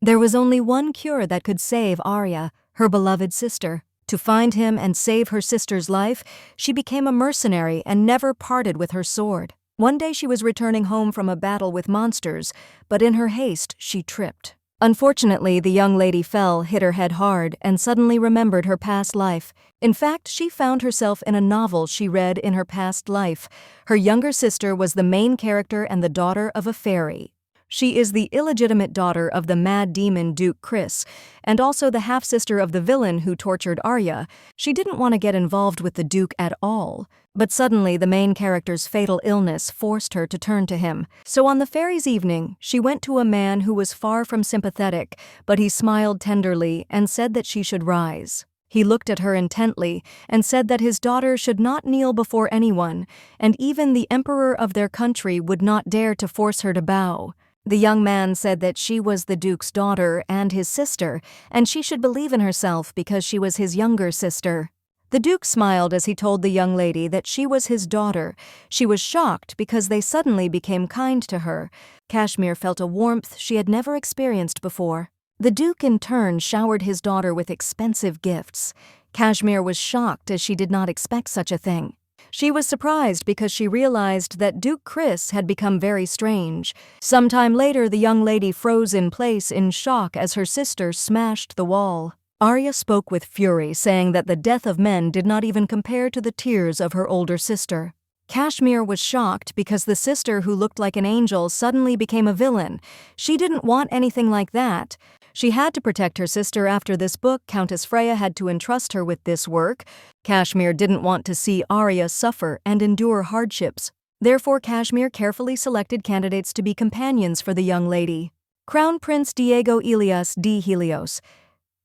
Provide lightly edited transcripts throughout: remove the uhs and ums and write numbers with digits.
There was only one cure that could save Arya, her beloved sister. To find him and save her sister's life, she became a mercenary and never parted with her sword. One day she was returning home from a battle with monsters, but in her haste she tripped. Unfortunately, the young lady fell, hit her head hard, and suddenly remembered her past life. In fact, she found herself in a novel she read in her past life. Her younger sister was the main character and the daughter of a fairy. She is the illegitimate daughter of the mad demon Duchess, and also the half-sister of the villain who tortured Arya. She didn't want to get involved with the Duke at all, but suddenly the main character's fatal illness forced her to turn to him. So on the fairy's evening, she went to a man who was far from sympathetic, but he smiled tenderly and said that she should rise. He looked at her intently and said that his daughter should not kneel before anyone, and even the emperor of their country would not dare to force her to bow. The young man said that she was the Duke's daughter and his sister, and she should believe in herself because she was his younger sister. The Duke smiled as he told the young lady that she was his daughter. She was shocked because they suddenly became kind to her. Kashmir felt a warmth she had never experienced before. The Duke in turn showered his daughter with expensive gifts. Kashmir was shocked as she did not expect such a thing. She was surprised because she realized that Duke Chris had become very strange. Sometime later, the young lady froze in place in shock as her sister smashed the wall. Arya spoke with fury, saying that the death of men did not even compare to the tears of her older sister. Kashmir was shocked because the sister who looked like an angel suddenly became a villain. She didn't want anything like that. She had to protect her sister after this book. Countess Freya had to entrust her with this work. Kashmir didn't want to see Arya suffer and endure hardships. Therefore, Kashmir carefully selected candidates to be companions for the young lady. Crown Prince Diego Elias de Helios.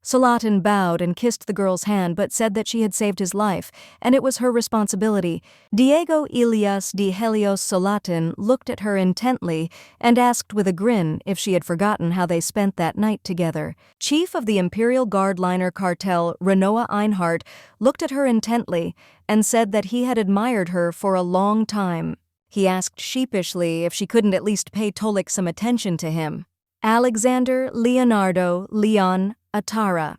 Salatin bowed and kissed the girl's hand but said that she had saved his life, and it was her responsibility. Diego Elias de Helios Salatin looked at her intently and asked with a grin if she had forgotten how they spent that night together. Chief of the Imperial Guard liner cartel, Renoa Einhart, looked at her intently and said that he had admired her for a long time. He asked sheepishly if she couldn't at least pay Tolik some attention to him. Alexander Leonardo Leon Atara.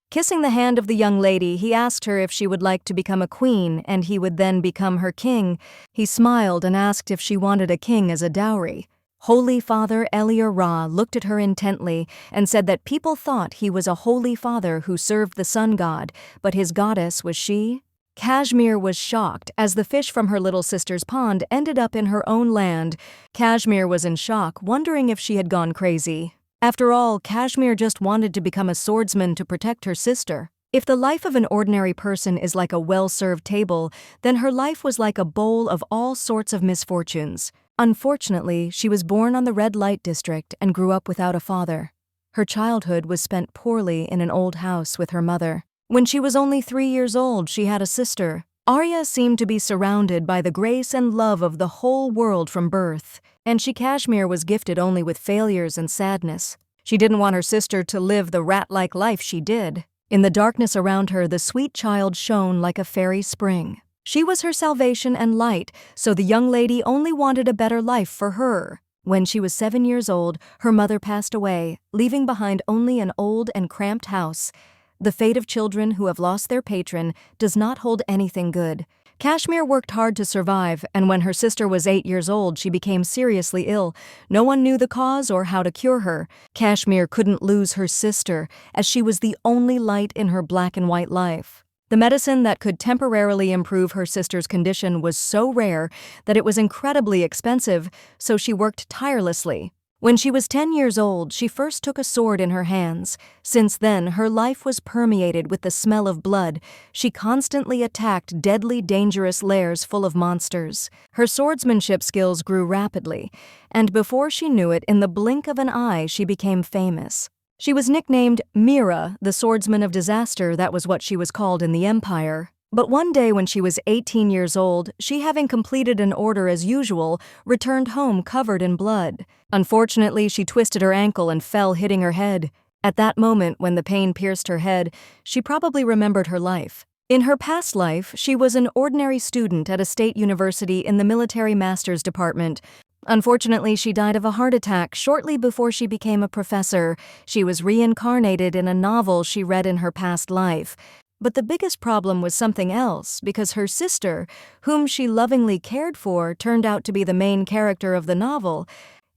Kissing the hand of the young lady, he asked her if she would like to become a queen and he would then become her king. He smiled and asked if she wanted a king as a dowry. Holy Father Elior Ra looked at her intently and said that people thought he was a holy father who served the sun god, but his goddess was she. Kashmir was shocked as the fish from her little sister's pond ended up in her own land. Kashmir was in shock, wondering if she had gone crazy. After all, Kashmir just wanted to become a swordsman to protect her sister. If the life of an ordinary person is like a well-served table, then her life was like a bowl of all sorts of misfortunes. Unfortunately, she was born on the red light district and grew up without a father. Her childhood was spent poorly in an old house with her mother. When she was only 3 years old, she had a sister. Arya seemed to be surrounded by the grace and love of the whole world from birth, and Kashmir was gifted only with failures and sadness. She didn't want her sister to live the rat-like life she did. In the darkness around her, the sweet child shone like a fairy spring. She was her salvation and light, so the young lady only wanted a better life for her. When she was 7 years old, her mother passed away, leaving behind only an old and cramped house. The fate of children who have lost their patron does not hold anything good. Kashmir worked hard to survive, and when her sister was 8 years old, she became seriously ill. No one knew the cause or how to cure her. Kashmir couldn't lose her sister, as she was the only light in her black and white life. The medicine that could temporarily improve her sister's condition was so rare that it was incredibly expensive, so she worked tirelessly. When she was 10 years old, she first took a sword in her hands. Since then, her life was permeated with the smell of blood. She constantly attacked deadly, dangerous lairs full of monsters. Her swordsmanship skills grew rapidly, and before she knew it, in the blink of an eye, she became famous. She was nicknamed Mira, the swordsman of disaster. That was what she was called in the Empire. But one day when she was 18 years old, she, having completed an order as usual, returned home covered in blood. Unfortunately, she twisted her ankle and fell, hitting her head. At that moment, when the pain pierced her head, she probably remembered her life. In her past life, she was an ordinary student at a state university in the military master's department. Unfortunately, she died of a heart attack shortly before she became a professor. She was reincarnated in a novel she read in her past life. But the biggest problem was something else, because her sister, whom she lovingly cared for, turned out to be the main character of the novel,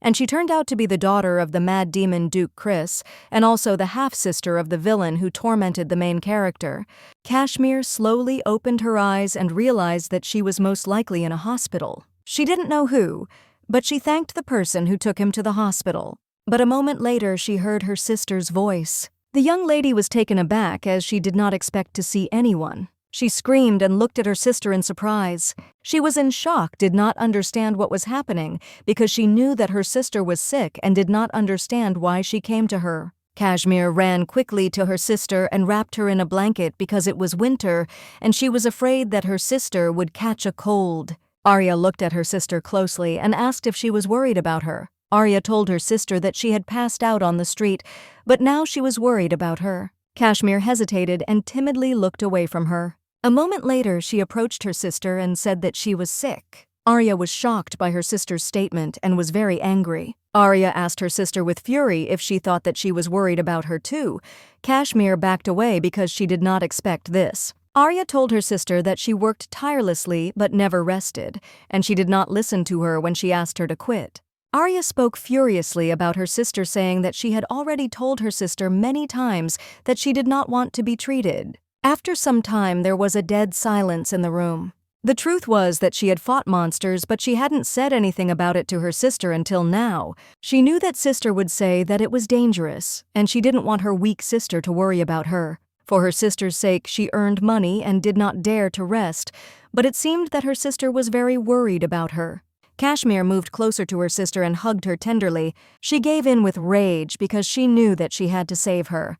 and she turned out to be the daughter of the mad demon Duke Chris, and also the half-sister of the villain who tormented the main character. Kashmir slowly opened her eyes and realized that she was most likely in a hospital. She didn't know who, but she thanked the person who took him to the hospital. But a moment later, she heard her sister's voice. The young lady was taken aback as she did not expect to see anyone. She screamed and looked at her sister in surprise. She was in shock, did not understand what was happening, because she knew that her sister was sick and did not understand why she came to her. Kashmir ran quickly to her sister and wrapped her in a blanket because it was winter and she was afraid that her sister would catch a cold. Arya looked at her sister closely and asked if she was worried about her. Arya told her sister that she had passed out on the street, but now she was worried about her. Kashmir hesitated and timidly looked away from her. A moment later, she approached her sister and said that she was sick. Arya was shocked by her sister's statement and was very angry. Arya asked her sister with fury if she thought that she was worried about her too. Kashmir backed away because she did not expect this. Arya told her sister that she worked tirelessly but never rested, and she did not listen to her when she asked her to quit. Arya spoke furiously about her sister, saying that she had already told her sister many times that she did not want to be treated. After some time, there was a dead silence in the room. The truth was that she had fought monsters, but she hadn't said anything about it to her sister until now. She knew that sister would say that it was dangerous, and she didn't want her weak sister to worry about her. For her sister's sake, she earned money and did not dare to rest, but it seemed that her sister was very worried about her. Kashmir moved closer to her sister and hugged her tenderly. She gave in with rage because she knew that she had to save her.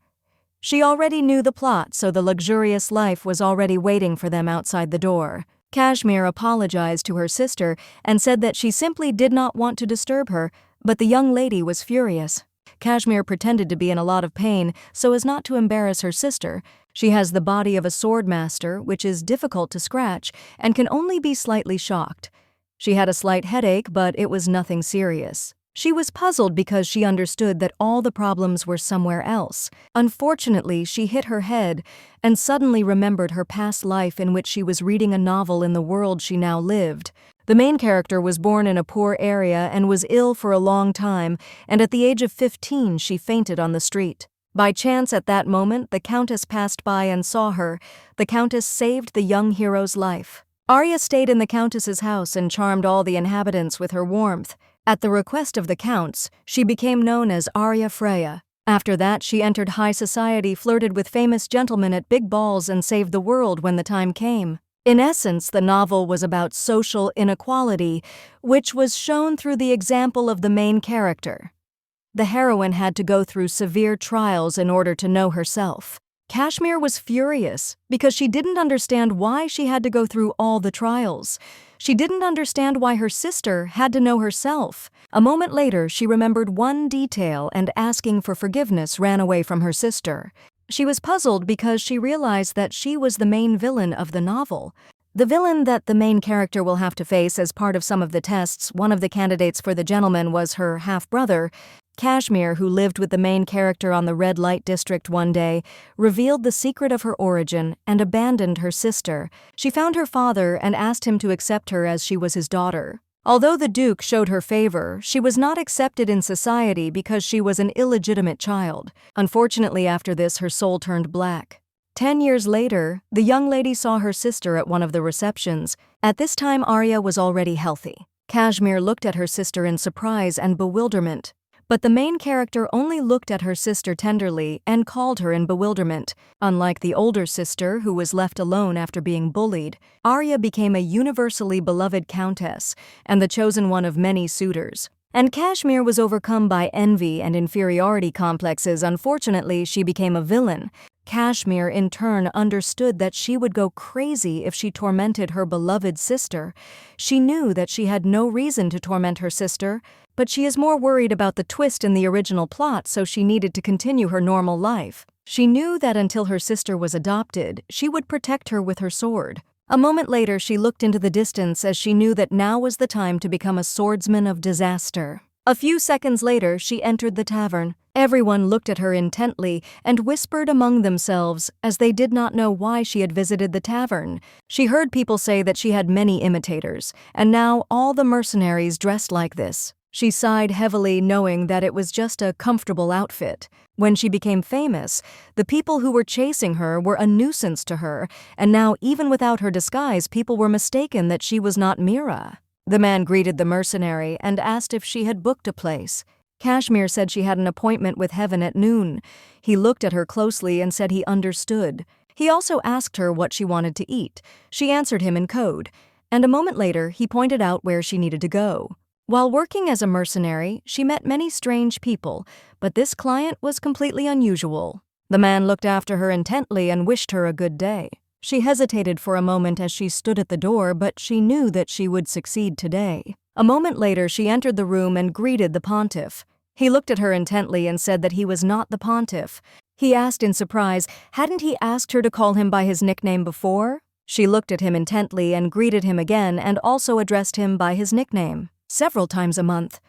She already knew the plot, so the luxurious life was already waiting for them outside the door. Kashmir apologized to her sister and said that she simply did not want to disturb her, but the young lady was furious. Kashmir pretended to be in a lot of pain so as not to embarrass her sister. She has the body of a sword master, which is difficult to scratch, and can only be slightly shocked. She had a slight headache, but it was nothing serious. She was puzzled because she understood that all the problems were somewhere else. Unfortunately, she hit her head and suddenly remembered her past life in which she was reading a novel in the world she now lived. The main character was born in a poor area and was ill for a long time, and at the age of 15 she fainted on the street. By chance at that moment, the Countess passed by and saw her. The Countess saved the young hero's life. Arya stayed in the Countess's house and charmed all the inhabitants with her warmth. At the request of the Counts, she became known as Arya Freya. After that, she entered high society, flirted with famous gentlemen at big balls, and saved the world when the time came. In essence, the novel was about social inequality, which was shown through the example of the main character. The heroine had to go through severe trials in order to know herself. Kashmir was furious because she didn't understand why she had to go through all the trials. She didn't understand why her sister had to know herself. A moment later, she remembered one detail and, asking for forgiveness, ran away from her sister. She was puzzled because she realized that she was the main villain of the novel. The villain that the main character will have to face as part of some of the tests. One of the candidates for the gentleman was her half-brother. Kashmir, who lived with the main character on the red light district one day, revealed the secret of her origin and abandoned her sister. She found her father and asked him to accept her as she was his daughter. Although the Duke showed her favor, she was not accepted in society because she was an illegitimate child. Unfortunately, after this, her soul turned black. 10 years later, the young lady saw her sister at one of the receptions. At this time, Arya was already healthy. Kashmir looked at her sister in surprise and bewilderment. But the main character only looked at her sister tenderly and called her in bewilderment. Unlike the older sister, who was left alone after being bullied, Arya became a universally beloved countess and the chosen one of many suitors. And Kashmir was overcome by envy and inferiority complexes. Unfortunately, she became a villain. Kashmir, in turn, understood that she would go crazy if she tormented her beloved sister. She knew that she had no reason to torment her sister, but she is more worried about the twist in the original plot, so she needed to continue her normal life. She knew that until her sister was adopted, she would protect her with her sword. A moment later, she looked into the distance as she knew that now was the time to become a swordsman of disaster. A few seconds later, she entered the tavern. Everyone looked at her intently and whispered among themselves as they did not know why she had visited the tavern. She heard people say that she had many imitators, and now all the mercenaries dressed like this. She sighed heavily, knowing that it was just a comfortable outfit. When she became famous, the people who were chasing her were a nuisance to her, and now even without her disguise, people were mistaken that she was not Mira. The man greeted the mercenary and asked if she had booked a place. Kashmir said she had an appointment with heaven at noon. He looked at her closely and said he understood. He also asked her what she wanted to eat. She answered him in code, and a moment later he pointed out where she needed to go. While working as a mercenary, she met many strange people, but this client was completely unusual. The man looked after her intently and wished her a good day. She hesitated for a moment as she stood at the door, but she knew that she would succeed today. A moment later, she entered the room and greeted the pontiff. He looked at her intently and said that he was not the pontiff. He asked in surprise, hadn't he asked her to call him by his nickname before? She looked at him intently and greeted him again and also addressed him by his nickname, several times a month.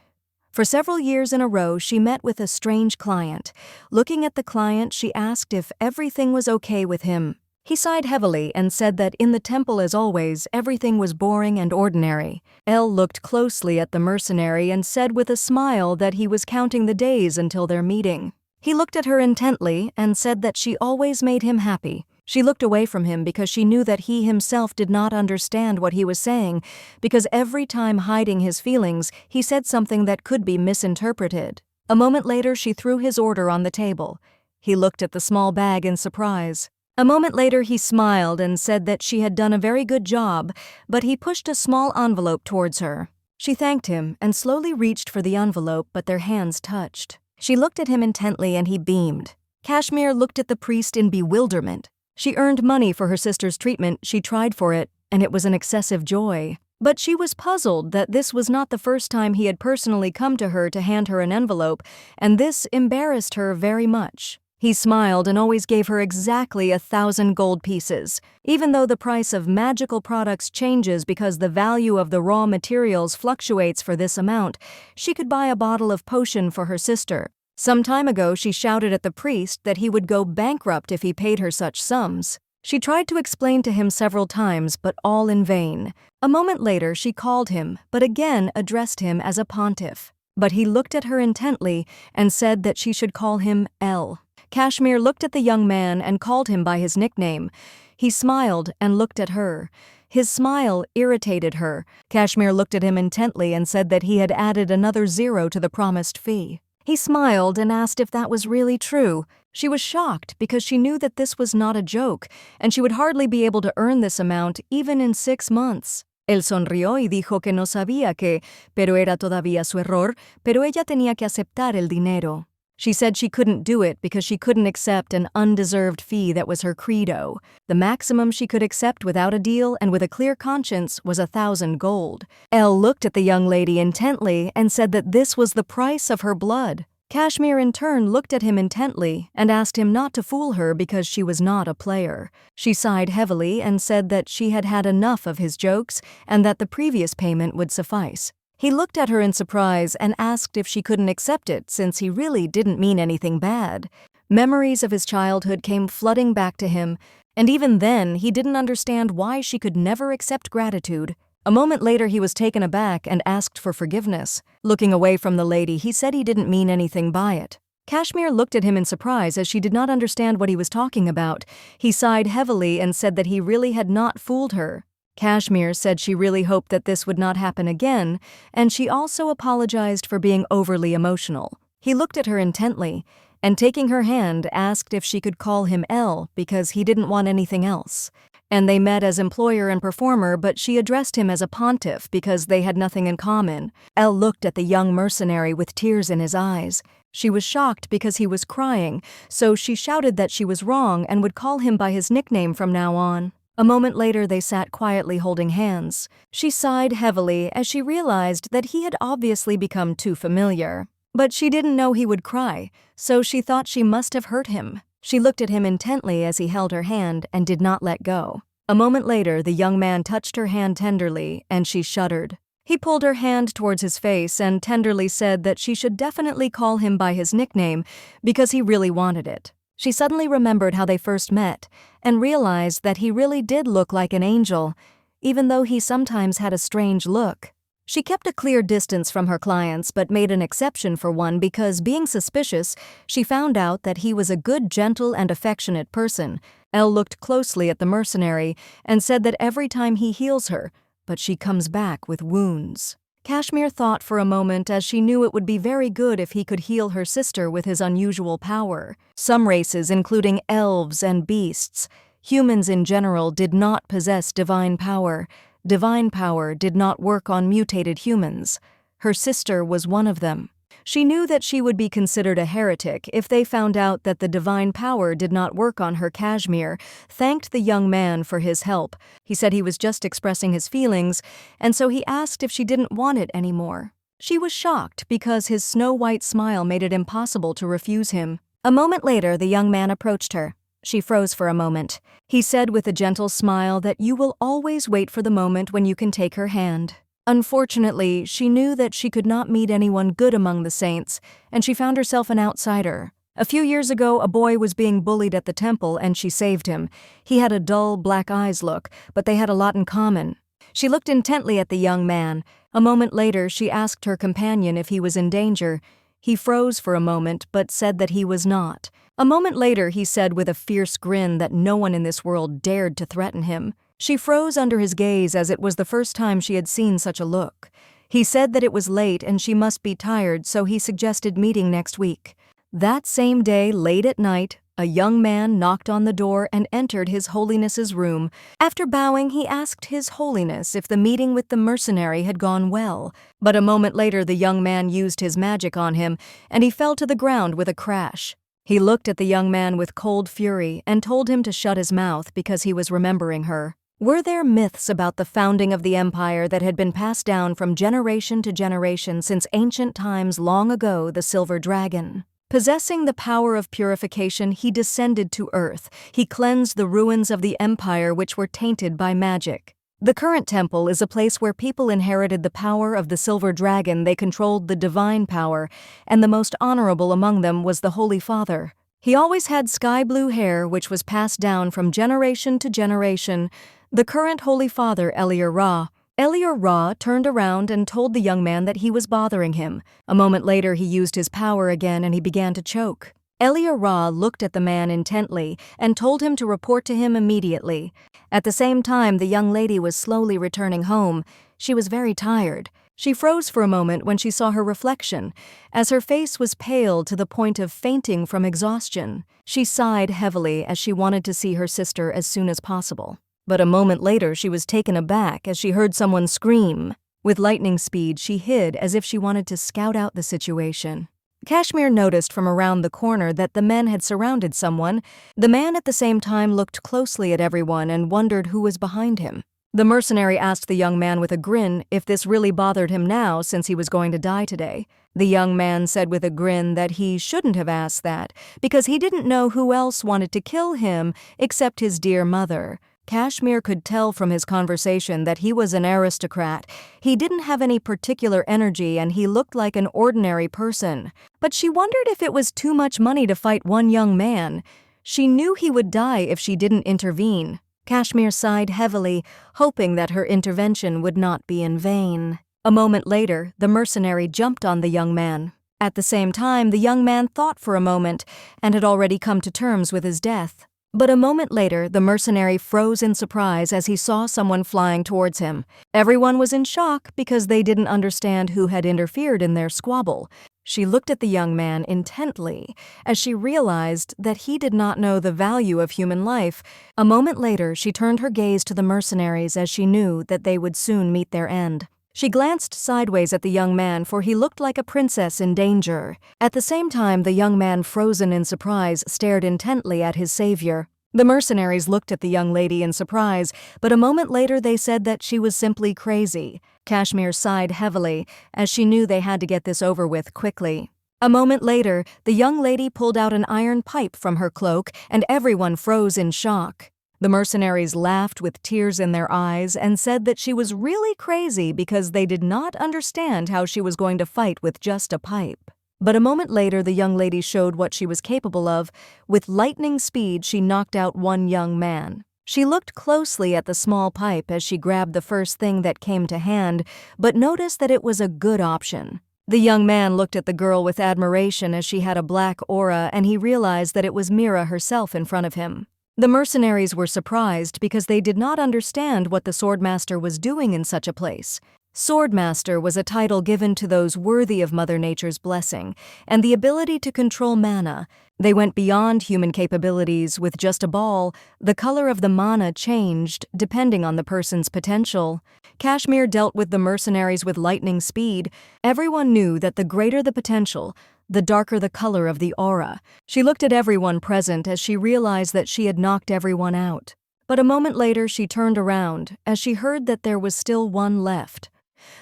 For several years in a row, she met with a strange client. Looking at the client, she asked if everything was okay with him. He sighed heavily and said that in the temple, as always, everything was boring and ordinary. El looked closely at the mercenary and said with a smile that he was counting the days until their meeting. He looked at her intently and said that she always made him happy. She looked away from him because she knew that he himself did not understand what he was saying, because every time hiding his feelings, he said something that could be misinterpreted. A moment later, she threw his order on the table. He looked at the small bag in surprise. A moment later, he smiled and said that she had done a very good job, but he pushed a small envelope towards her. She thanked him and slowly reached for the envelope, but their hands touched. She looked at him intently and he beamed. Kashmir looked at the priest in bewilderment. She earned money for her sister's treatment, she tried for it, and it was an excessive joy. But she was puzzled that this was not the first time he had personally come to her to hand her an envelope, and this embarrassed her very much. He smiled and always gave her exactly 1,000 gold pieces. Even though the price of magical products changes because the value of the raw materials fluctuates for this amount, she could buy a bottle of potion for her sister. Some time ago, she shouted at the priest that he would go bankrupt if he paid her such sums. She tried to explain to him several times, but all in vain. A moment later, she called him, but again addressed him as a pontiff. But he looked at her intently and said that she should call him El. Kashmir looked at the young man and called him by his nickname. He smiled and looked at her. His smile irritated her. Kashmir looked at him intently and said that he had added another 0 to the promised fee. He smiled and asked if that was really true. She was shocked because she knew that this was not a joke, and she would hardly be able to earn this amount even in 6 months. Él sonrió y dijo que no sabía qué, pero era todavía su error, pero ella tenía que aceptar el dinero. She said she couldn't do it because she couldn't accept an undeserved fee that was her credo. The maximum she could accept without a deal and with a clear conscience was 1,000 gold. Elle looked at the young lady intently and said that this was the price of her blood. Kashmir in turn looked at him intently and asked him not to fool her because she was not a player. She sighed heavily and said that she had had enough of his jokes and that the previous payment would suffice. He looked at her in surprise and asked if she couldn't accept it since he really didn't mean anything bad. Memories of his childhood came flooding back to him, and even then he didn't understand why she could never accept gratitude. A moment later he was taken aback and asked for forgiveness. Looking away from the lady, he said he didn't mean anything by it. Kashmir looked at him in surprise as she did not understand what he was talking about. He sighed heavily and said that he really had not fooled her. Kashmir said she really hoped that this would not happen again, and she also apologized for being overly emotional. He looked at her intently, and taking her hand, asked if she could call him El because he didn't want anything else. And they met as employer and performer, but she addressed him as a pontiff because they had nothing in common. El looked at the young mercenary with tears in his eyes. She was shocked because he was crying, so she shouted that she was wrong and would call him by his nickname from now on. A moment later, they sat quietly holding hands. She sighed heavily as she realized that he had obviously become too familiar. But she didn't know he would cry, so she thought she must have hurt him. She looked at him intently as he held her hand and did not let go. A moment later, the young man touched her hand tenderly, and she shuddered. He pulled her hand towards his face and tenderly said that she should definitely call him by his nickname because he really wanted it. She suddenly remembered how they first met and realized that he really did look like an angel, even though he sometimes had a strange look. She kept a clear distance from her clients but made an exception for one because, being suspicious, she found out that he was a good, gentle, and affectionate person. Elle looked closely at the mercenary and said that every time he heals her, but she comes back with wounds. Kashmir thought for a moment, as she knew it would be very good if he could heal her sister with his unusual power. Some races, including elves and beasts, humans in general, did not possess divine power. Divine power did not work on mutated humans. Her sister was one of them. She knew that she would be considered a heretic if they found out that the divine power did not work on her. Kashmir thanked the young man for his help. He said he was just expressing his feelings, and so he asked if she didn't want it anymore. She was shocked because his snow-white smile made it impossible to refuse him. A moment later, the young man approached her. She froze for a moment. He said with a gentle smile that you will always wait for the moment when you can take her hand. Unfortunately, she knew that she could not meet anyone good among the saints, and she found herself an outsider. A few years ago, a boy was being bullied at the temple, and she saved him. He had a dull, black eyes look, but they had a lot in common. She looked intently at the young man. A moment later, she asked her companion if he was in danger. He froze for a moment, but said that he was not. A moment later, he said with a fierce grin that no one in this world dared to threaten him. She froze under his gaze, as it was the first time she had seen such a look. He said that it was late and she must be tired, so he suggested meeting next week. That same day, late at night, a young man knocked on the door and entered His Holiness's room. After bowing, he asked His Holiness if the meeting with the mercenary had gone well. But a moment later, the young man used his magic on him, and he fell to the ground with a crash. He looked at the young man with cold fury and told him to shut his mouth because he was remembering her. Were there myths about the founding of the empire that had been passed down from generation to generation since ancient times long ago? The silver dragon. Possessing the power of purification, he descended to earth. He cleansed the ruins of the empire which were tainted by magic. The current temple is a place where people inherited the power of the silver dragon. They controlled the divine power, and the most honorable among them was the Holy Father. He always had sky-blue hair, which was passed down from generation to generation. The current Holy Father, Eliur Ra. Eliur Ra turned around and told the young man that he was bothering him. A moment later, he used his power again and he began to choke. Eliur Ra looked at the man intently and told him to report to him immediately. At the same time, the young lady was slowly returning home. She was very tired. She froze for a moment when she saw her reflection, as her face was pale to the point of fainting from exhaustion. She sighed heavily as she wanted to see her sister as soon as possible. But a moment later, she was taken aback as she heard someone scream. With lightning speed, she hid as if she wanted to scout out the situation. Kashmir noticed from around the corner that the men had surrounded someone. The man at the same time looked closely at everyone and wondered who was behind him. The mercenary asked the young man with a grin if this really bothered him now since he was going to die today. The young man said with a grin that he shouldn't have asked that because he didn't know who else wanted to kill him except his dear mother. Kashmir could tell from his conversation that he was an aristocrat. He didn't have any particular energy and he looked like an ordinary person. But she wondered if it was too much money to fight one young man. She knew he would die if she didn't intervene. Kashmir sighed heavily, hoping that her intervention would not be in vain. A moment later, the mercenary jumped on the young man. At the same time, the young man thought for a moment and had already come to terms with his death. But a moment later, the mercenary froze in surprise as he saw someone flying towards him. Everyone was in shock because they didn't understand who had interfered in their squabble. She looked at the young man intently as she realized that he did not know the value of human life. A moment later, she turned her gaze to the mercenaries as she knew that they would soon meet their end. She glanced sideways at the young man, for he looked like a princess in danger. At the same time, the young man, frozen in surprise, stared intently at his savior. The mercenaries looked at the young lady in surprise, but a moment later they said that she was simply crazy. Kashmir sighed heavily, as she knew they had to get this over with quickly. A moment later, the young lady pulled out an iron pipe from her cloak, and everyone froze in shock. The mercenaries laughed with tears in their eyes and said that she was really crazy because they did not understand how she was going to fight with just a pipe. But a moment later, the young lady showed what she was capable of. With lightning speed, she knocked out one young man. She looked closely at the small pipe as she grabbed the first thing that came to hand, but noticed that it was a good option. The young man looked at the girl with admiration as she had a black aura, and he realized that it was Mira herself in front of him. The mercenaries were surprised because they did not understand what the Swordmaster was doing in such a place. Swordmaster was a title given to those worthy of Mother Nature's blessing and the ability to control mana. They went beyond human capabilities. With just a ball, the color of the mana changed depending on the person's potential. Kashmir dealt with the mercenaries with lightning speed. Everyone knew that the greater the potential, the darker the color of the aura. She looked at everyone present as she realized that she had knocked everyone out. But a moment later she turned around as she heard that there was still one left.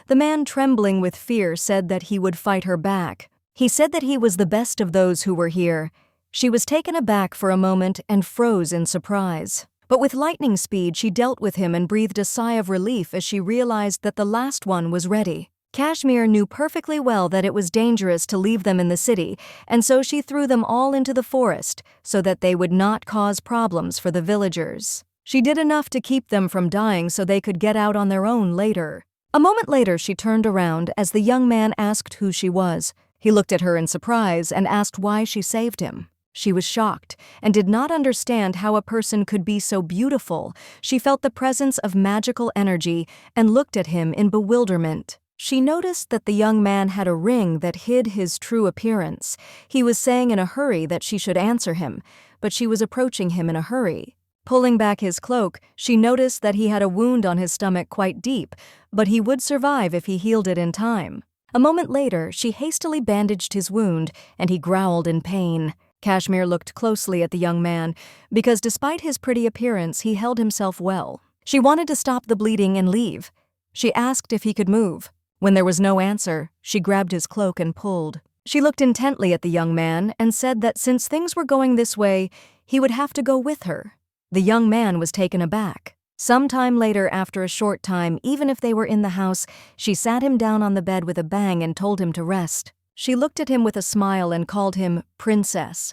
The man, trembling with fear, said that he would fight her back. He said that he was the best of those who were here. She was taken aback for a moment and froze in surprise. But with lightning speed, she dealt with him and breathed a sigh of relief as she realized that the last one was ready. Kashmir knew perfectly well that it was dangerous to leave them in the city, and so she threw them all into the forest so that they would not cause problems for the villagers. She did enough to keep them from dying so they could get out on their own later. A moment later, she turned around as the young man asked who she was. He looked at her in surprise and asked why she saved him. She was shocked and did not understand how a person could be so beautiful. She felt the presence of magical energy and looked at him in bewilderment. She noticed that the young man had a ring that hid his true appearance. He was saying in a hurry that she should answer him, but she was approaching him in a hurry. Pulling back his cloak, she noticed that he had a wound on his stomach quite deep, but he would survive if he healed it in time. A moment later, she hastily bandaged his wound, and he growled in pain. Kashmir looked closely at the young man, because despite his pretty appearance, he held himself well. She wanted to stop the bleeding and leave. She asked if he could move. When there was no answer, she grabbed his cloak and pulled. She looked intently at the young man and said that since things were going this way, he would have to go with her. The young man was taken aback. Some time later, after a short time, even if they were in the house, she sat him down on the bed with a bang and told him to rest. She looked at him with a smile and called him Princess.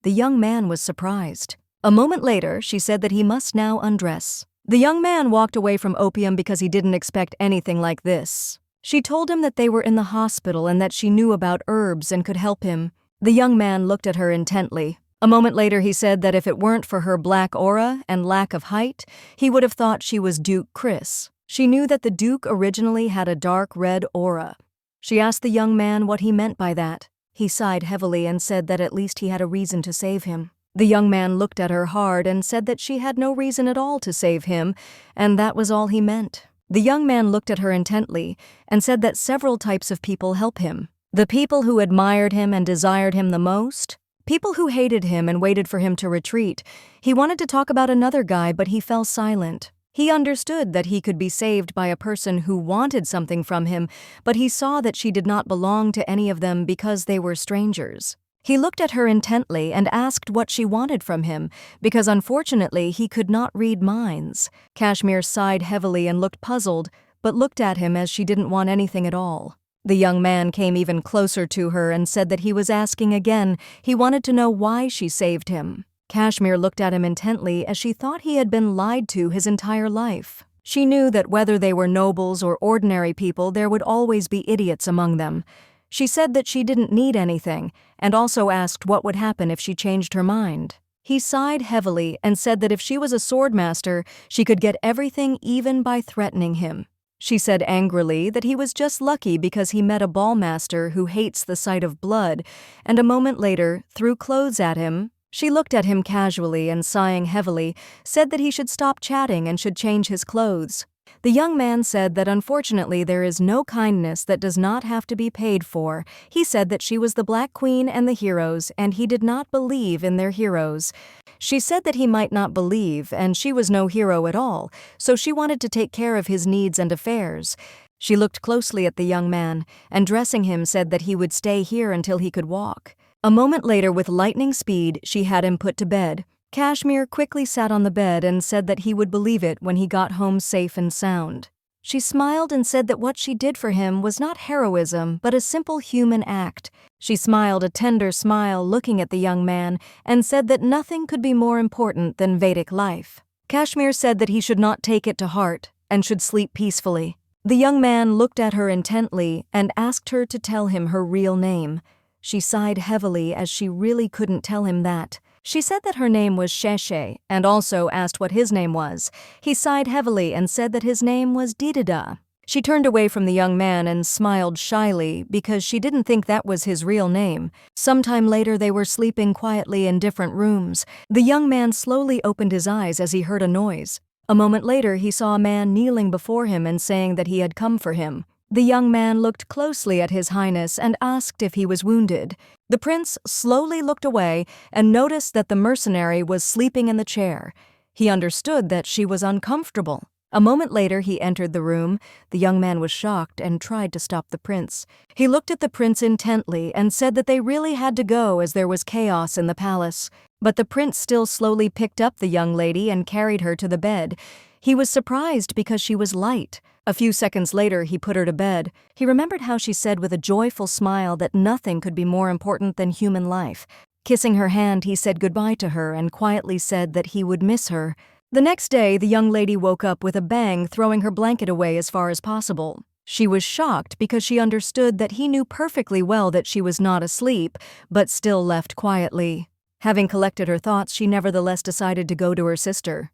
The young man was surprised. A moment later, she said that he must now undress. The young man walked away from opium because he didn't expect anything like this. She told him that they were in the hospital and that she knew about herbs and could help him. The young man looked at her intently. A moment later, he said that if it weren't for her black aura and lack of height, he would have thought she was Duke Chris. She knew that the Duke originally had a dark red aura. She asked the young man what he meant by that. He sighed heavily and said that at least he had a reason to save him. The young man looked at her hard and said that she had no reason at all to save him, and that was all he meant. The young man looked at her intently and said that several types of people help him. The people who admired him and desired him the most, people who hated him and waited for him to retreat. He wanted to talk about another guy, but he fell silent. He understood that he could be saved by a person who wanted something from him, but he saw that she did not belong to any of them because they were strangers. He looked at her intently and asked what she wanted from him, because unfortunately he could not read minds. Kashmir sighed heavily and looked puzzled, but looked at him as she didn't want anything at all. The young man came even closer to her and said that he was asking again. He wanted to know why she saved him. Kashmir looked at him intently as she thought he had been lied to his entire life. She knew that whether they were nobles or ordinary people, there would always be idiots among them. She said that she didn't need anything, and also asked what would happen if she changed her mind. He sighed heavily and said that if she was a swordmaster, she could get everything even by threatening him. She said angrily that he was just lucky because he met a ballmaster who hates the sight of blood, and a moment later threw clothes at him. She looked at him casually and, sighing heavily, said that he should stop chatting and should change his clothes. The young man said that unfortunately there is no kindness that does not have to be paid for. He said that she was the Black Queen and the heroes, and he did not believe in their heroes. She said that he might not believe, and she was no hero at all, so she wanted to take care of his needs and affairs. She looked closely at the young man, and dressing him said that he would stay here until he could walk. A moment later, with lightning speed, she had him put to bed. Kashmir quickly sat on the bed and said that he would believe it when he got home safe and sound. She smiled and said that what she did for him was not heroism, but a simple human act. She smiled a tender smile looking at the young man and said that nothing could be more important than Vedic life. Kashmir said that he should not take it to heart and should sleep peacefully. The young man looked at her intently and asked her to tell him her real name. She sighed heavily as she really couldn't tell him that. She said that her name was Sheshe and also asked what his name was. He sighed heavily and said that his name was Didida. She turned away from the young man and smiled shyly because she didn't think that was his real name. Sometime later they were sleeping quietly in different rooms. The young man slowly opened his eyes as he heard a noise. A moment later he saw a man kneeling before him and saying that he had come for him. The young man looked closely at His Highness and asked if he was wounded. The prince slowly looked away and noticed that the mercenary was sleeping in the chair. He understood that she was uncomfortable. A moment later he entered the room. The young man was shocked and tried to stop the prince. He looked at the prince intently and said that they really had to go as there was chaos in the palace. But the prince still slowly picked up the young lady and carried her to the bed. He was surprised because she was light. A few seconds later, he put her to bed. He remembered how she said with a joyful smile that nothing could be more important than human life. Kissing her hand, he said goodbye to her and quietly said that he would miss her. The next day, the young lady woke up with a bang, throwing her blanket away as far as possible. She was shocked because she understood that he knew perfectly well that she was not asleep, but still left quietly. Having collected her thoughts, she nevertheless decided to go to her sister.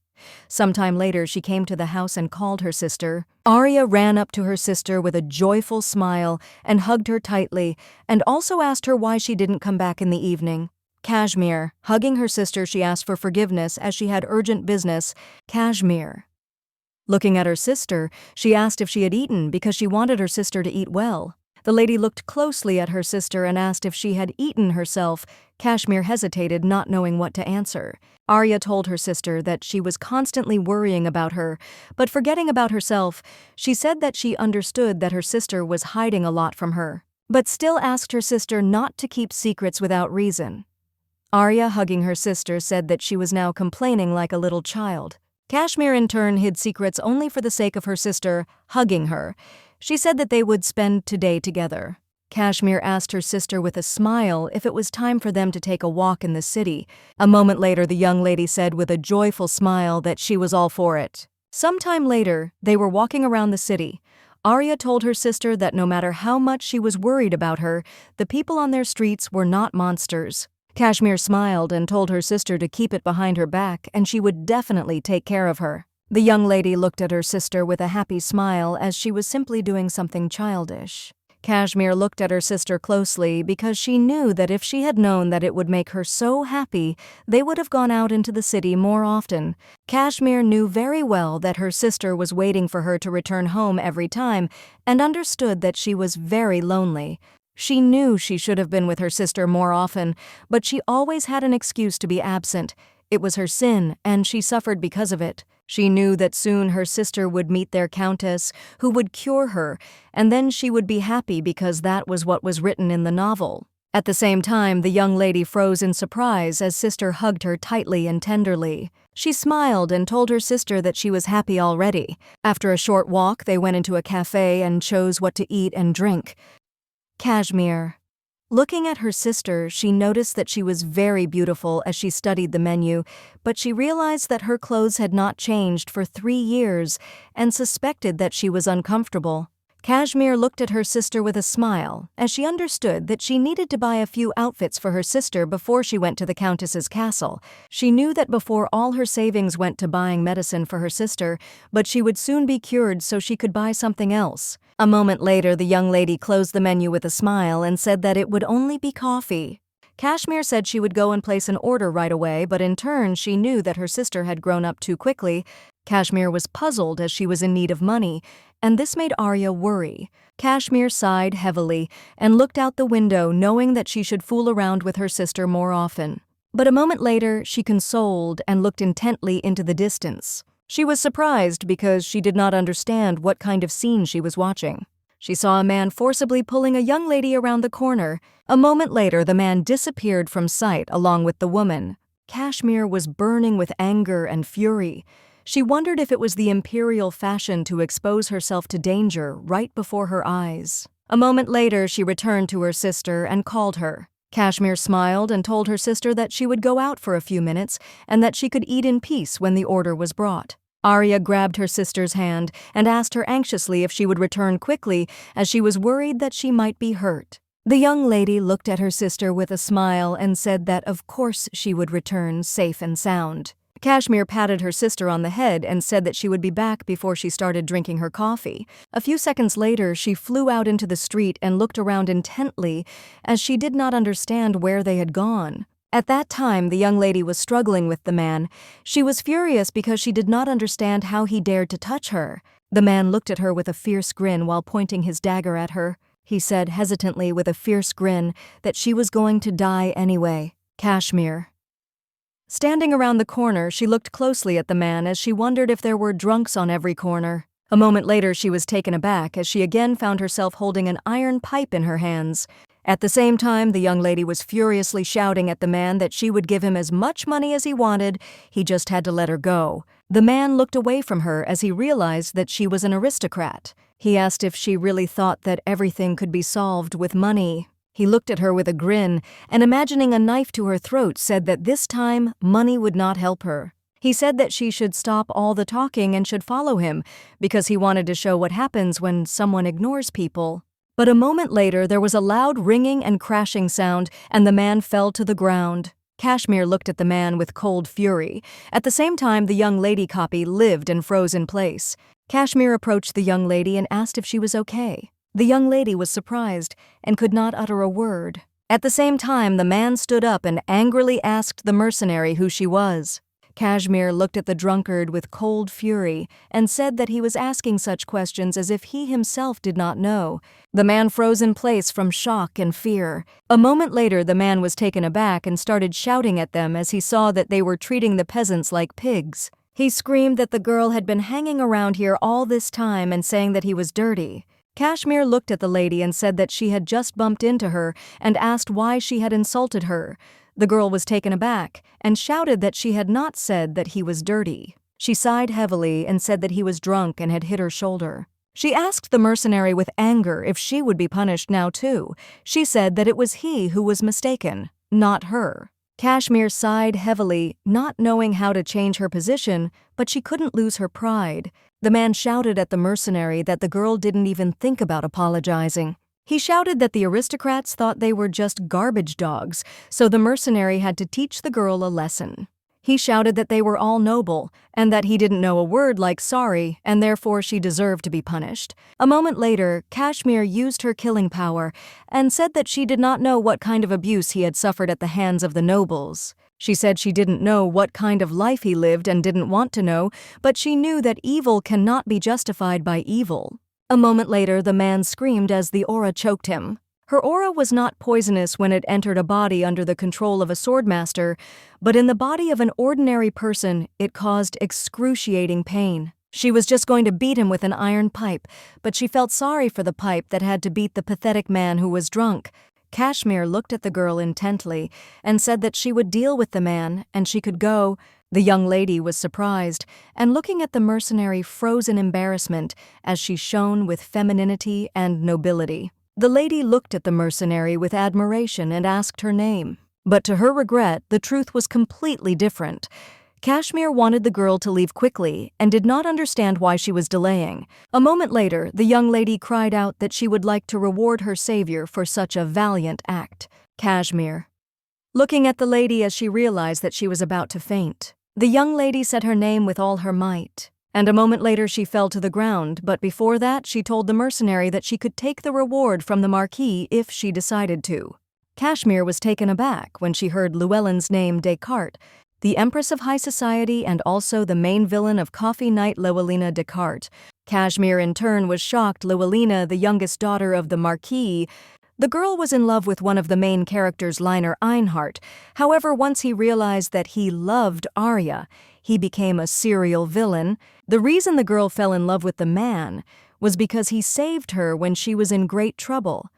Sometime later, she came to the house and called her sister. Arya ran up to her sister with a joyful smile and hugged her tightly, and also asked her why she didn't come back in the evening. Kashmir, hugging her sister, she asked for forgiveness as she had urgent business. Kashmir. Looking at her sister, she asked if she had eaten because she wanted her sister to eat well. The lady looked closely at her sister and asked if she had eaten herself. Kashmir hesitated, not knowing what to answer. Arya told her sister that she was constantly worrying about her, but forgetting about herself, she said that she understood that her sister was hiding a lot from her, but still asked her sister not to keep secrets without reason. Arya, hugging her sister, said that she was now complaining like a little child. Kashmir in turn hid secrets only for the sake of her sister, hugging her. She said that they would spend today together. Kashmir asked her sister with a smile if it was time for them to take a walk in the city. A moment later, the young lady said with a joyful smile that she was all for it. Sometime later, they were walking around the city. Arya told her sister that no matter how much she was worried about her, the people on their streets were not monsters. Kashmir smiled and told her sister to keep it behind her back and she would definitely take care of her. The young lady looked at her sister with a happy smile as she was simply doing something childish. Kashmir looked at her sister closely because she knew that if she had known that it would make her so happy, they would have gone out into the city more often. Kashmir knew very well that her sister was waiting for her to return home every time and understood that she was very lonely. She knew she should have been with her sister more often, but she always had an excuse to be absent. It was her sin, and she suffered because of it. She knew that soon her sister would meet their countess, who would cure her, and then she would be happy because that was what was written in the novel. At the same time, the young lady froze in surprise as sister hugged her tightly and tenderly. She smiled and told her sister that she was happy already. After a short walk, they went into a cafe and chose what to eat and drink. Kashmir. Looking at her sister, she noticed that she was very beautiful as she studied the menu, but she realized that her clothes had not changed for 3 years and suspected that she was uncomfortable. Kashmir looked at her sister with a smile, as she understood that she needed to buy a few outfits for her sister before she went to the Countess's castle. She knew that before all her savings went to buying medicine for her sister, but she would soon be cured so she could buy something else. A moment later, the young lady closed the menu with a smile and said that it would only be coffee. Kashmir said she would go and place an order right away, but in turn she knew that her sister had grown up too quickly. Kashmir was puzzled as she was in need of money, and this made Arya worry. Kashmir sighed heavily and looked out the window, knowing that she should fool around with her sister more often. But a moment later, she consoled and looked intently into the distance. She was surprised because she did not understand what kind of scene she was watching. She saw a man forcibly pulling a young lady around the corner. A moment later, the man disappeared from sight along with the woman. Kashmir was burning with anger and fury. She wondered if it was the imperial fashion to expose herself to danger right before her eyes. A moment later, she returned to her sister and called her. Kashmir smiled and told her sister that she would go out for a few minutes and that she could eat in peace when the order was brought. Arya grabbed her sister's hand and asked her anxiously if she would return quickly, as she was worried that she might be hurt. The young lady looked at her sister with a smile and said that of course she would return safe and sound. Kashmir patted her sister on the head and said that she would be back before she started drinking her coffee. A few seconds later, she flew out into the street and looked around intently, as she did not understand where they had gone. At that time, the young lady was struggling with the man. She was furious because she did not understand how he dared to touch her. The man looked at her with a fierce grin while pointing his dagger at her. He said hesitantly with a fierce grin that she was going to die anyway. Kashmir. Standing around the corner, she looked closely at the man as she wondered if there were drunks on every corner. A moment later, she was taken aback as she again found herself holding an iron pipe in her hands. At the same time, the young lady was furiously shouting at the man that she would give him as much money as he wanted, he just had to let her go. The man looked away from her as he realized that she was an aristocrat. He asked if she really thought that everything could be solved with money. He looked at her with a grin, and imagining a knife to her throat, said that this time money would not help her. He said that she should stop all the talking and should follow him, because he wanted to show what happens when someone ignores people. But a moment later, there was a loud ringing and crashing sound, and the man fell to the ground. Kashmir looked at the man with cold fury. At the same time, the young lady copy lived and froze in place. Kashmir approached the young lady and asked if she was okay. The young lady was surprised and could not utter a word. At the same time, the man stood up and angrily asked the mercenary who she was. Kashmir looked at the drunkard with cold fury and said that he was asking such questions as if he himself did not know. The man froze in place from shock and fear. A moment later, the man was taken aback and started shouting at them as he saw that they were treating the peasants like pigs. He screamed that the girl had been hanging around here all this time and saying that he was dirty. Kashmir looked at the lady and said that she had just bumped into her and asked why she had insulted her. The girl was taken aback and shouted that she had not said that he was dirty. She sighed heavily and said that he was drunk and had hit her shoulder. She asked the mercenary with anger if she would be punished now too. She said that it was he who was mistaken, not her. Kashmir sighed heavily, not knowing how to change her position, but she couldn't lose her pride. The man shouted at the mercenary that the girl didn't even think about apologizing. He shouted that the aristocrats thought they were just garbage dogs, so the mercenary had to teach the girl a lesson. He shouted that they were all noble, and that he didn't know a word like sorry, and therefore she deserved to be punished. A moment later, Kashmir used her killing power and said that she did not know what kind of abuse he had suffered at the hands of the nobles. She said she didn't know what kind of life he lived and didn't want to know, but she knew that evil cannot be justified by evil. A moment later, the man screamed as the aura choked him. Her aura was not poisonous when it entered a body under the control of a swordmaster, but in the body of an ordinary person, it caused excruciating pain. She was just going to beat him with an iron pipe, but she felt sorry for the pipe that had to beat the pathetic man who was drunk. Kashmir looked at the girl intently and said that she would deal with the man and she could go. The young lady was surprised and looking at the mercenary froze in embarrassment as she shone with femininity and nobility. The lady looked at the mercenary with admiration and asked her name. But to her regret, the truth was completely different. Kashmir wanted the girl to leave quickly and did not understand why she was delaying. A moment later, the young lady cried out that she would like to reward her savior for such a valiant act. Kashmir. Looking at the lady as she realized that she was about to faint. The young lady said her name with all her might. And a moment later she fell to the ground, but before that she told the mercenary that she could take the reward from the marquis if she decided to. Kashmir was taken aback when she heard Llewellyn's name Descartes, the Empress of High Society and also the main villain of Coffee Night, Llewellyn Descartes. Kashmir in turn was shocked Llewellyn, the youngest daughter of the marquis. The girl was in love with one of the main characters, Liner Einhart. However, once he realized that he loved Arya, he became a serial villain. The reason the girl fell in love with the man was because he saved her when she was in great trouble.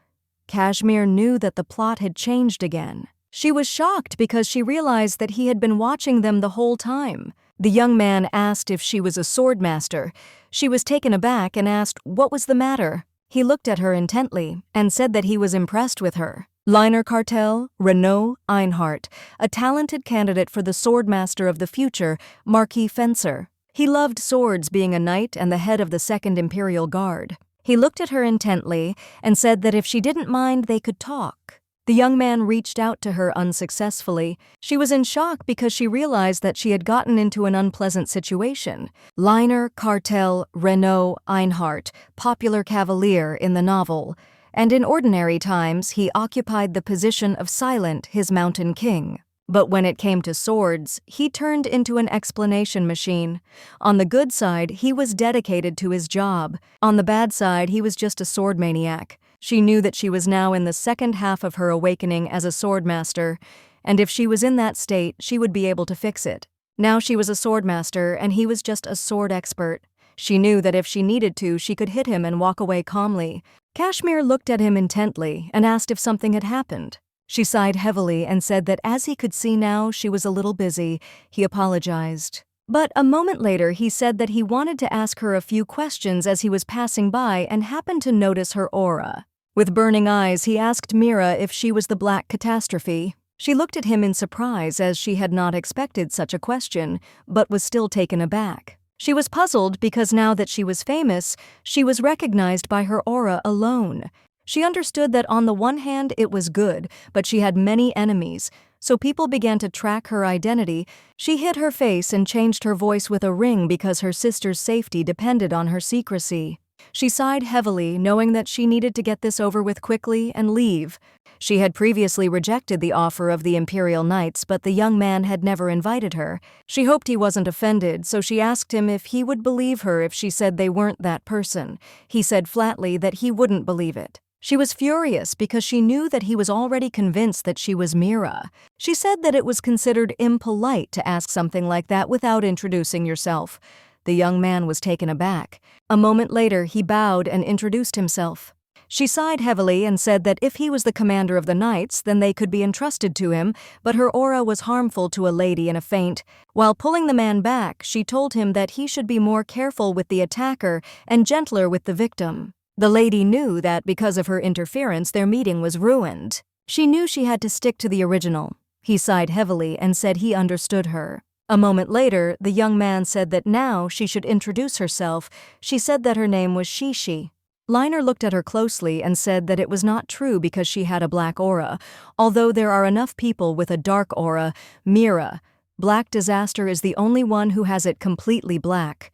Kashmir knew that the plot had changed again. She was shocked because she realized that he had been watching them the whole time. The young man asked if she was a sword master. She was taken aback and asked what was the matter. He looked at her intently and said that he was impressed with her. Liner Cartel, Renaud Einhart, a talented candidate for the swordmaster of the future, Marquis Fencer. He loved swords, being a knight and the head of the Second Imperial Guard. He looked at her intently and said that if she didn't mind, they could talk. The young man reached out to her unsuccessfully. She was in shock because she realized that she had gotten into an unpleasant situation. Liner Cartel Renaud Einhart, popular cavalier in the novel, and in ordinary times he occupied the position of Silent, his mountain king. But when it came to swords, he turned into an explanation machine. On the good side, he was dedicated to his job. On the bad side, he was just a sword maniac. She knew that she was now in the second half of her awakening as a swordmaster, and if she was in that state, she would be able to fix it. Now she was a swordmaster, and he was just a sword expert. She knew that if she needed to, she could hit him and walk away calmly. Kashmir looked at him intently and asked if something had happened. She sighed heavily and said that as he could see now, she was a little busy. He apologized. But a moment later, he said that he wanted to ask her a few questions as he was passing by and happened to notice her aura. With burning eyes, he asked Mira if she was the Black Catastrophe. She looked at him in surprise as she had not expected such a question, but was still taken aback. She was puzzled because now that she was famous, she was recognized by her aura alone. She understood that on the one hand it was good, but she had many enemies, so people began to track her identity. She hid her face and changed her voice with a ring because her sister's safety depended on her secrecy. She sighed heavily, knowing that she needed to get this over with quickly and leave. She had previously rejected the offer of the Imperial Knights, but the young man had never invited her. She hoped he wasn't offended, so she asked him if he would believe her if she said they weren't that person. He said flatly that he wouldn't believe it. She was furious because she knew that he was already convinced that she was Mira. She said that it was considered impolite to ask something like that without introducing yourself. The young man was taken aback. A moment later, he bowed and introduced himself. She sighed heavily and said that if he was the commander of the knights, then they could be entrusted to him, but her aura was harmful to a lady in a faint. While pulling the man back, she told him that he should be more careful with the attacker and gentler with the victim. The lady knew that because of her interference, their meeting was ruined. She knew she had to stick to the original. He sighed heavily and said he understood her. A moment later, the young man said that now she should introduce herself. She said that her name was Shishi. Liner looked at her closely and said that it was not true because she had a black aura, although there are enough people with a dark aura. Mira, Black Disaster, is the only one who has it completely black.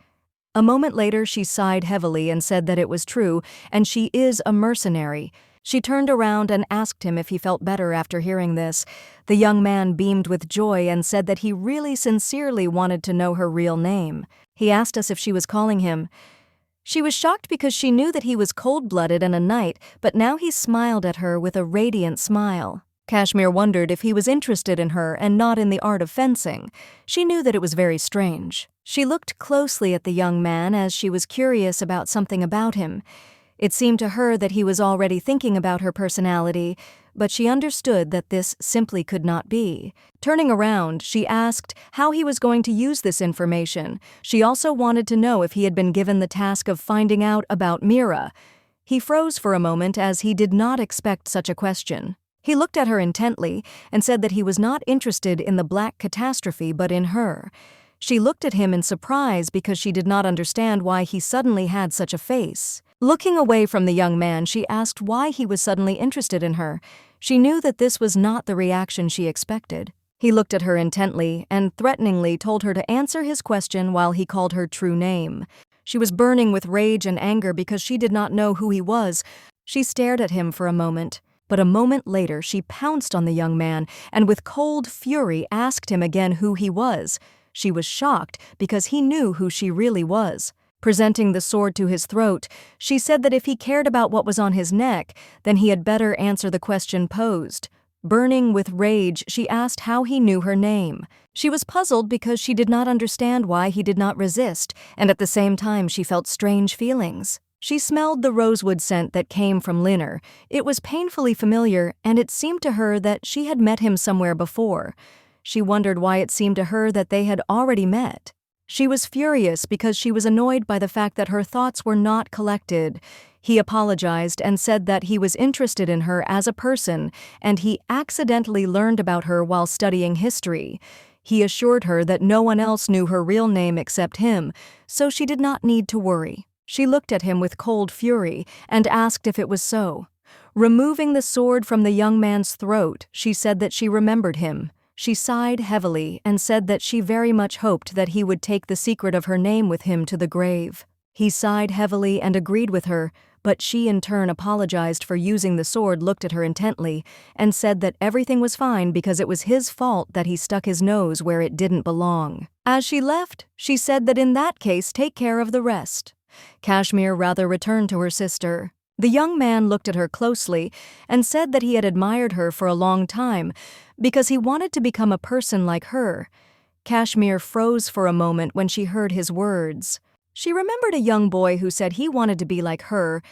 A moment later, she sighed heavily and said that it was true, and she is a mercenary. She turned around and asked him if he felt better after hearing this. The young man beamed with joy and said that he really sincerely wanted to know her real name. He asked us if she was calling him. She was shocked because she knew that he was cold-blooded and a knight, but now he smiled at her with a radiant smile. Kashmir wondered if he was interested in her and not in the art of fencing. She knew that it was very strange. She looked closely at the young man as she was curious about something about him. It seemed to her that he was already thinking about her personality, but she understood that this simply could not be. Turning around, she asked how he was going to use this information. She also wanted to know if he had been given the task of finding out about Mira. He froze for a moment as he did not expect such a question. He looked at her intently and said that he was not interested in the Black Catastrophe but in her. She looked at him in surprise because she did not understand why he suddenly had such a face. Looking away from the young man, she asked why he was suddenly interested in her. She knew that this was not the reaction she expected. He looked at her intently and threateningly told her to answer his question while he called her true name. She was burning with rage and anger because she did not know who he was. She stared at him for a moment. But a moment later, she pounced on the young man and with cold fury asked him again who he was. She was shocked because he knew who she really was. Presenting the sword to his throat, she said that if he cared about what was on his neck, then he had better answer the question posed. Burning with rage, she asked how he knew her name. She was puzzled because she did not understand why he did not resist, and at the same time she felt strange feelings. She smelled the rosewood scent that came from Linner. It was painfully familiar, and it seemed to her that she had met him somewhere before. She wondered why it seemed to her that they had already met. She was furious because she was annoyed by the fact that her thoughts were not collected. He apologized and said that he was interested in her as a person, and he accidentally learned about her while studying history. He assured her that no one else knew her real name except him, so she did not need to worry. She looked at him with cold fury and asked if it was so. Removing the sword from the young man's throat, she said that she remembered him. She sighed heavily and said that she very much hoped that he would take the secret of her name with him to the grave. He sighed heavily and agreed with her, but she in turn apologized for using the sword, looked at her intently, and said that everything was fine because it was his fault that he stuck his nose where it didn't belong. As she left, she said that in that case, take care of the rest. Kashmir rather returned to her sister. The young man looked at her closely and said that he had admired her for a long time because he wanted to become a person like her. Kashmir froze for a moment when she heard his words. She remembered a young boy who said he wanted to be like her.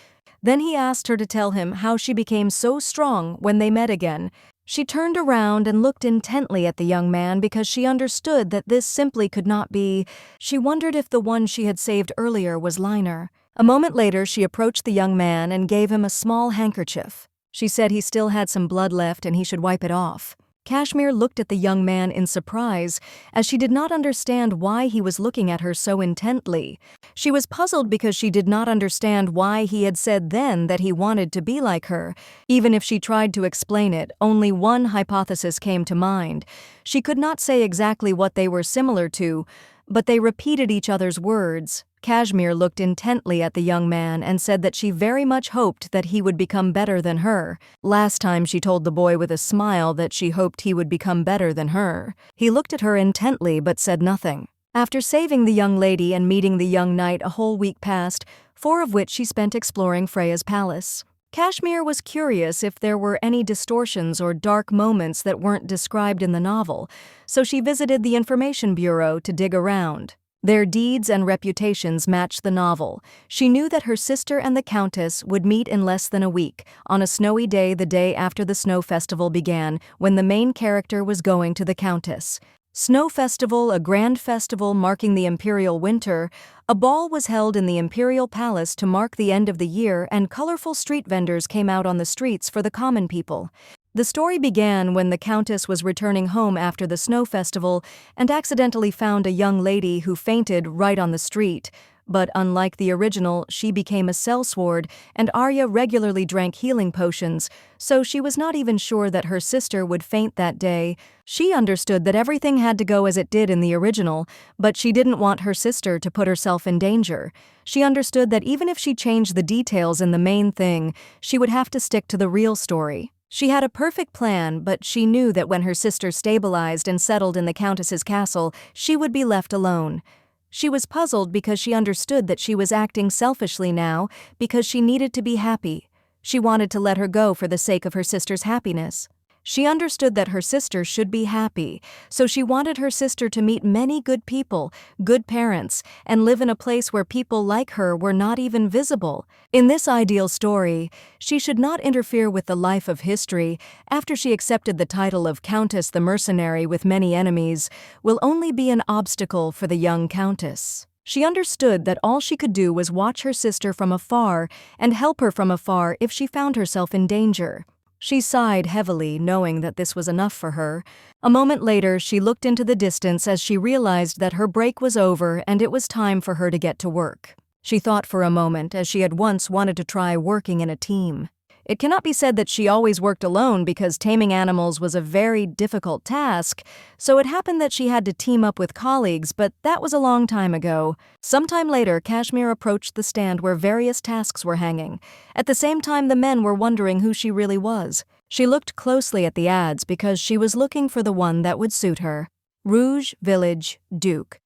Then he asked her to tell him how she became so strong when they met again. She turned around and looked intently at the young man because she understood that this simply could not be. She wondered if the one she had saved earlier was Linner. A moment later, she approached the young man and gave him a small handkerchief. She said he still had some blood left and he should wipe it off. Kashmir looked at the young man in surprise, as she did not understand why he was looking at her so intently. She was puzzled because she did not understand why he had said then that he wanted to be like her. Even if she tried to explain it, only one hypothesis came to mind. She could not say exactly what they were similar to, but they repeated each other's words. Kashmir looked intently at the young man and said that she very much hoped that he would become better than her. Last time she told the boy with a smile that she hoped he would become better than her. He looked at her intently but said nothing. After saving the young lady and meeting the young knight, a whole week passed, 4 of which she spent exploring Freya's palace. Kashmir was curious if there were any distortions or dark moments that weren't described in the novel, so she visited the Information Bureau to dig around. Their deeds and reputations matched the novel. She knew that her sister and the Countess would meet in less than a week, on a snowy day the day after the Snow Festival began, when the main character was going to the Countess. Snow Festival, a grand festival marking the imperial winter. A ball was held in the imperial palace to mark the end of the year, and colorful street vendors came out on the streets for the common people. The story began when the Countess was returning home after the Snow Festival and accidentally found a young lady who fainted right on the street. But unlike the original, she became a sellsword, and Arya regularly drank healing potions, so she was not even sure that her sister would faint that day. She understood that everything had to go as it did in the original, but she didn't want her sister to put herself in danger. She understood that even if she changed the details in the main thing, she would have to stick to the real story. She had a perfect plan, but she knew that when her sister stabilized and settled in the Countess's castle, she would be left alone. She was puzzled because she understood that she was acting selfishly now because she needed to be happy. She wanted to let her go for the sake of her sister's happiness. She understood that her sister should be happy, so she wanted her sister to meet many good people, good parents, and live in a place where people like her were not even visible. In this ideal story, she should not interfere with the life of history. After she accepted the title of Countess the Mercenary with many enemies, will only be an obstacle for the young Countess. She understood that all she could do was watch her sister from afar and help her from afar if she found herself in danger. She sighed heavily, knowing that this was enough for her. A moment later, she looked into the distance as she realized that her break was over and it was time for her to get to work. She thought for a moment, as she had once wanted to try working in a team. It cannot be said that she always worked alone because taming animals was a very difficult task, so it happened that she had to team up with colleagues, but that was a long time ago. Sometime later, Kashmir approached the stand where various tasks were hanging. At the same time, the men were wondering who she really was. She looked closely at the ads because she was looking for the one that would suit her. Rouge Village, Duke.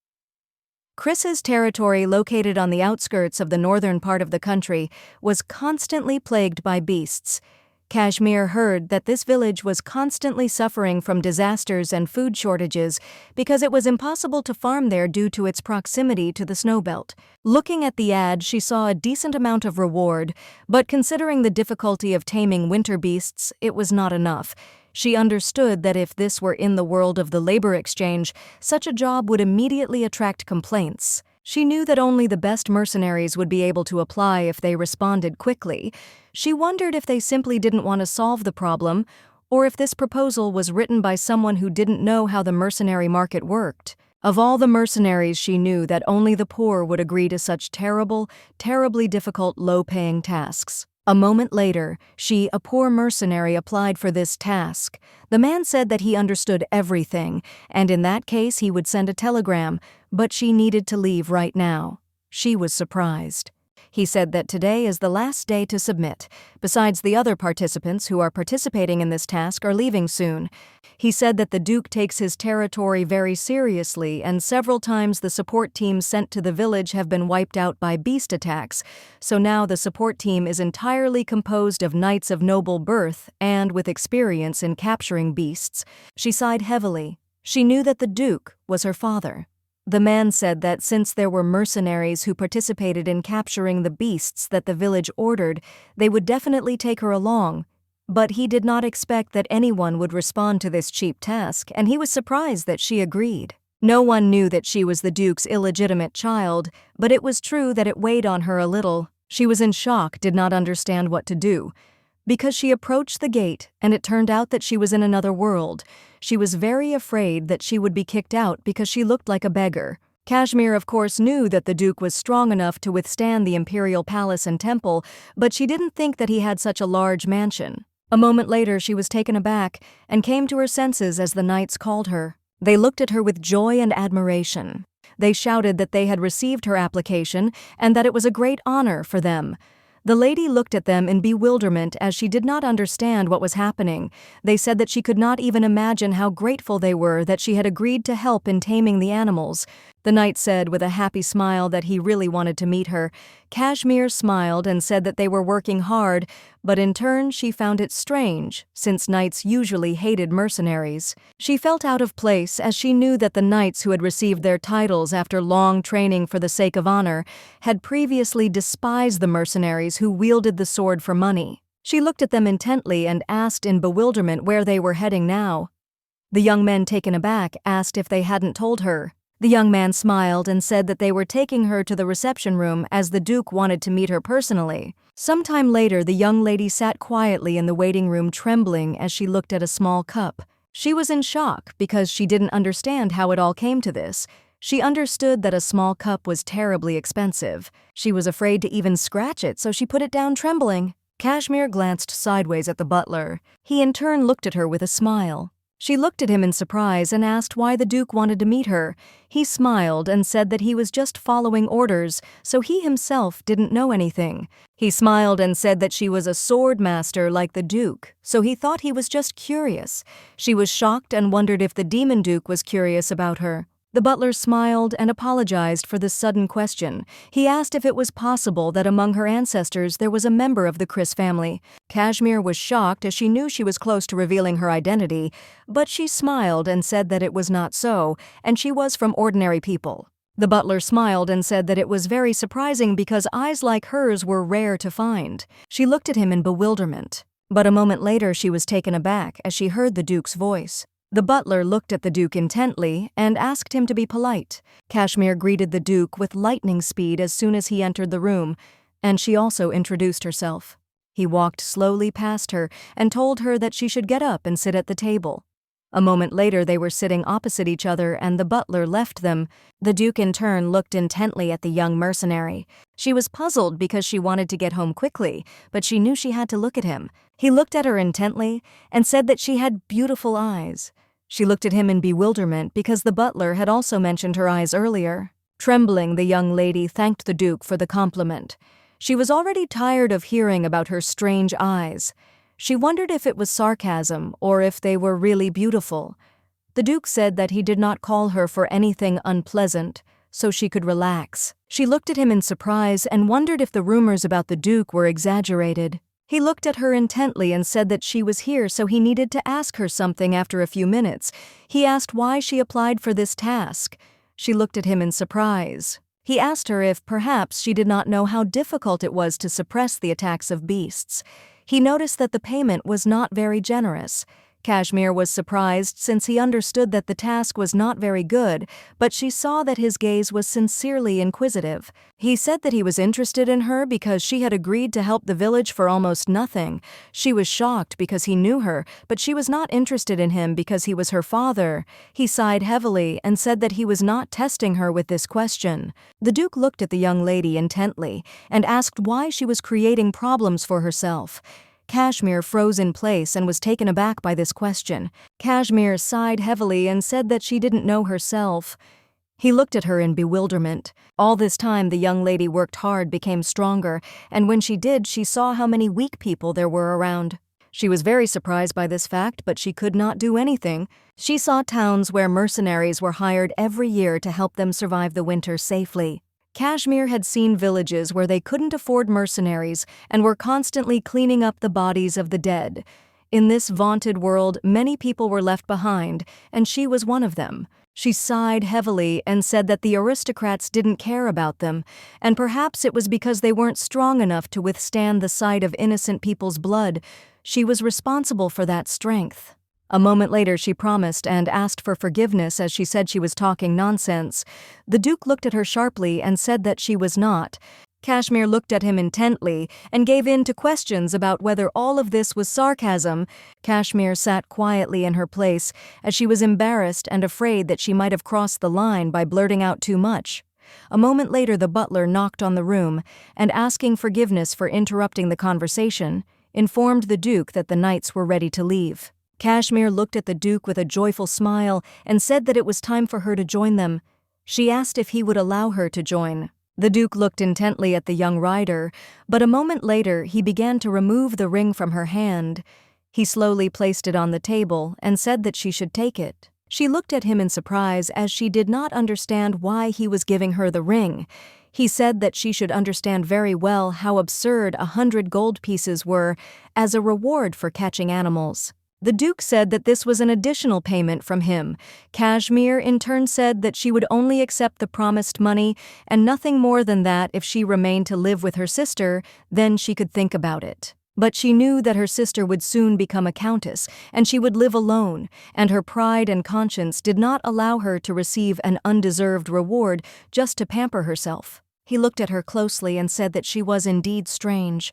Chris's territory, located on the outskirts of the northern part of the country, was constantly plagued by beasts. Kashmir heard that this village was constantly suffering from disasters and food shortages because it was impossible to farm there due to its proximity to the snow belt. Looking at the ad, she saw a decent amount of reward, but considering the difficulty of taming winter beasts, it was not enough. She understood that if this were in the world of the labor exchange, such a job would immediately attract complaints. She knew that only the best mercenaries would be able to apply if they responded quickly. She wondered if they simply didn't want to solve the problem, or if this proposal was written by someone who didn't know how the mercenary market worked. Of all the mercenaries, she knew that only the poor would agree to such terribly difficult, low-paying tasks. A moment later, a poor mercenary, applied for this task. The man said that he understood everything, and in that case he would send a telegram, but she needed to leave right now. She was surprised. He said that today is the last day to submit. Besides, the other participants who are participating in this task are leaving soon. He said that the Duke takes his territory very seriously, and several times the support teams sent to the village have been wiped out by beast attacks, so now the support team is entirely composed of knights of noble birth and with experience in capturing beasts. She sighed heavily. She knew that the Duke was her father. The man said that since there were mercenaries who participated in capturing the beasts that the village ordered, they would definitely take her along. But he did not expect that anyone would respond to this cheap task, and he was surprised that she agreed. No one knew that she was the Duke's illegitimate child, but it was true that it weighed on her a little. She was in shock, did not understand what to do. Because she approached the gate, and it turned out that she was in another world. She was very afraid that she would be kicked out because she looked like a beggar. Kashmir, of course, knew that the Duke was strong enough to withstand the imperial palace and temple, but she didn't think that he had such a large mansion. A moment later, she was taken aback and came to her senses as the knights called her. They looked at her with joy and admiration. They shouted that they had received her application and that it was a great honor for them. The lady looked at them in bewilderment as she did not understand what was happening. They said that she could not even imagine how grateful they were that she had agreed to help in taming the animals. The knight said with a happy smile that he really wanted to meet her. Kashmir smiled and said that they were working hard, but in turn she found it strange, since knights usually hated mercenaries. She felt out of place as she knew that the knights who had received their titles after long training for the sake of honor had previously despised the mercenaries who wielded the sword for money. She looked at them intently and asked in bewilderment where they were heading now. The young men, taken aback, asked if they hadn't told her. The young man smiled and said that they were taking her to the reception room as the Duke wanted to meet her personally. Sometime later, the young lady sat quietly in the waiting room, trembling as she looked at a small cup. She was in shock because she didn't understand how it all came to this. She understood that a small cup was terribly expensive. She was afraid to even scratch it, so she put it down, trembling. Kashmir glanced sideways at the butler. He in turn looked at her with a smile. She looked at him in surprise and asked why the Duke wanted to meet her. He smiled and said that he was just following orders, so he himself didn't know anything. He smiled and said that she was a sword master like the Duke, so he thought he was just curious. She was shocked and wondered if the Demon Duke was curious about her. The butler smiled and apologized for this sudden question. He asked if it was possible that among her ancestors there was a member of the Chris family. Kashmir was shocked as she knew she was close to revealing her identity, but she smiled and said that it was not so, and she was from ordinary people. The butler smiled and said that it was very surprising because eyes like hers were rare to find. She looked at him in bewilderment, but a moment later she was taken aback as she heard the Duke's voice. The butler looked at the Duke intently and asked him to be polite. Kashmir greeted the Duke with lightning speed as soon as he entered the room, and she also introduced herself. He walked slowly past her and told her that she should get up and sit at the table. A moment later they were sitting opposite each other and the butler left them. The Duke in turn looked intently at the young mercenary. She was puzzled because she wanted to get home quickly, but she knew she had to look at him. He looked at her intently and said that she had beautiful eyes. She looked at him in bewilderment because the butler had also mentioned her eyes earlier. Trembling, the young lady thanked the Duke for the compliment. She was already tired of hearing about her strange eyes. She wondered if it was sarcasm or if they were really beautiful. The Duke said that he did not call her for anything unpleasant, so she could relax. She looked at him in surprise and wondered if the rumors about the Duke were exaggerated. He looked at her intently and said that she was here, so he needed to ask her something after a few minutes. He asked why she applied for this task. She looked at him in surprise. He asked her if perhaps she did not know how difficult it was to suppress the attacks of beasts. He noticed that the payment was not very generous. Kashmir was surprised since he understood that the task was not very good, but she saw that his gaze was sincerely inquisitive. He said that he was interested in her because she had agreed to help the village for almost nothing. She was shocked because he knew her, but she was not interested in him because he was her father. He sighed heavily and said that he was not testing her with this question. The Duke looked at the young lady intently and asked why she was creating problems for herself. Kashmir froze in place and was taken aback by this question. Kashmir sighed heavily and said that she didn't know herself. He looked at her in bewilderment. All this time the young lady worked hard, became stronger, and when she did, she saw how many weak people there were around. She was very surprised by this fact, but she could not do anything. She saw towns where mercenaries were hired every year to help them survive the winter safely. Kashmir had seen villages where they couldn't afford mercenaries and were constantly cleaning up the bodies of the dead. In this vaunted world, many people were left behind, and she was one of them. She sighed heavily and said that the aristocrats didn't care about them, and perhaps it was because they weren't strong enough to withstand the sight of innocent people's blood. She was responsible for that strength. A moment later she promised and asked for forgiveness as she said she was talking nonsense. The Duke looked at her sharply and said that she was not. Kashmir looked at him intently and gave in to questions about whether all of this was sarcasm. Kashmir sat quietly in her place as she was embarrassed and afraid that she might have crossed the line by blurting out too much. A moment later the butler knocked on the room and, asking forgiveness for interrupting the conversation, informed the Duke that the knights were ready to leave. Kashmir looked at the Duke with a joyful smile and said that it was time for her to join them. She asked if he would allow her to join. The Duke looked intently at the young rider, but a moment later he began to remove the ring from her hand. He slowly placed it on the table and said that she should take it. She looked at him in surprise as she did not understand why he was giving her the ring. He said that she should understand very well how absurd 100 gold pieces were as a reward for catching animals. The Duke said that this was an additional payment from him. Kashmir in turn said that she would only accept the promised money and nothing more than that if she remained to live with her sister, then she could think about it. But she knew that her sister would soon become a countess, and she would live alone, and her pride and conscience did not allow her to receive an undeserved reward just to pamper herself. He looked at her closely and said that she was indeed strange.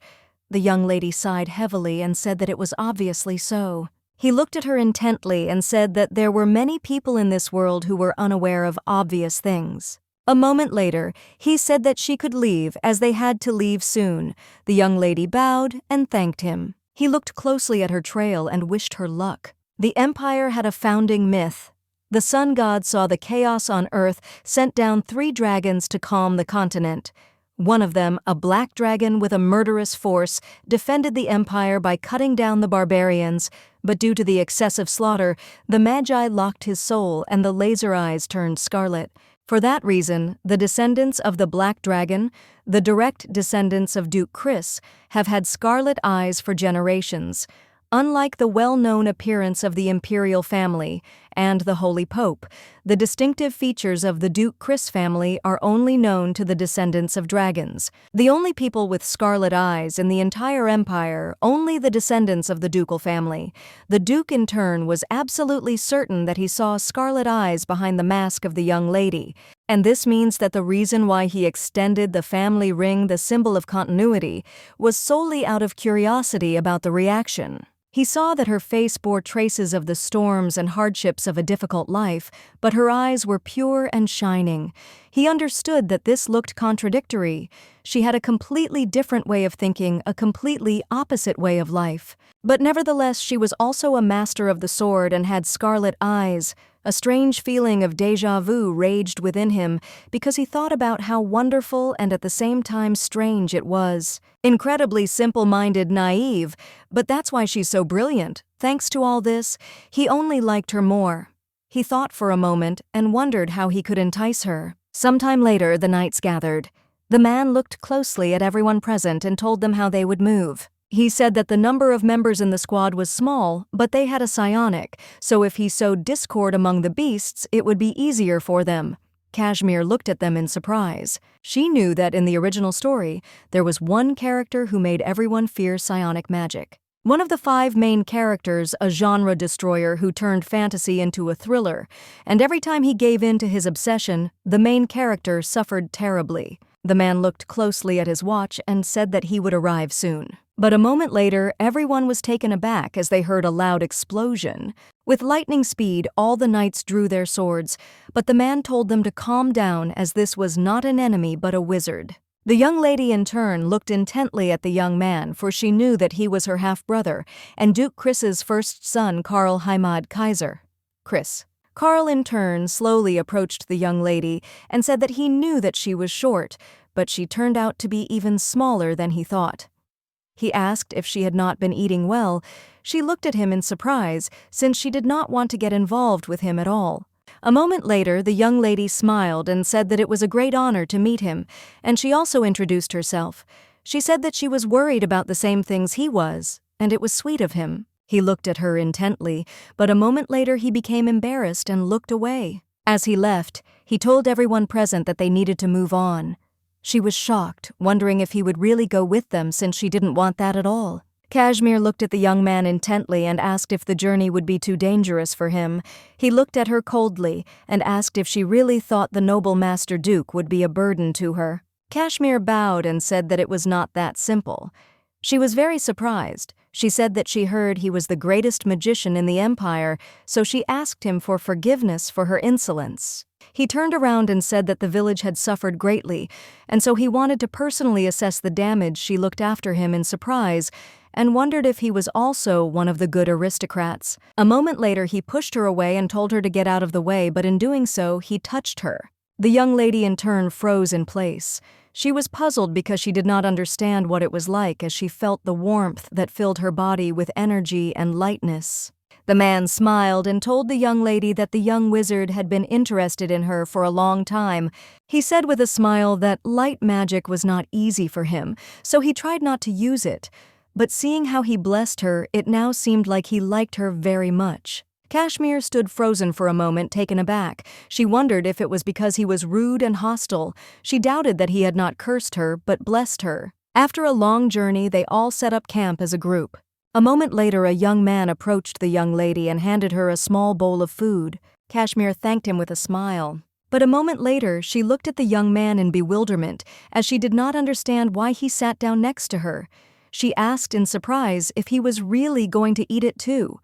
The young lady sighed heavily and said that it was obviously so. He looked at her intently and said that there were many people in this world who were unaware of obvious things. A moment later, he said that she could leave as they had to leave soon. The young lady bowed and thanked him. He looked closely at her trail and wished her luck. The empire had a founding myth. The sun god saw the chaos on earth, sent down 3 dragons to calm the continent. One of them, a black dragon with a murderous force, defended the empire by cutting down the barbarians, but due to the excessive slaughter, the Magi locked his soul and the laser eyes turned scarlet. For that reason, the descendants of the Black Dragon, the direct descendants of Duke Chris, have had scarlet eyes for generations. Unlike the well-known appearance of the imperial family and the Holy Pope, the distinctive features of the Duke Chris family are only known to the descendants of dragons. The only people with scarlet eyes in the entire empire, only the descendants of the ducal family. The Duke in turn was absolutely certain that he saw scarlet eyes behind the mask of the young lady, and this means that the reason why he extended the family ring, the symbol of continuity, was solely out of curiosity about the reaction. He saw that her face bore traces of the storms and hardships of a difficult life, but her eyes were pure and shining. He understood that this looked contradictory. She had a completely different way of thinking, a completely opposite way of life. But nevertheless, she was also a master of the sword and had scarlet eyes. A strange feeling of déjà vu raged within him because he thought about how wonderful and at the same time strange it was. Incredibly simple-minded, naive, but that's why she's so brilliant. Thanks to all this, he only liked her more. He thought for a moment and wondered how he could entice her. Sometime later, the knights gathered. The man looked closely at everyone present and told them how they would move. He said that the number of members in the squad was small, but they had a psionic, so if he sowed discord among the beasts, it would be easier for them. Kashmir looked at them in surprise. She knew that in the original story, there was one character who made everyone fear psionic magic. One of the 5 main characters, a genre destroyer who turned fantasy into a thriller, and every time he gave in to his obsession, the main character suffered terribly. The man looked closely at his watch and said that he would arrive soon. But a moment later, everyone was taken aback as they heard a loud explosion. With lightning speed, all the knights drew their swords, but the man told them to calm down as this was not an enemy but a wizard. The young lady in turn looked intently at the young man, for she knew that he was her half-brother and Duke Chris's first son, Karl Heimat Kaiser. Chris. Karl in turn slowly approached the young lady and said that he knew that she was short, but she turned out to be even smaller than he thought. He asked if she had not been eating well. She looked at him in surprise, since she did not want to get involved with him at all. A moment later, the young lady smiled and said that it was a great honor to meet him, and she also introduced herself. She said that she was worried about the same things he was, and it was sweet of him. He looked at her intently, but a moment later he became embarrassed and looked away. As he left, he told everyone present that they needed to move on. She was shocked, wondering if he would really go with them since she didn't want that at all. Kashmir looked at the young man intently and asked if the journey would be too dangerous for him. He looked at her coldly and asked if she really thought the noble Master Duke would be a burden to her. Kashmir bowed and said that it was not that simple. She was very surprised. She said that she heard he was the greatest magician in the empire, so she asked him for forgiveness for her insolence. He turned around and said that the village had suffered greatly, and so he wanted to personally assess the damage. She looked after him in surprise and wondered if he was also one of the good aristocrats. A moment later, he pushed her away and told her to get out of the way, but in doing so, he touched her. The young lady in turn froze in place. She was puzzled because she did not understand what it was like as she felt the warmth that filled her body with energy and lightness. The man smiled and told the young lady that the young wizard had been interested in her for a long time. He said with a smile that light magic was not easy for him, so he tried not to use it. But seeing how he blessed her, it now seemed like he liked her very much. Kashmir stood frozen for a moment, taken aback. She wondered if it was because he was rude and hostile. She doubted that he had not cursed her, but blessed her. After a long journey, they all set up camp as a group. A moment later, a young man approached the young lady and handed her a small bowl of food. Kashmir thanked him with a smile. But a moment later, she looked at the young man in bewilderment, as she did not understand why he sat down next to her. She asked in surprise if he was really going to eat it too.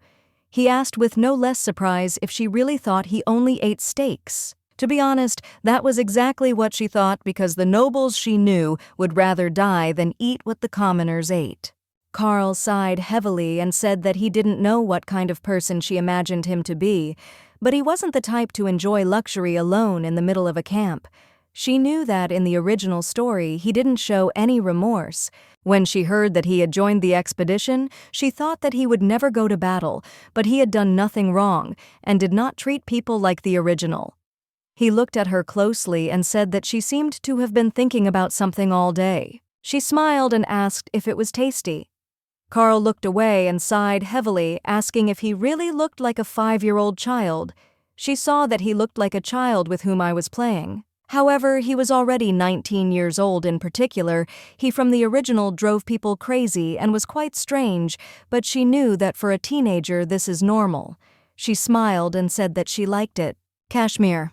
He asked with no less surprise if she really thought he only ate steaks. To be honest, that was exactly what she thought, because the nobles she knew would rather die than eat what the commoners ate. Karl sighed heavily and said that he didn't know what kind of person she imagined him to be, but he wasn't the type to enjoy luxury alone in the middle of a camp. She knew that in the original story he didn't show any remorse. When she heard that he had joined the expedition, she thought that he would never go to battle, but he had done nothing wrong and did not treat people like the original. He looked at her closely and said that she seemed to have been thinking about something all day. She smiled and asked if it was tasty. Karl looked away and sighed heavily, asking if he really looked like a 5-year-old child. She saw that he looked like a child with whom I was playing. However, he was already 19 years old. In particular, he from the original drove people crazy and was quite strange, but she knew that for a teenager this is normal. She smiled and said that she liked it. Kashmir,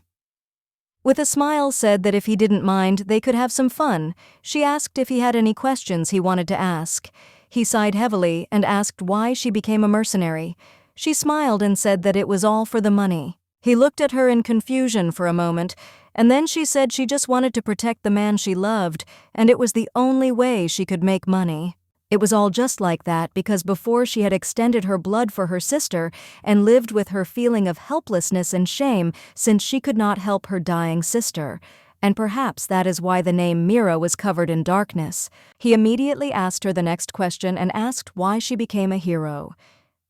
with a smile, said that if he didn't mind, they could have some fun. She asked if he had any questions he wanted to ask. He sighed heavily and asked why she became a mercenary. She smiled and said that it was all for the money. He looked at her in confusion for a moment, and then she said she just wanted to protect the man she loved, and it was the only way she could make money. It was all just like that because before she had extended her blood for her sister and lived with her feeling of helplessness and shame since she could not help her dying sister. And perhaps that is why the name Mira was covered in darkness. He immediately asked her the next question and asked why she became a hero.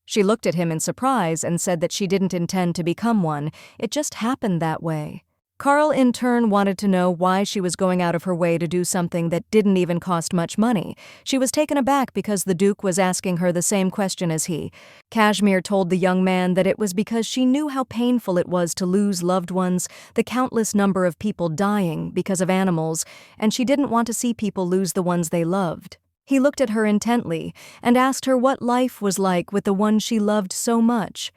She looked at him in surprise and said that she didn't intend to become one, it just happened that way. Carl in turn wanted to know why she was going out of her way to do something that didn't even cost much money. She was taken aback because the Duke was asking her the same question as he. Kashmir told the young man that it was because she knew how painful it was to lose loved ones, the countless number of people dying because of animals, and she didn't want to see people lose the ones they loved. He looked at her intently and asked her what life was like with the one she loved so much.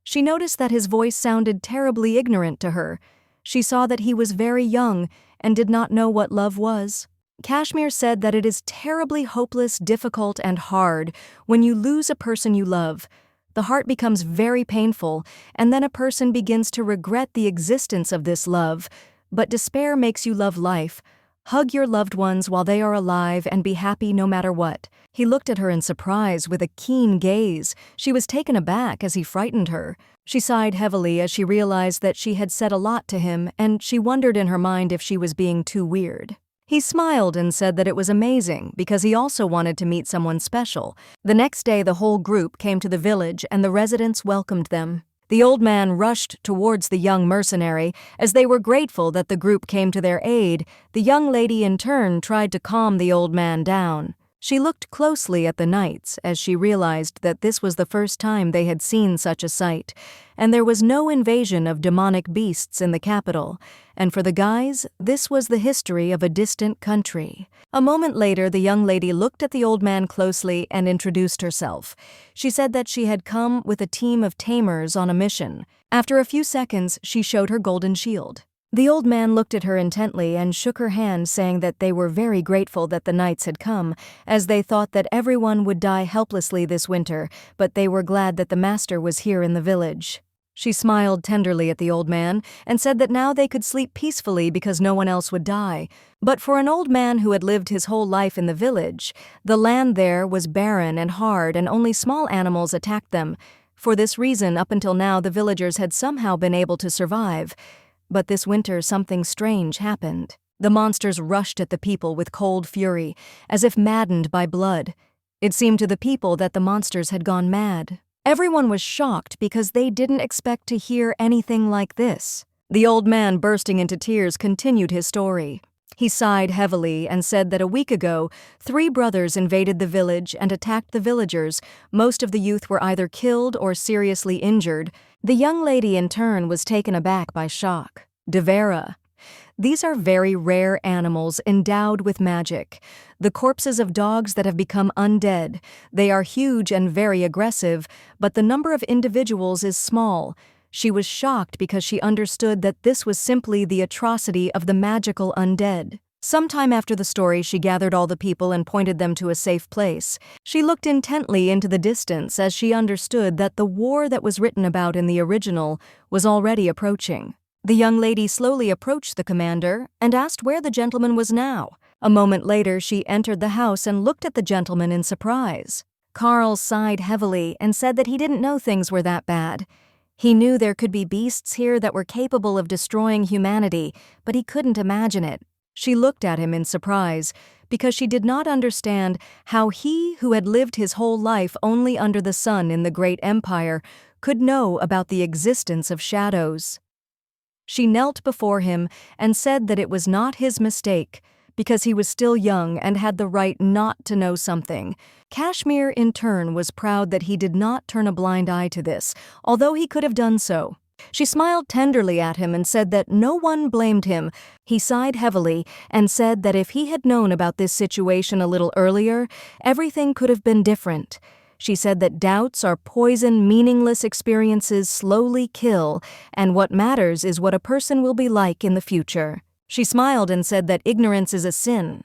She noticed that his voice sounded terribly ignorant to her. She saw that he was very young and did not know what love was. Kashmir said that it is terribly hopeless, difficult, and hard when you lose a person you love. The heart becomes very painful, and then a person begins to regret the existence of this love. But despair makes you love life. Hug your loved ones while they are alive and be happy no matter what. He looked at her in surprise with a keen gaze. She was taken aback as he frightened her. She sighed heavily as she realized that she had said a lot to him, and she wondered in her mind if she was being too weird. He smiled and said that it was amazing because he also wanted to meet someone special. The next day the whole group came to the village and the residents welcomed them. The old man rushed towards the young mercenary. As they were grateful that the group came to their aid, the young lady in turn tried to calm the old man down. She looked closely at the knights as she realized that this was the first time they had seen such a sight, and there was no invasion of demonic beasts in the capital, and for the guys, this was the history of a distant country. A moment later, the young lady looked at the old man closely and introduced herself. She said that she had come with a team of tamers on a mission. After a few seconds, she showed her golden shield. The old man looked at her intently and shook her hand, saying that they were very grateful that the knights had come, as they thought that everyone would die helplessly this winter, but they were glad that the master was here in the village. She smiled tenderly at the old man and said that now they could sleep peacefully because no one else would die. But for an old man who had lived his whole life in the village, the land there was barren and hard and only small animals attacked them. For this reason, up until now, the villagers had somehow been able to survive. But this winter something strange happened. The monsters rushed at the people with cold fury, as if maddened by blood. It seemed to the people that the monsters had gone mad. Everyone was shocked because they didn't expect to hear anything like this. The old man, bursting into tears, continued his story. He sighed heavily and said that a week ago, 3 brothers invaded the village and attacked the villagers. Most of the youth were either killed or seriously injured. The young lady in turn was taken aback by shock. Devera. These are very rare animals endowed with magic. The corpses of dogs that have become undead. They are huge and very aggressive, but the number of individuals is small. She was shocked because she understood that this was simply the atrocity of the magical undead. Sometime after the story, she gathered all the people and pointed them to a safe place. She looked intently into the distance as she understood that the war that was written about in the original was already approaching. The young lady slowly approached the commander and asked where the gentleman was now. A moment later, she entered the house and looked at the gentleman in surprise. Carl sighed heavily and said that he didn't know things were that bad. He knew there could be beasts here that were capable of destroying humanity, but he couldn't imagine it. She looked at him in surprise because she did not understand how he, who had lived his whole life only under the sun in the great empire, could know about the existence of shadows. She knelt before him and said that it was not his mistake, because he was still young and had the right not to know something. Kashmir, in turn, was proud that he did not turn a blind eye to this, although he could have done so. She smiled tenderly at him and said that no one blamed him. He sighed heavily and said that if he had known about this situation a little earlier, everything could have been different. She said that doubts are poison, meaningless experiences slowly kill, and what matters is what a person will be like in the future. She smiled and said that ignorance is a sin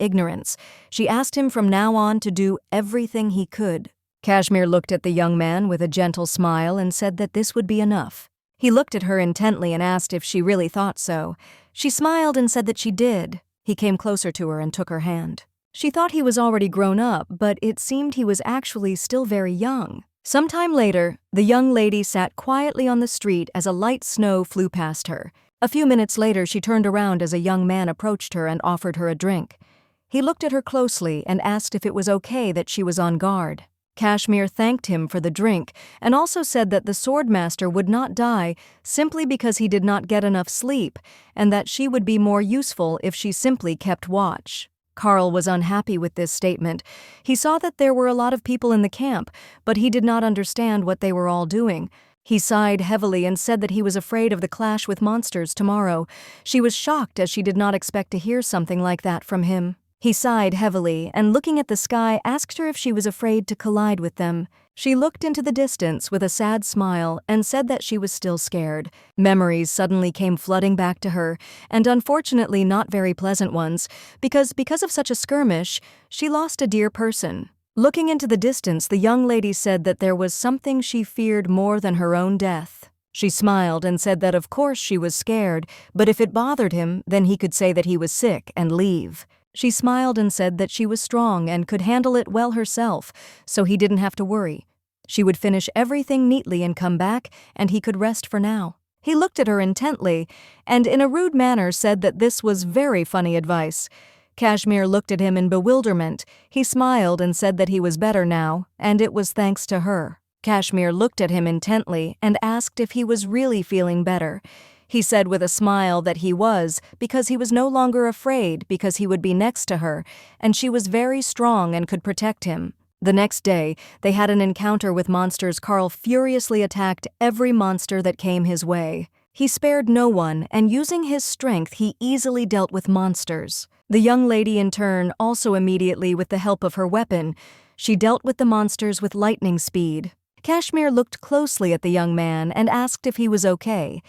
ignorance. She asked him from now on to do everything he could. Kashmir looked at the young man with a gentle smile and said that this would be enough. He looked at her intently and asked if she really thought so. She smiled and said that she did. He came closer to her and took her hand. She thought he was already grown up, but it seemed he was actually still very young. Sometime later, the young lady sat quietly on the street as a light snow flew past her. A few minutes later, she turned around as a young man approached her and offered her a drink. He looked at her closely and asked if it was okay that she was on guard. Kashmir thanked him for the drink and also said that the swordmaster would not die simply because he did not get enough sleep and that she would be more useful if she simply kept watch. Carl was unhappy with this statement. He saw that there were a lot of people in the camp, but he did not understand what they were all doing. He sighed heavily and said that he was afraid of the clash with monsters tomorrow. She was shocked as she did not expect to hear something like that from him. He sighed heavily and, looking at the sky, asked her if she was afraid to collide with them. She looked into the distance with a sad smile and said that she was still scared. Memories suddenly came flooding back to her, and unfortunately not very pleasant ones, because of such a skirmish, she lost a dear person. Looking into the distance, the young lady said that there was something she feared more than her own death. She smiled and said that of course she was scared, but if it bothered him, then he could say that he was sick and leave. She smiled and said that she was strong and could handle it well herself, so he didn't have to worry. She would finish everything neatly and come back, and he could rest for now. He looked at her intently, and in a rude manner said that this was very funny advice. Kashmir looked at him in bewilderment. He smiled and said that he was better now, and it was thanks to her. Kashmir looked at him intently and asked if he was really feeling better. He said with a smile that he was, because he was no longer afraid because he would be next to her, and she was very strong and could protect him. The next day, they had an encounter with monsters. Carl furiously attacked every monster that came his way. He spared no one, and using his strength, he easily dealt with monsters. The young lady, in turn, also immediately with the help of her weapon, she dealt with the monsters with lightning speed. Kashmir looked closely at the young man and asked if he was okay.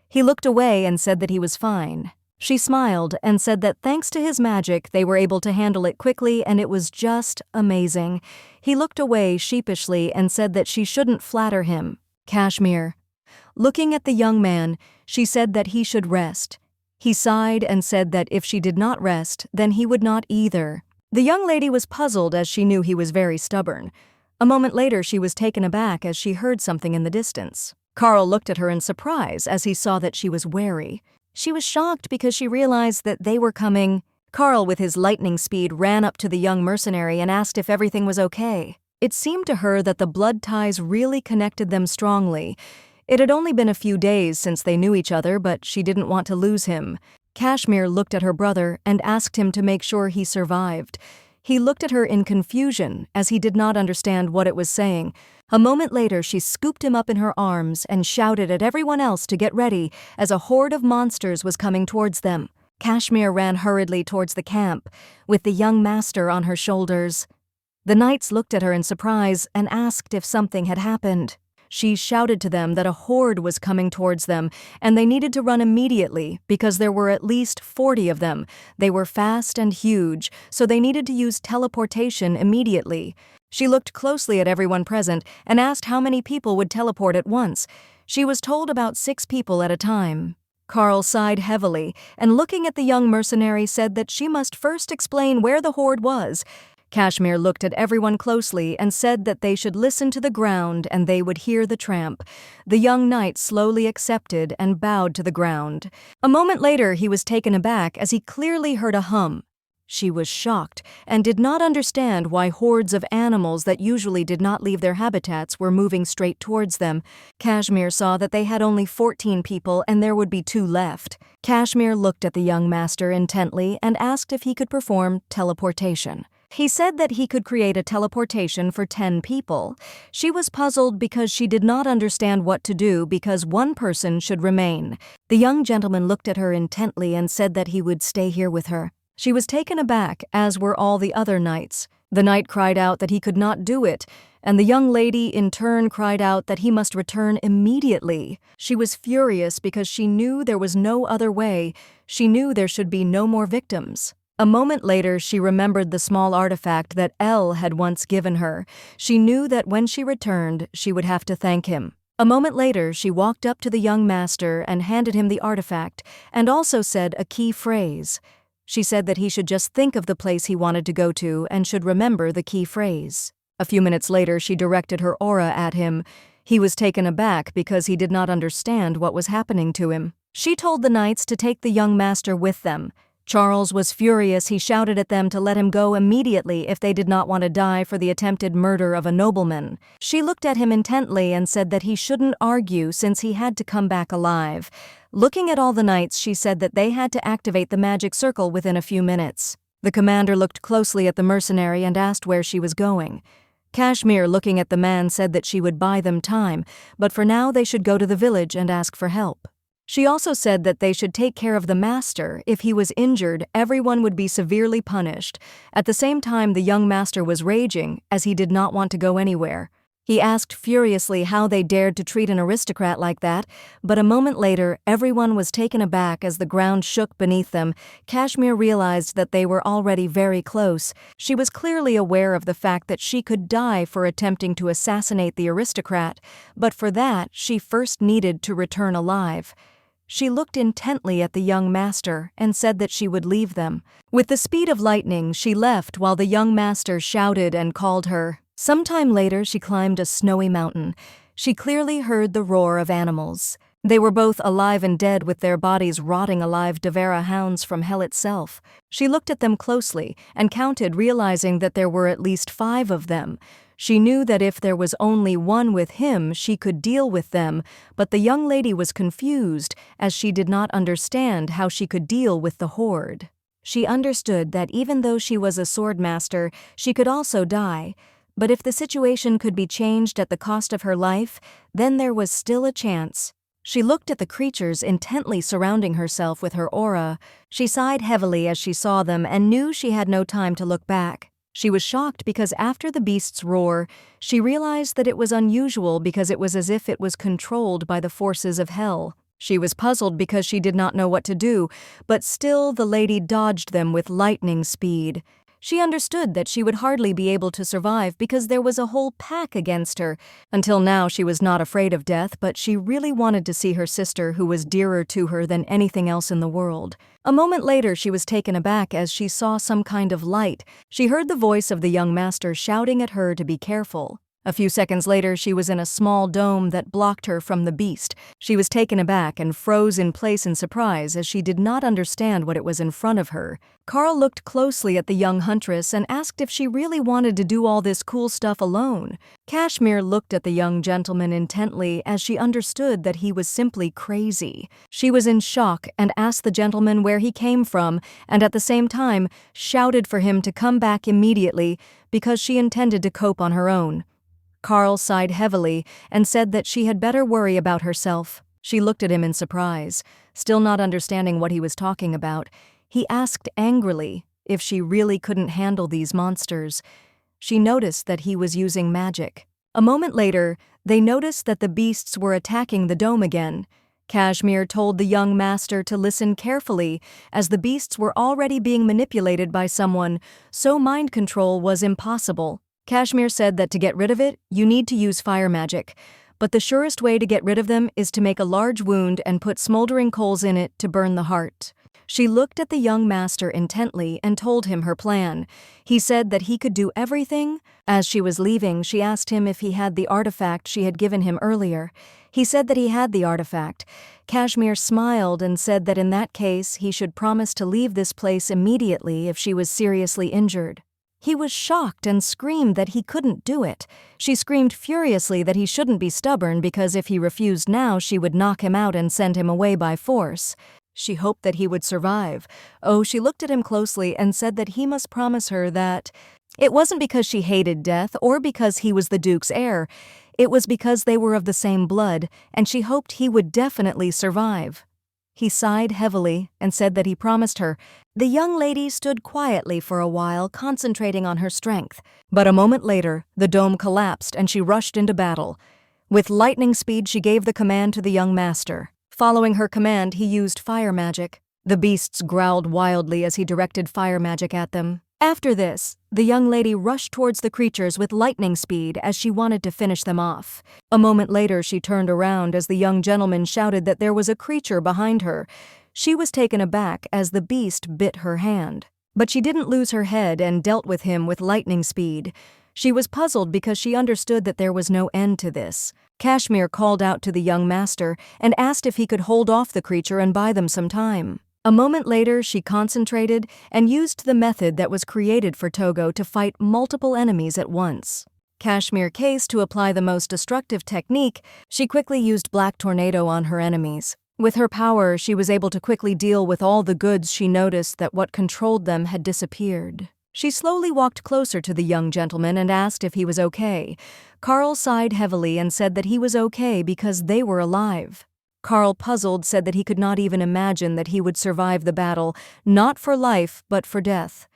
He looked away and said that he was fine. She smiled and said that thanks to his magic, they were able to handle it quickly and it was just amazing. He looked away sheepishly and said that she shouldn't flatter him. Kashmir. Looking at the young man, she said that he should rest. He sighed and said that if she did not rest, then he would not either. The young lady was puzzled as she knew he was very stubborn. A moment later, she was taken aback as she heard something in the distance. Carl looked at her in surprise as he saw that she was wary. She was shocked because she realized that they were coming. Carl, with his lightning speed, ran up to the young mercenary and asked if everything was okay. It seemed to her that the blood ties really connected them strongly. It had only been a few days since they knew each other, but she didn't want to lose him. Kashmir looked at her brother and asked him to make sure he survived. He looked at her in confusion as he did not understand what it was saying. A moment later, she scooped him up in her arms and shouted at everyone else to get ready as a horde of monsters was coming towards them. Kashmir ran hurriedly towards the camp, with the young master on her shoulders. The knights looked at her in surprise and asked if something had happened. She shouted to them that a horde was coming towards them, and they needed to run immediately because there were at least 40 of them. They were fast and huge, so they needed to use teleportation immediately. She looked closely at everyone present and asked how many people would teleport at once. She was told about 6 people at a time. Carl sighed heavily, and looking at the young mercenary said that she must first explain where the horde was. Kashmir looked at everyone closely and said that they should listen to the ground and they would hear the tramp. The young knight slowly accepted and bowed to the ground. A moment later, he was taken aback as he clearly heard a hum. She was shocked and did not understand why hordes of animals that usually did not leave their habitats were moving straight towards them. Kashmir saw that they had only 14 people and there would be 2 left. Kashmir looked at the young master intently and asked if he could perform teleportation. He said that he could create a teleportation for 10 people. She was puzzled because she did not understand what to do because one person should remain. The young gentleman looked at her intently and said that he would stay here with her. She was taken aback, as were all the other knights. The knight cried out that he could not do it, and the young lady in turn cried out that he must return immediately. She was furious because she knew there was no other way. She knew there should be no more victims. A moment later, she remembered the small artifact that El had once given her. She knew that when she returned, she would have to thank him. A moment later, she walked up to the young master and handed him the artifact, and also said a key phrase. She said that he should just think of the place he wanted to go to and should remember the key phrase. A few minutes later, she directed her aura at him. He was taken aback because he did not understand what was happening to him. She told the knights to take the young master with them. Charles was furious. He shouted at them to let him go immediately if they did not want to die for the attempted murder of a nobleman. She looked at him intently and said that he shouldn't argue since he had to come back alive. Looking at all the knights, she said that they had to activate the magic circle within a few minutes. The commander looked closely at the mercenary and asked where she was going. Kashmir, looking at the man, said that she would buy them time, but for now they should go to the village and ask for help. She also said that they should take care of the master. If he was injured, everyone would be severely punished. At the same time, the young master was raging, as he did not want to go anywhere. He asked furiously how they dared to treat an aristocrat like that, but a moment later, everyone was taken aback as the ground shook beneath them. Kashmir realized that they were already very close. She was clearly aware of the fact that she could die for attempting to assassinate the aristocrat, but for that, she first needed to return alive. She looked intently at the young master and said that she would leave them. With the speed of lightning, she left while the young master shouted and called her. Sometime later, she climbed a snowy mountain. She clearly heard the roar of animals. They were both alive and dead, with their bodies rotting alive, Devera hounds from hell itself. She looked at them closely and counted, realizing that there were at least 5 of them. She knew that if there was only one with him, she could deal with them, but the young lady was confused, as she did not understand how she could deal with the horde. She understood that even though she was a sword master, she could also die. But if the situation could be changed at the cost of her life, then there was still a chance. She looked at the creatures intently surrounding herself with her aura. She sighed heavily as she saw them and knew she had no time to look back. She was shocked because after the beast's roar, she realized that it was unusual because it was as if it was controlled by the forces of hell. She was puzzled because she did not know what to do, but still the lady dodged them with lightning speed. She understood that she would hardly be able to survive because there was a whole pack against her. Until now, she was not afraid of death, but she really wanted to see her sister, who was dearer to her than anything else in the world. A moment later, she was taken aback as she saw some kind of light. She heard the voice of the young master shouting at her to be careful. A few seconds later, she was in a small dome that blocked her from the beast. She was taken aback and froze in place in surprise as she did not understand what it was in front of her. Carl looked closely at the young huntress and asked if she really wanted to do all this cool stuff alone. Kashmir looked at the young gentleman intently as she understood that he was simply crazy. She was in shock and asked the gentleman where he came from, and at the same time shouted for him to come back immediately because she intended to cope on her own. Carl sighed heavily and said that she had better worry about herself. She looked at him in surprise, still not understanding what he was talking about. He asked angrily if she really couldn't handle these monsters. She noticed that he was using magic. A moment later, they noticed that the beasts were attacking the dome again. Kashmir told the young master to listen carefully, as the beasts were already being manipulated by someone, so mind control was impossible. Kashmir said that to get rid of it, you need to use fire magic, but the surest way to get rid of them is to make a large wound and put smoldering coals in it to burn the heart. She looked at the young master intently and told him her plan. He said that he could do everything. As she was leaving, she asked him if he had the artifact she had given him earlier. He said that he had the artifact. Kashmir smiled and said that in that case he should promise to leave this place immediately if she was seriously injured. He was shocked and screamed that he couldn't do it. She screamed furiously that he shouldn't be stubborn because if he refused now, she would knock him out and send him away by force. She hoped that he would survive. Oh, she looked at him closely and said that he must promise her that it wasn't because she hated death or because he was the Duke's heir. It was because they were of the same blood, and she hoped he would definitely survive. He sighed heavily and said that he promised her. The young lady stood quietly for a while, concentrating on her strength. But a moment later, the dome collapsed and she rushed into battle. With lightning speed, she gave the command to the young master. Following her command, he used fire magic. The beasts growled wildly as he directed fire magic at them. After this, the young lady rushed towards the creatures with lightning speed as she wanted to finish them off. A moment later, she turned around as the young gentleman shouted that there was a creature behind her. She was taken aback as the beast bit her hand. But she didn't lose her head and dealt with him with lightning speed. She was puzzled because she understood that there was no end to this. Kashmir called out to the young master and asked if he could hold off the creature and buy them some time. A moment later, she concentrated and used the method that was created for Togo to fight multiple enemies at once. Kashmir Case to apply the most destructive technique, she quickly used Black Tornado on her enemies. With her power, she was able to quickly deal with all the goods she noticed that what controlled them had disappeared. She slowly walked closer to the young gentleman and asked if he was okay. Carl sighed heavily and said that he was okay because they were alive. Carl, puzzled, said that he could not even imagine that he would survive the battle, not for life, but for death.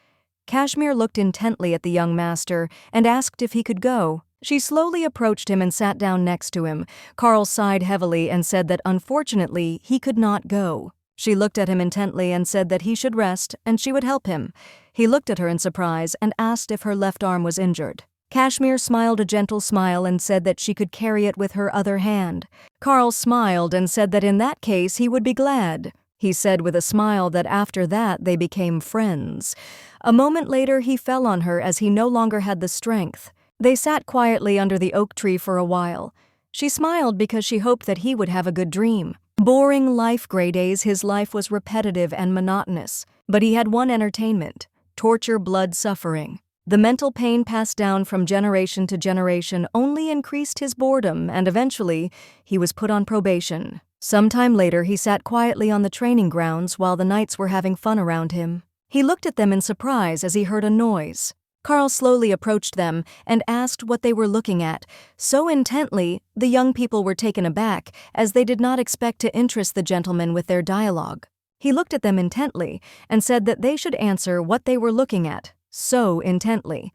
Kashmir looked intently at the young master and asked if he could go. She slowly approached him and sat down next to him. Carl sighed heavily and said that unfortunately he could not go. She looked at him intently and said that he should rest and she would help him. He looked at her in surprise and asked if her left arm was injured. Kashmir smiled a gentle smile and said that she could carry it with her other hand. Carl smiled and said that in that case he would be glad. He said with a smile that after that they became friends. A moment later he fell on her as he no longer had the strength. They sat quietly under the oak tree for a while. She smiled because she hoped that he would have a good dream. Boring life gray days, his life was repetitive and monotonous. But he had one entertainment: torture, blood, suffering. The mental pain passed down from generation to generation only increased his boredom, and eventually he was put on probation. Sometime later he sat quietly on the training grounds while the knights were having fun around him. He looked at them in surprise as he heard a noise. Carl slowly approached them and asked what they were looking at. So intently, the young people were taken aback, as they did not expect to interest the gentleman with their dialogue. He looked at them intently and said that they should answer what they were looking at, so intently.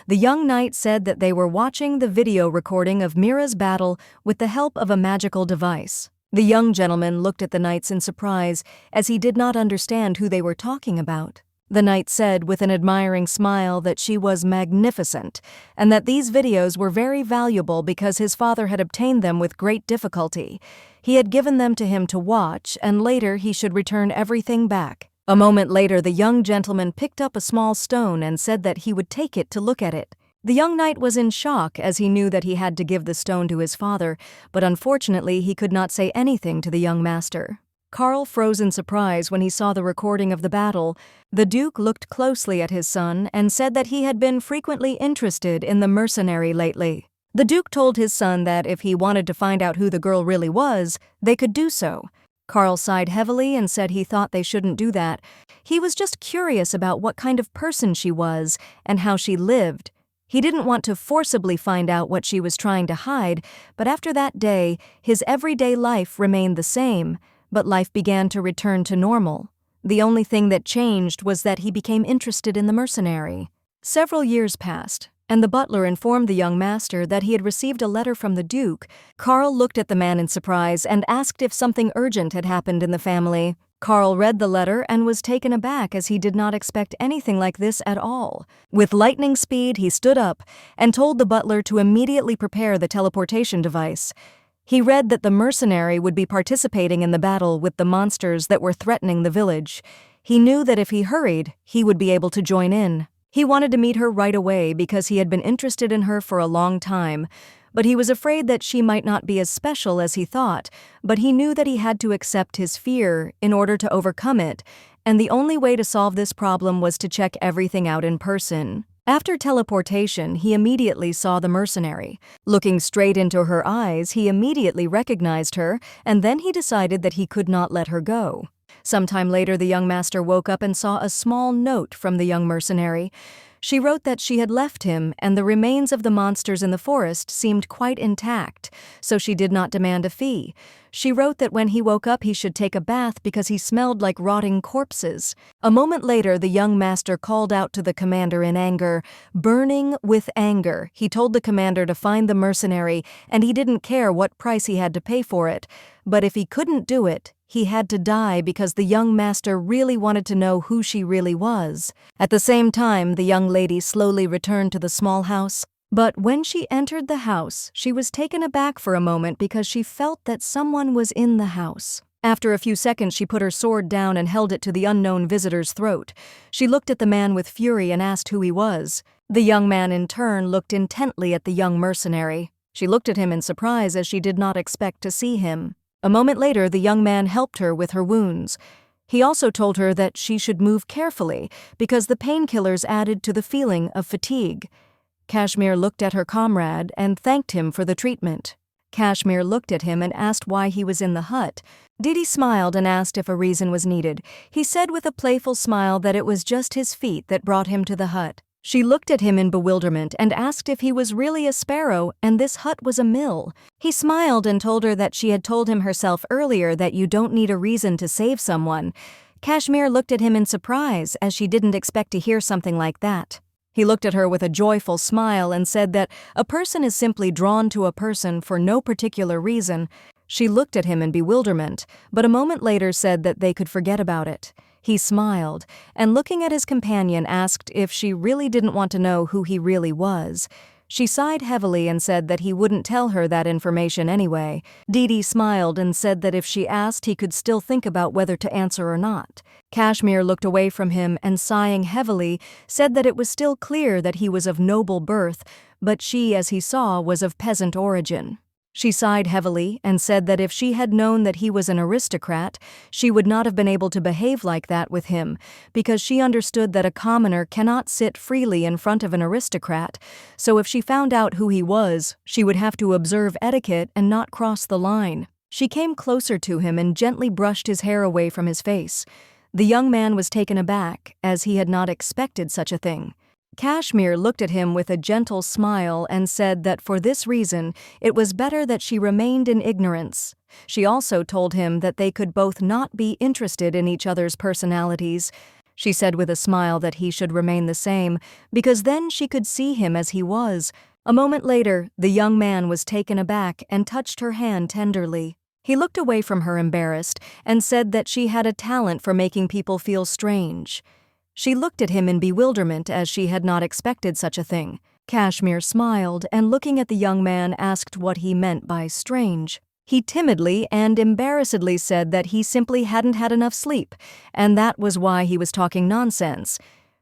The young knight said that they were watching the video recording of Mira's battle with the help of a magical device. The young gentleman looked at the knights in surprise, as he did not understand who they were talking about. The knight said with an admiring smile that she was magnificent, and that these videos were very valuable because his father had obtained them with great difficulty. He had given them to him to watch, and later he should return everything back. A moment later, the young gentleman picked up a small stone and said that he would take it to look at it. The young knight was in shock, as he knew that he had to give the stone to his father, but unfortunately he could not say anything to the young master. Carl froze in surprise when he saw the recording of the battle. The Duke looked closely at his son and said that he had been frequently interested in the mercenary lately. The Duke told his son that if he wanted to find out who the girl really was, they could do so. Carl sighed heavily and said he thought they shouldn't do that. He was just curious about what kind of person she was and how she lived. He didn't want to forcibly find out what she was trying to hide, but after that day, his everyday life remained the same. But life began to return to normal. The only thing that changed was that he became interested in the mercenary. Several years passed, and the butler informed the young master that he had received a letter from the Duke. Carl looked at the man in surprise and asked if something urgent had happened in the family. Carl read the letter and was taken aback, as he did not expect anything like this at all. With lightning speed, he stood up and told the butler to immediately prepare the teleportation device. He read that the mercenary would be participating in the battle with the monsters that were threatening the village. He knew that if he hurried, he would be able to join in. He wanted to meet her right away because he had been interested in her for a long time, but he was afraid that she might not be as special as he thought, but he knew that he had to accept his fear in order to overcome it, and the only way to solve this problem was to check everything out in person. After teleportation, he immediately saw the mercenary. Looking straight into her eyes, he immediately recognized her, and then he decided that he could not let her go. Sometime later, the young master woke up and saw a small note from the young mercenary. She wrote that she had left him, and the remains of the monsters in the forest seemed quite intact, so she did not demand a fee. She wrote that when he woke up he should take a bath because he smelled like rotting corpses. A moment later, the young master called out to the commander in anger. Burning with anger, he told the commander to find the mercenary, and he didn't care what price he had to pay for it. But if he couldn't do it, he had to die because the young master really wanted to know who she really was. At the same time, the young lady slowly returned to the small house. But when she entered the house, she was taken aback for a moment because she felt that someone was in the house. After a few seconds, she put her sword down and held it to the unknown visitor's throat. She looked at the man with fury and asked who he was. The young man in turn looked intently at the young mercenary. She looked at him in surprise as she did not expect to see him. A moment later, the young man helped her with her wounds. He also told her that she should move carefully because the painkillers added to the feeling of fatigue. Kashmir looked at her comrade and thanked him for the treatment. Kashmir looked at him and asked why he was in the hut. Didi smiled and asked if a reason was needed. He said with a playful smile that it was just his feet that brought him to the hut. She looked at him in bewilderment and asked if he was really a sparrow and this hut was a mill. He smiled and told her that she had told him herself earlier that you don't need a reason to save someone. Kashmir looked at him in surprise, as she didn't expect to hear something like that. He looked at her with a joyful smile and said that a person is simply drawn to a person for no particular reason. She looked at him in bewilderment, but a moment later said that they could forget about it. He smiled, and looking at his companion asked if she really didn't want to know who he really was. She sighed heavily and said that he wouldn't tell her that information anyway. Didi smiled and said that if she asked, he could still think about whether to answer or not. Kashmir looked away from him and, sighing heavily, said that it was still clear that he was of noble birth, but she, as he saw, was of peasant origin. She sighed heavily and said that if she had known that he was an aristocrat, she would not have been able to behave like that with him, because she understood that a commoner cannot sit freely in front of an aristocrat, so if she found out who he was, she would have to observe etiquette and not cross the line. She came closer to him and gently brushed his hair away from his face. The young man was taken aback, as he had not expected such a thing. Kashmir looked at him with a gentle smile and said that for this reason it was better that she remained in ignorance. She also told him that they could both not be interested in each other's personalities. She said with a smile that he should remain the same, because then she could see him as he was. A moment later, the young man was taken aback and touched her hand tenderly. He looked away from her embarrassed and said that she had a talent for making people feel strange. She looked at him in bewilderment, as she had not expected such a thing. Kashmir smiled and, looking at the young man, asked what he meant by strange. He timidly and embarrassedly said that he simply hadn't had enough sleep, and that was why he was talking nonsense.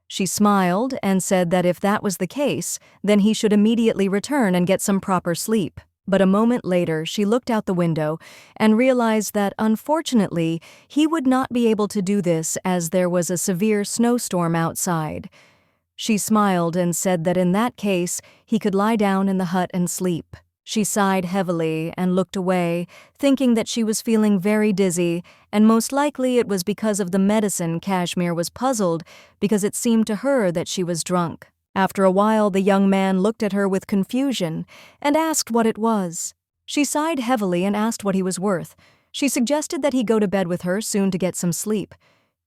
She smiled and said that if that was the case, then he should immediately return and get some proper sleep. But a moment later, she looked out the window and realized that, unfortunately, he would not be able to do this as there was a severe snowstorm outside. She smiled and said that in that case, he could lie down in the hut and sleep. She sighed heavily and looked away, thinking that she was feeling very dizzy, and most likely it was because of the medicine. Kashmir was puzzled because it seemed to her that she was drunk. After a while, the young man looked at her with confusion and asked what it was. She sighed heavily and asked what he was worth. She suggested that he go to bed with her soon to get some sleep.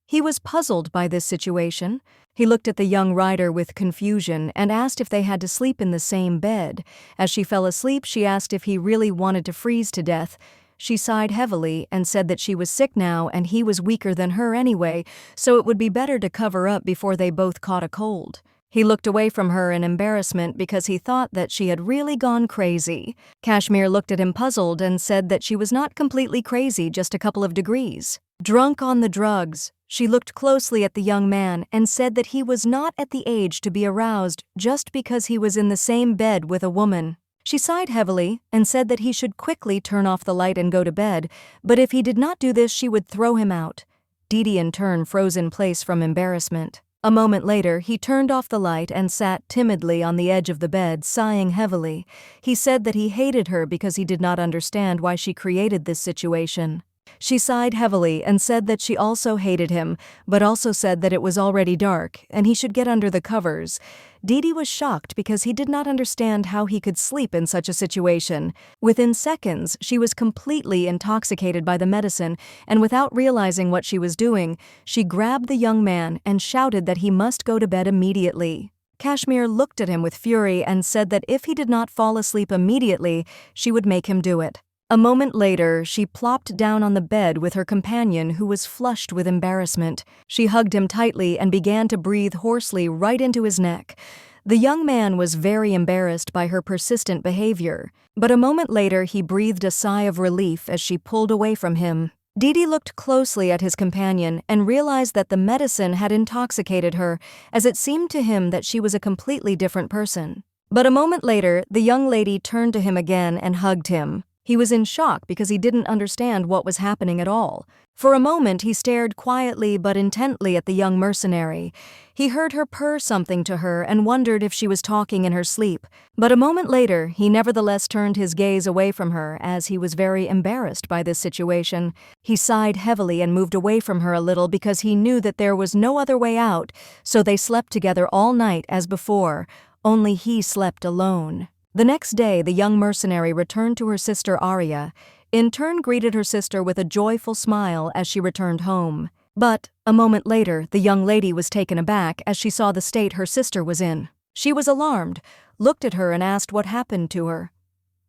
He was puzzled by this situation. He looked at the young rider with confusion and asked if they had to sleep in the same bed. As she fell asleep, she asked if he really wanted to freeze to death. She sighed heavily and said that she was sick now and he was weaker than her anyway, so it would be better to cover up before they both caught a cold. He looked away from her in embarrassment because he thought that she had really gone crazy. Kashmir looked at him puzzled and said that she was not completely crazy, just a couple of degrees. Drunk on the drugs, she looked closely at the young man and said that he was not at the age to be aroused just because he was in the same bed with a woman. She sighed heavily and said that he should quickly turn off the light and go to bed, but if he did not do this, she would throw him out. Didi in turn froze in place from embarrassment. A moment later, he turned off the light and sat timidly on the edge of the bed, sighing heavily. He said that he hated her because he did not understand why she created this situation. She sighed heavily and said that she also hated him, but also said that it was already dark and he should get under the covers. Didi was shocked because he did not understand how he could sleep in such a situation. Within seconds, she was completely intoxicated by the medicine, and without realizing what she was doing, she grabbed the young man and shouted that he must go to bed immediately. Kashmir looked at him with fury and said that if he did not fall asleep immediately, she would make him do it. A moment later, she plopped down on the bed with her companion, who was flushed with embarrassment. She hugged him tightly and began to breathe hoarsely right into his neck. The young man was very embarrassed by her persistent behavior, but a moment later he breathed a sigh of relief as she pulled away from him. Didi looked closely at his companion and realized that the medicine had intoxicated her, as it seemed to him that she was a completely different person. But a moment later, the young lady turned to him again and hugged him. He was in shock because he didn't understand what was happening at all. For a moment he stared quietly but intently at the young mercenary. He heard her purr something to her and wondered if she was talking in her sleep. But a moment later he nevertheless turned his gaze away from her as he was very embarrassed by this situation. He sighed heavily and moved away from her a little because he knew that there was no other way out, so they slept together all night as before, only he slept alone. The next day the young mercenary returned to her sister Arya, in turn greeted her sister with a joyful smile as she returned home. But, a moment later, the young lady was taken aback as she saw the state her sister was in. She was alarmed, looked at her and asked what happened to her.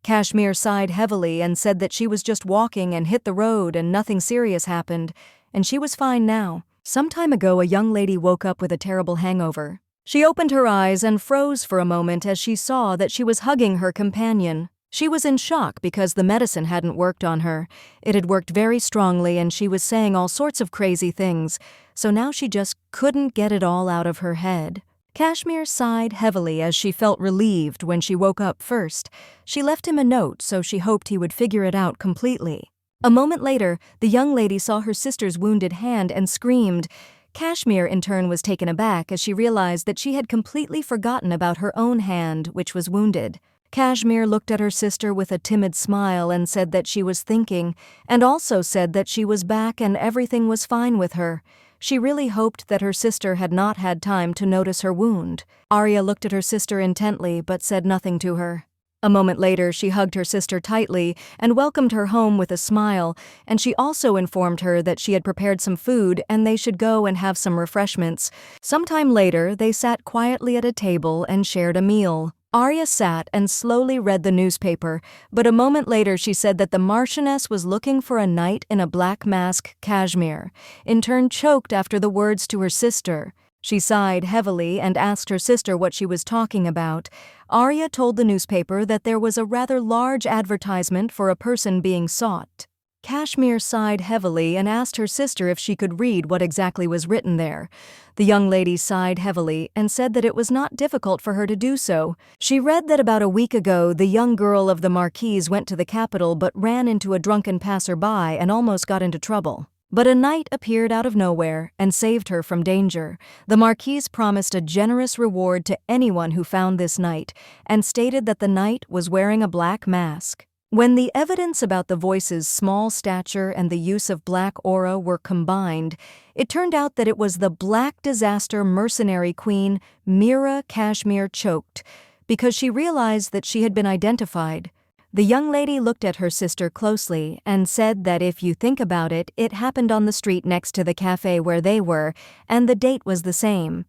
Kashmir sighed heavily and said that she was just walking and hit the road and nothing serious happened, and she was fine now. Some time ago a young lady woke up with a terrible hangover. She opened her eyes and froze for a moment as she saw that she was hugging her companion. She was in shock because the medicine hadn't worked on her. It had worked very strongly and she was saying all sorts of crazy things, so now she just couldn't get it all out of her head. Kashmir sighed heavily as she felt relieved when she woke up first. She left him a note so she hoped he would figure it out completely. A moment later, the young lady saw her sister's wounded hand and screamed. Kashmir in turn was taken aback as she realized that she had completely forgotten about her own hand, which was wounded. Kashmir looked at her sister with a timid smile and said that she was thinking, and also said that she was back and everything was fine with her. She really hoped that her sister had not had time to notice her wound. Arya looked at her sister intently but said nothing to her. A moment later, she hugged her sister tightly and welcomed her home with a smile, and she also informed her that she had prepared some food and they should go and have some refreshments. Sometime later, they sat quietly at a table and shared a meal. Arya sat and slowly read the newspaper, but a moment later she said that the Marchioness was looking for a knight in a black mask. Kashmir, in turn, choked after the words to her sister. She sighed heavily and asked her sister what she was talking about. Arya told the newspaper that there was a rather large advertisement for a person being sought. Kashmir sighed heavily and asked her sister if she could read what exactly was written there. The young lady sighed heavily and said that it was not difficult for her to do so. She read that about a week ago the young girl of the Marquise went to the capital but ran into a drunken passerby and almost got into trouble. But a knight appeared out of nowhere and saved her from danger. The Marquise promised a generous reward to anyone who found this knight and stated that the knight was wearing a black mask. When the evidence about the voice's small stature and the use of black aura were combined, it turned out that it was the Black Disaster mercenary queen, Mira. Kashmir choked because she realized that she had been identified. The young lady looked at her sister closely and said that if you think about it, it happened on the street next to the cafe where they were, and the date was the same.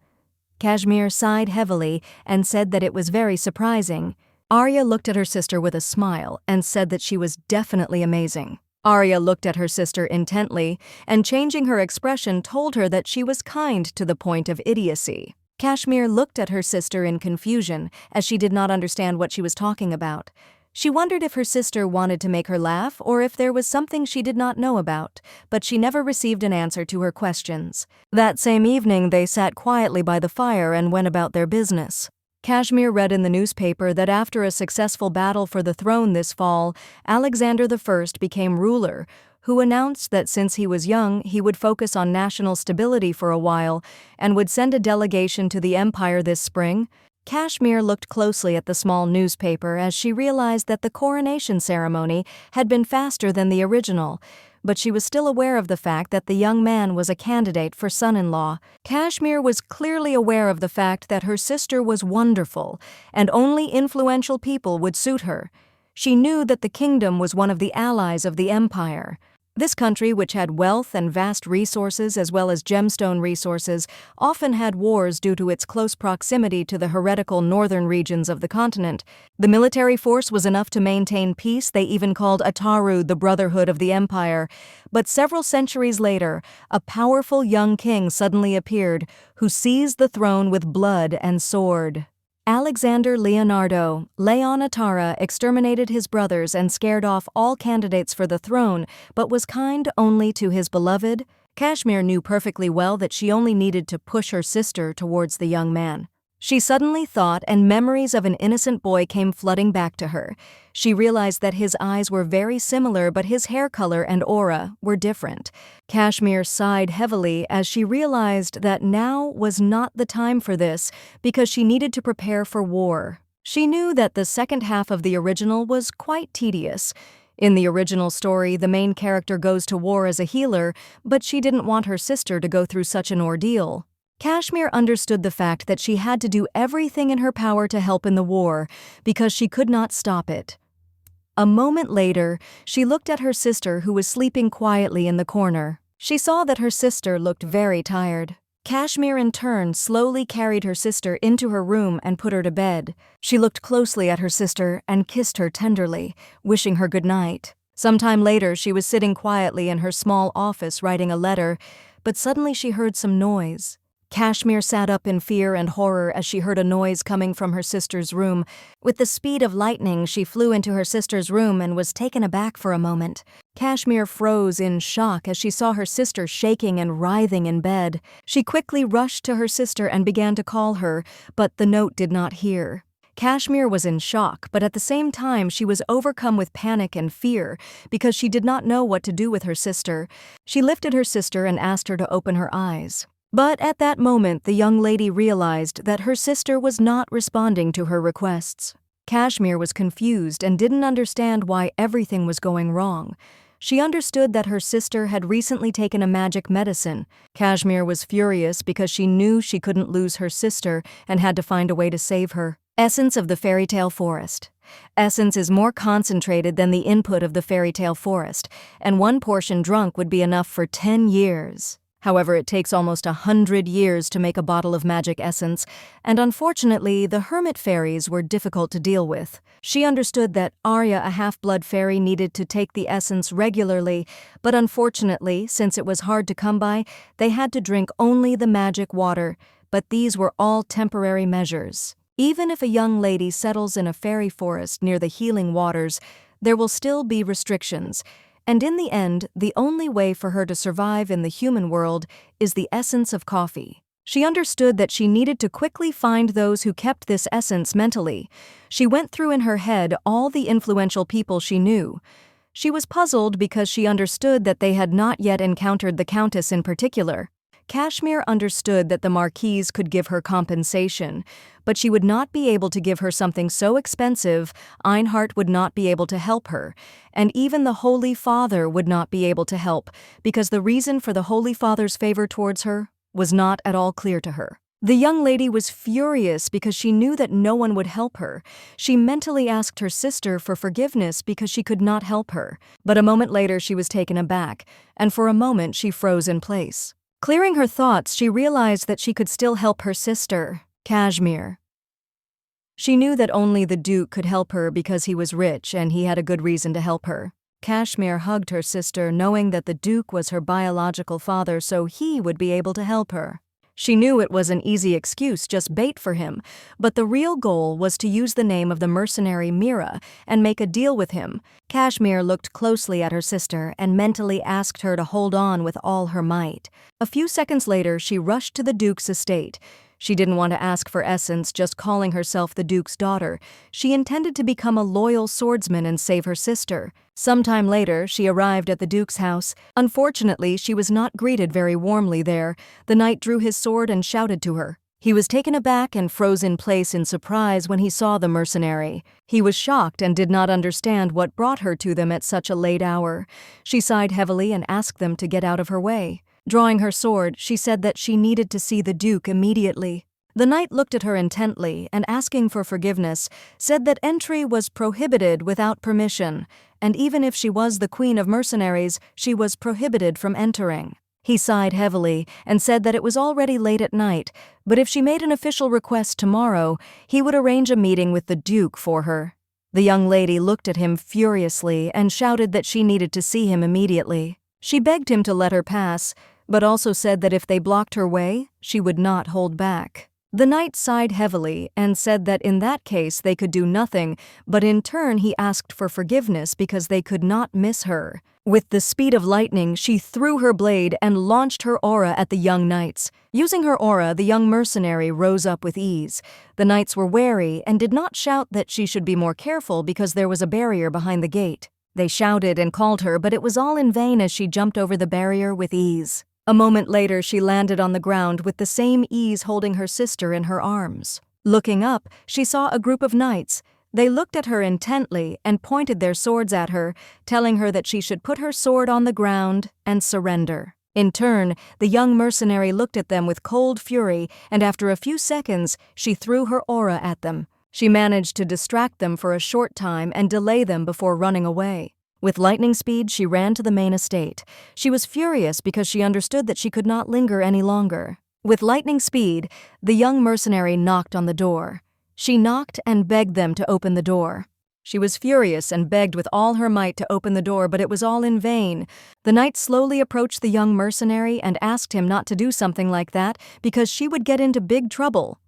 Kashmir sighed heavily and said that it was very surprising. Arya looked at her sister with a smile and said that she was definitely amazing. Arya looked at her sister intently and, changing her expression, told her that she was kind to the point of idiocy. Kashmir looked at her sister in confusion as she did not understand what she was talking about. She wondered if her sister wanted to make her laugh or if there was something she did not know about, but she never received an answer to her questions. That same evening they sat quietly by the fire and went about their business. Kashmir read in the newspaper that after a successful battle for the throne this fall, Alexander I became ruler, who announced that since he was young, he would focus on national stability for a while and would send a delegation to the empire this spring. Kashmir looked closely at the small newspaper as she realized that the coronation ceremony had been faster than the original, but she was still aware of the fact that the young man was a candidate for son-in-law. Kashmir was clearly aware of the fact that her sister was wonderful, and only influential people would suit her. She knew that the kingdom was one of the allies of the empire. This country, which had wealth and vast resources as well as gemstone resources, often had wars due to its close proximity to the heretical northern regions of the continent. The military force was enough to maintain peace. They even called Ataru the Brotherhood of the Empire. But several centuries later, a powerful young king suddenly appeared, who seized the throne with blood and sword. Alexander Leonardo, Leon Atara, exterminated his brothers and scared off all candidates for the throne, but was kind only to his beloved. Kashmir knew perfectly well that she only needed to push her sister towards the young man. She suddenly thought, and memories of an innocent boy came flooding back to her. She realized that his eyes were very similar, but his hair color and aura were different. Kashmir sighed heavily as she realized that now was not the time for this because she needed to prepare for war. She knew that the second half of the original was quite tedious. In the original story, the main character goes to war as a healer, but she didn't want her sister to go through such an ordeal. Kashmir understood the fact that she had to do everything in her power to help in the war because she could not stop it. A moment later, she looked at her sister who was sleeping quietly in the corner. She saw that her sister looked very tired. Kashmir in turn slowly carried her sister into her room and put her to bed. She looked closely at her sister and kissed her tenderly, wishing her good night. Sometime later, she was sitting quietly in her small office writing a letter, but suddenly she heard some noise. Kashmir sat up in fear and horror as she heard a noise coming from her sister's room. With the speed of lightning, she flew into her sister's room and was taken aback for a moment. Kashmir froze in shock as she saw her sister shaking and writhing in bed. She quickly rushed to her sister and began to call her, but the note did not hear. Kashmir was in shock, but at the same time she was overcome with panic and fear because she did not know what to do with her sister. She lifted her sister and asked her to open her eyes. But at that moment, the young lady realized that her sister was not responding to her requests. Kashmir was confused and didn't understand why everything was going wrong. She understood that her sister had recently taken a magic medicine. Kashmir was furious because she knew she couldn't lose her sister and had to find a way to save her. Essence of the fairy tale forest. Essence is more concentrated than the input of the fairy tale forest, and one portion drunk would be enough for 10 years. However, it takes almost 100 years to make a bottle of magic essence, and unfortunately, the hermit fairies were difficult to deal with. She understood that Arya, a half-blood fairy, needed to take the essence regularly, but unfortunately, since it was hard to come by, they had to drink only the magic water, but these were all temporary measures. Even if a young lady settles in a fairy forest near the healing waters, there will still be restrictions. And in the end, the only way for her to survive in the human world is the essence of coffee. She understood that she needed to quickly find those who kept this essence mentally. She went through in her head all the influential people she knew. She was puzzled because she understood that they had not yet encountered the Countess in particular. Kashmir understood that the Marquise could give her compensation, but she would not be able to give her something so expensive. Einhart would not be able to help her, and even the Holy Father would not be able to help, because the reason for the Holy Father's favor towards her was not at all clear to her. The young lady was furious because she knew that no one would help her. She mentally asked her sister for forgiveness because she could not help her, but a moment later she was taken aback, and for a moment she froze in place. Clearing her thoughts, she realized that she could still help her sister, Kashmir. She knew that only the Duke could help her because he was rich and he had a good reason to help her. Kashmir hugged her sister, knowing that the Duke was her biological father, so he would be able to help her. She knew it was an easy excuse, just bait for him, but the real goal was to use the name of the mercenary Mira and make a deal with him. Kashmir looked closely at her sister and mentally asked her to hold on with all her might. A few seconds later, she rushed to the Duke's estate. She didn't want to ask for essence, just calling herself the Duke's daughter. She intended to become a loyal swordsman and save her sister. Sometime later, she arrived at the Duke's house. Unfortunately, she was not greeted very warmly there. The knight drew his sword and shouted to her. He was taken aback and froze in place in surprise when he saw the mercenary. He was shocked and did not understand what brought her to them at such a late hour. She sighed heavily and asked them to get out of her way. Drawing her sword, she said that she needed to see the Duke immediately. The knight looked at her intently and, asking for forgiveness, said that entry was prohibited without permission, and even if she was the queen of mercenaries, she was prohibited from entering. He sighed heavily and said that it was already late at night, but if she made an official request tomorrow, he would arrange a meeting with the Duke for her. The young lady looked at him furiously and shouted that she needed to see him immediately. She begged him to let her pass, but also said that if they blocked her way, she would not hold back. The knight sighed heavily and said that in that case they could do nothing, but in turn he asked for forgiveness because they could not miss her. With the speed of lightning, she threw her blade and launched her aura at the young knights. Using her aura, the young mercenary rose up with ease. The knights were wary and did not shout that she should be more careful because there was a barrier behind the gate. They shouted and called her, but it was all in vain as she jumped over the barrier with ease. A moment later, she landed on the ground with the same ease, holding her sister in her arms. Looking up, she saw a group of knights. They looked at her intently and pointed their swords at her, telling her that she should put her sword on the ground and surrender. In turn, the young mercenary looked at them with cold fury, and after a few seconds, she threw her aura at them. She managed to distract them for a short time and delay them before running away. With lightning speed, she ran to the main estate. She was furious because she understood that she could not linger any longer. With lightning speed, the young mercenary knocked on the door. She knocked and begged them to open the door. She was furious and begged with all her might to open the door, but it was all in vain. The knight slowly approached the young mercenary and asked him not to do something like that because she would get into big trouble.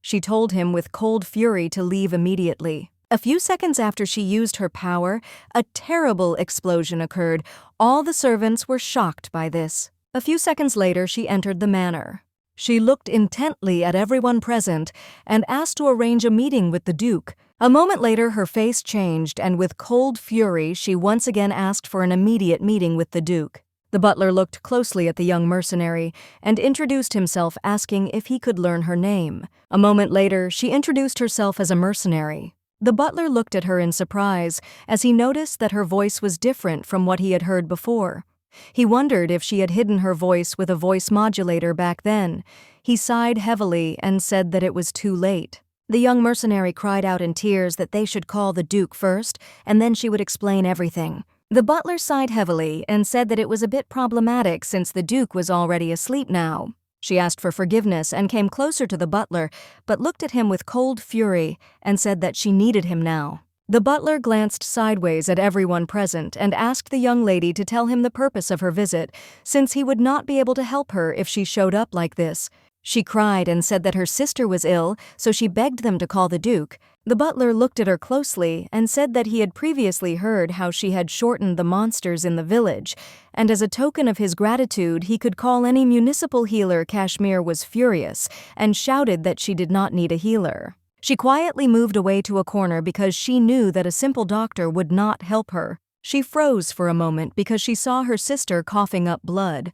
She told him with cold fury to leave immediately. A few seconds after she used her power, a terrible explosion occurred. All the servants were shocked by this. A few seconds later, she entered the manor. She looked intently at everyone present and asked to arrange a meeting with the Duke. A moment later, her face changed, and with cold fury, she once again asked for an immediate meeting with the Duke. The butler looked closely at the young mercenary and introduced himself, asking if he could learn her name. A moment later, she introduced herself as a mercenary. The butler looked at her in surprise as he noticed that her voice was different from what he had heard before. He wondered if she had hidden her voice with a voice modulator back then. He sighed heavily and said that it was too late. The young mercenary cried out in tears that they should call the Duke first, and then she would explain everything. The butler sighed heavily and said that it was a bit problematic since the Duke was already asleep now. She asked for forgiveness and came closer to the butler, but looked at him with cold fury and said that she needed him now. The butler glanced sideways at everyone present and asked the young lady to tell him the purpose of her visit, since he would not be able to help her if she showed up like this. She cried and said that her sister was ill, so she begged them to call the Duke. The butler looked at her closely and said that he had previously heard how she had shortened the monsters in the village, and as a token of his gratitude, he could call any municipal healer. Kashmir was furious and shouted that she did not need a healer. She quietly moved away to a corner because she knew that a simple doctor would not help her. She froze for a moment because she saw her sister coughing up blood.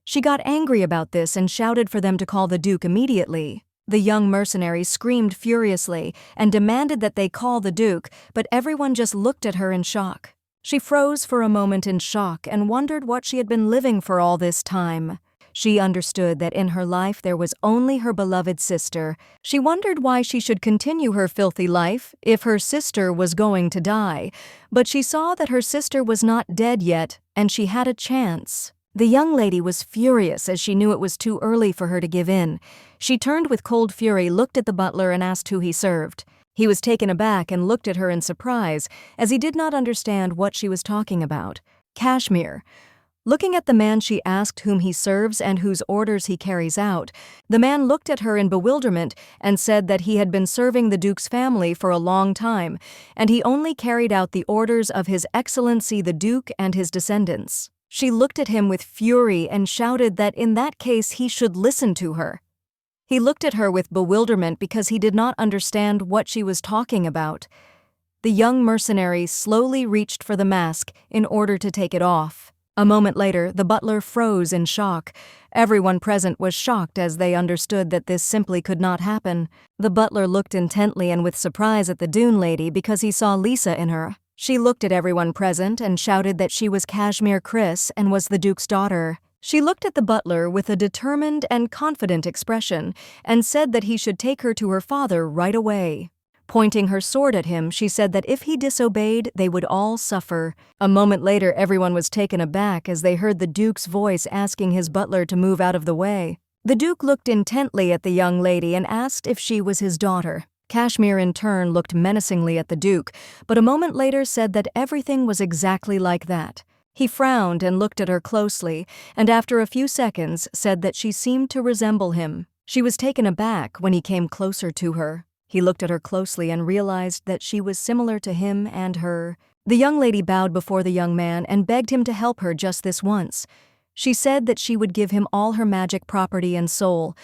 She got angry about this and shouted for them to call the Duke immediately. The young mercenary screamed furiously and demanded that they call the Duke, but everyone just looked at her in shock. She froze for a moment in shock and wondered what she had been living for all this time. She understood that in her life there was only her beloved sister. She wondered why she should continue her filthy life if her sister was going to die, but she saw that her sister was not dead yet, and she had a chance. The young lady was furious as she knew it was too early for her to give in. She turned with cold fury, looked at the butler, and asked who he served. He was taken aback and looked at her in surprise, as he did not understand what she was talking about. Kashmir. Looking at the man, she asked whom he serves and whose orders he carries out. The man looked at her in bewilderment and said that he had been serving the Duke's family for a long time, and he only carried out the orders of His Excellency the Duke and his descendants. She looked at him with fury and shouted that in that case he should listen to her. He looked at her with bewilderment because he did not understand what she was talking about. The young mercenary slowly reached for the mask in order to take it off. A moment later, the butler froze in shock. Everyone present was shocked as they understood that this simply could not happen. The butler looked intently and with surprise at the Dune lady because he saw Lisa in her. She looked at everyone present and shouted that she was Kashmir Chris and was the Duke's daughter. She looked at the butler with a determined and confident expression and said that he should take her to her father right away. Pointing her sword at him, she said that if he disobeyed, they would all suffer. A moment later, everyone was taken aback as they heard the Duke's voice asking his butler to move out of the way. The Duke looked intently at the young lady and asked if she was his daughter. Kashmir in turn looked menacingly at the Duke, but a moment later said that everything was exactly like that. He frowned and looked at her closely, and after a few seconds said that she seemed to resemble him. She was taken aback when he came closer to her. He looked at her closely and realized that she was similar to him and her. The young lady bowed before the young man and begged him to help her just this once. She said that she would give him all her magic property and soul.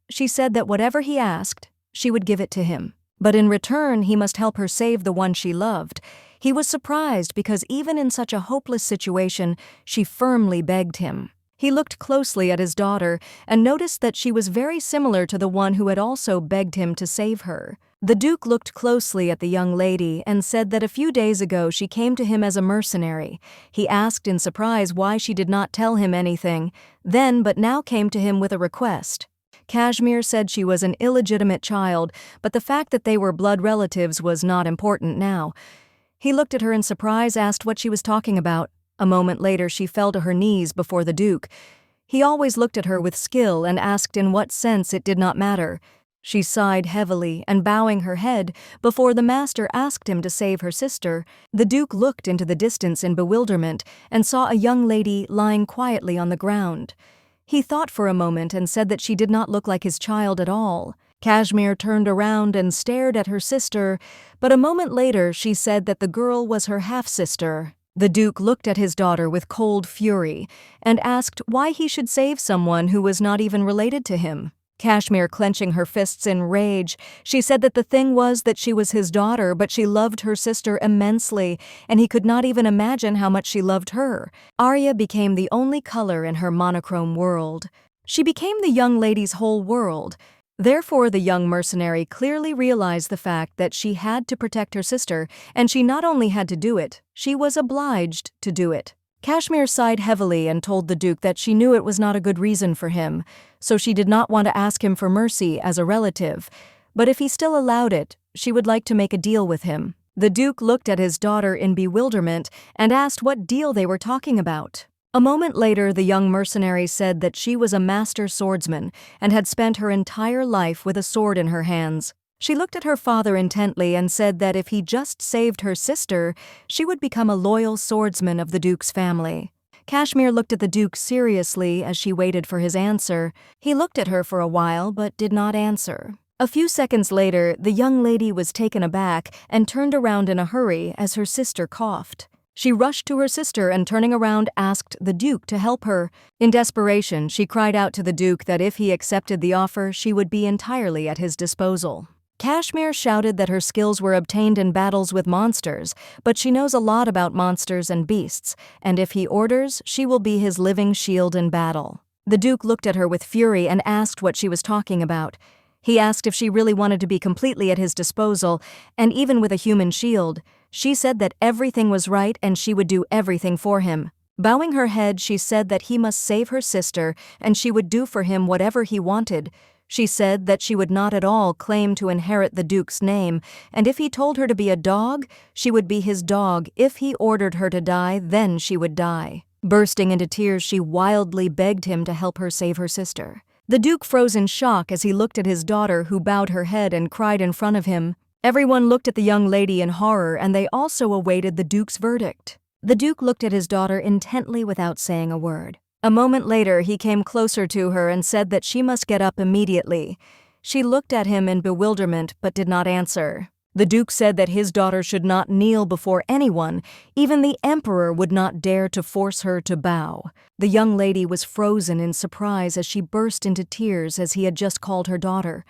She said that whatever he asked, she would give it to him. But in return, he must help her save the one she loved. He was surprised because even in such a hopeless situation, she firmly begged him. He looked closely at his daughter and noticed that she was very similar to the one who had also begged him to save her. The Duke looked closely at the young lady and said that a few days ago she came to him as a mercenary. He asked in surprise why she did not tell him anything, then but now came to him with a request. Kashmir said she was an illegitimate child, but the fact that they were blood relatives was not important now. He looked at her in surprise, asked what she was talking about. A moment later, she fell to her knees before the Duke. He always looked at her with skill and asked in what sense it did not matter. She sighed heavily and bowing her head before the master asked him to save her sister. The Duke looked into the distance in bewilderment and saw a young lady lying quietly on the ground. He thought for a moment and said that she did not look like his child at all. Kashmir turned around and stared at her sister, but a moment later she said that the girl was her half-sister. The Duke looked at his daughter with cold fury and asked why he should save someone who was not even related to him. Kashmir clenching her fists in rage, she said that the thing was that she was his daughter, but she loved her sister immensely, and he could not even imagine how much she loved her. Arya became the only color in her monochrome world. She became the young lady's whole world. Therefore, the young mercenary clearly realized the fact that she had to protect her sister, and she not only had to do it, she was obliged to do it. Kashmir sighed heavily and told the Duke that she knew it was not a good reason for him, so she did not want to ask him for mercy as a relative, but if he still allowed it, she would like to make a deal with him. The Duke looked at his daughter in bewilderment and asked what deal they were talking about. A moment later, the young mercenary said that she was a master swordsman and had spent her entire life with a sword in her hands. She looked at her father intently and said that if he just saved her sister, she would become a loyal swordsman of the Duke's family. Kashmir looked at the Duke seriously as she waited for his answer. He looked at her for a while but did not answer. A few seconds later, the young lady was taken aback and turned around in a hurry as her sister coughed. She rushed to her sister and turning around asked the Duke to help her. In desperation, she cried out to the Duke that if he accepted the offer, she would be entirely at his disposal. Kashmir shouted that her skills were obtained in battles with monsters, but she knows a lot about monsters and beasts, and if he orders, she will be his living shield in battle. The Duke looked at her with fury and asked what she was talking about. He asked if she really wanted to be completely at his disposal, and even with a human shield. She said that everything was right and she would do everything for him. Bowing her head, she said that he must save her sister and she would do for him whatever he wanted. She said that she would not at all claim to inherit the Duke's name, and if he told her to be a dog, she would be his dog. If he ordered her to die, then she would die. Bursting into tears, she wildly begged him to help her save her sister. The Duke froze in shock as he looked at his daughter, who bowed her head and cried in front of him. Everyone looked at the young lady in horror, and they also awaited the Duke's verdict. The Duke looked at his daughter intently without saying a word. A moment later, he came closer to her and said that she must get up immediately. She looked at him in bewilderment but did not answer. The Duke said that his daughter should not kneel before anyone. Even the Emperor would not dare to force her to bow. The young lady was frozen in surprise as she burst into tears as he had just called her daughter.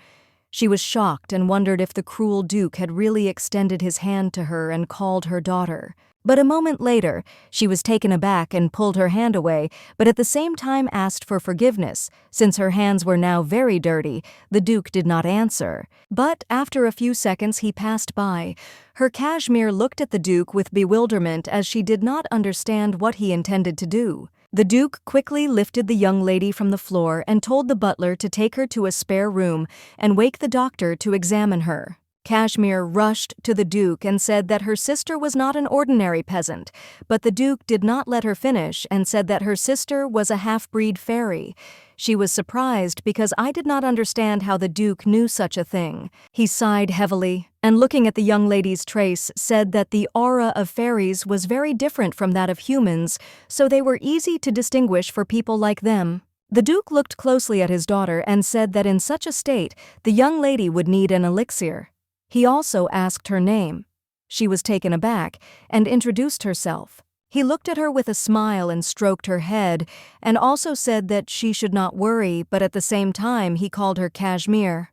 She was shocked and wondered if the cruel Duke had really extended his hand to her and called her daughter. But a moment later, she was taken aback and pulled her hand away, but at the same time asked for forgiveness. Since her hands were now very dirty, the Duke did not answer. But after a few seconds he passed by. Her Kashmir looked at the Duke with bewilderment as she did not understand what he intended to do. The Duke quickly lifted the young lady from the floor and told the butler to take her to a spare room and wake the doctor to examine her. Kashmir rushed to the Duke and said that her sister was not an ordinary peasant, but the Duke did not let her finish and said that her sister was a half-breed fairy. She was surprised because I did not understand how the Duke knew such a thing. He sighed heavily and looking at the young lady's trace said that the aura of fairies was very different from that of humans, so they were easy to distinguish for people like them. The Duke looked closely at his daughter and said that in such a state, the young lady would need an elixir. He also asked her name. She was taken aback and introduced herself. He looked at her with a smile and stroked her head, and also said that she should not worry, but at the same time he called her Kashmir.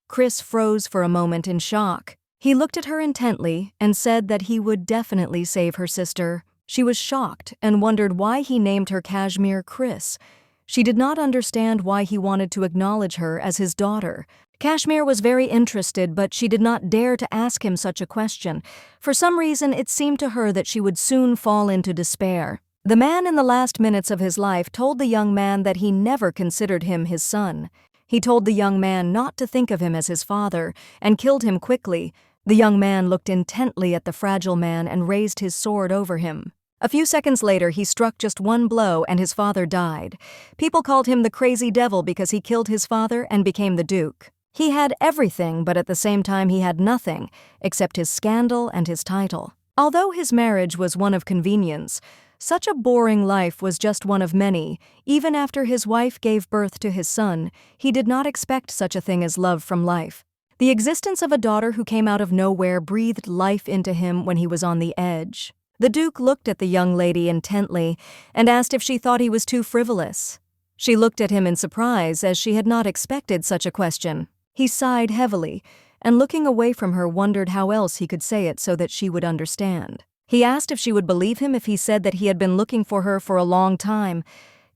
Chris froze for a moment in shock. He looked at her intently and said that he would definitely save her sister. She was shocked and wondered why he named her Kashmir Chris. She did not understand why he wanted to acknowledge her as his daughter. Kashmir was very interested, but she did not dare to ask him such a question. For some reason, it seemed to her that she would soon fall into despair. The man in the last minutes of his life told the young man that he never considered him his son. He told the young man not to think of him as his father, and killed him quickly. The young man looked intently at the fragile man and raised his sword over him. A few seconds later, he struck just one blow and his father died. People called him the crazy devil because he killed his father and became the Duke. He had everything, but at the same time he had nothing, except his scandal and his title. Although his marriage was one of convenience, such a boring life was just one of many. Even after his wife gave birth to his son, he did not expect such a thing as love from life. The existence of a daughter who came out of nowhere breathed life into him when he was on the edge. The Duke looked at the young lady intently and asked if she thought he was too frivolous. She looked at him in surprise, as she had not expected such a question. He sighed heavily, and looking away from her wondered how else he could say it so that she would understand. He asked if she would believe him if he said that he had been looking for her for a long time.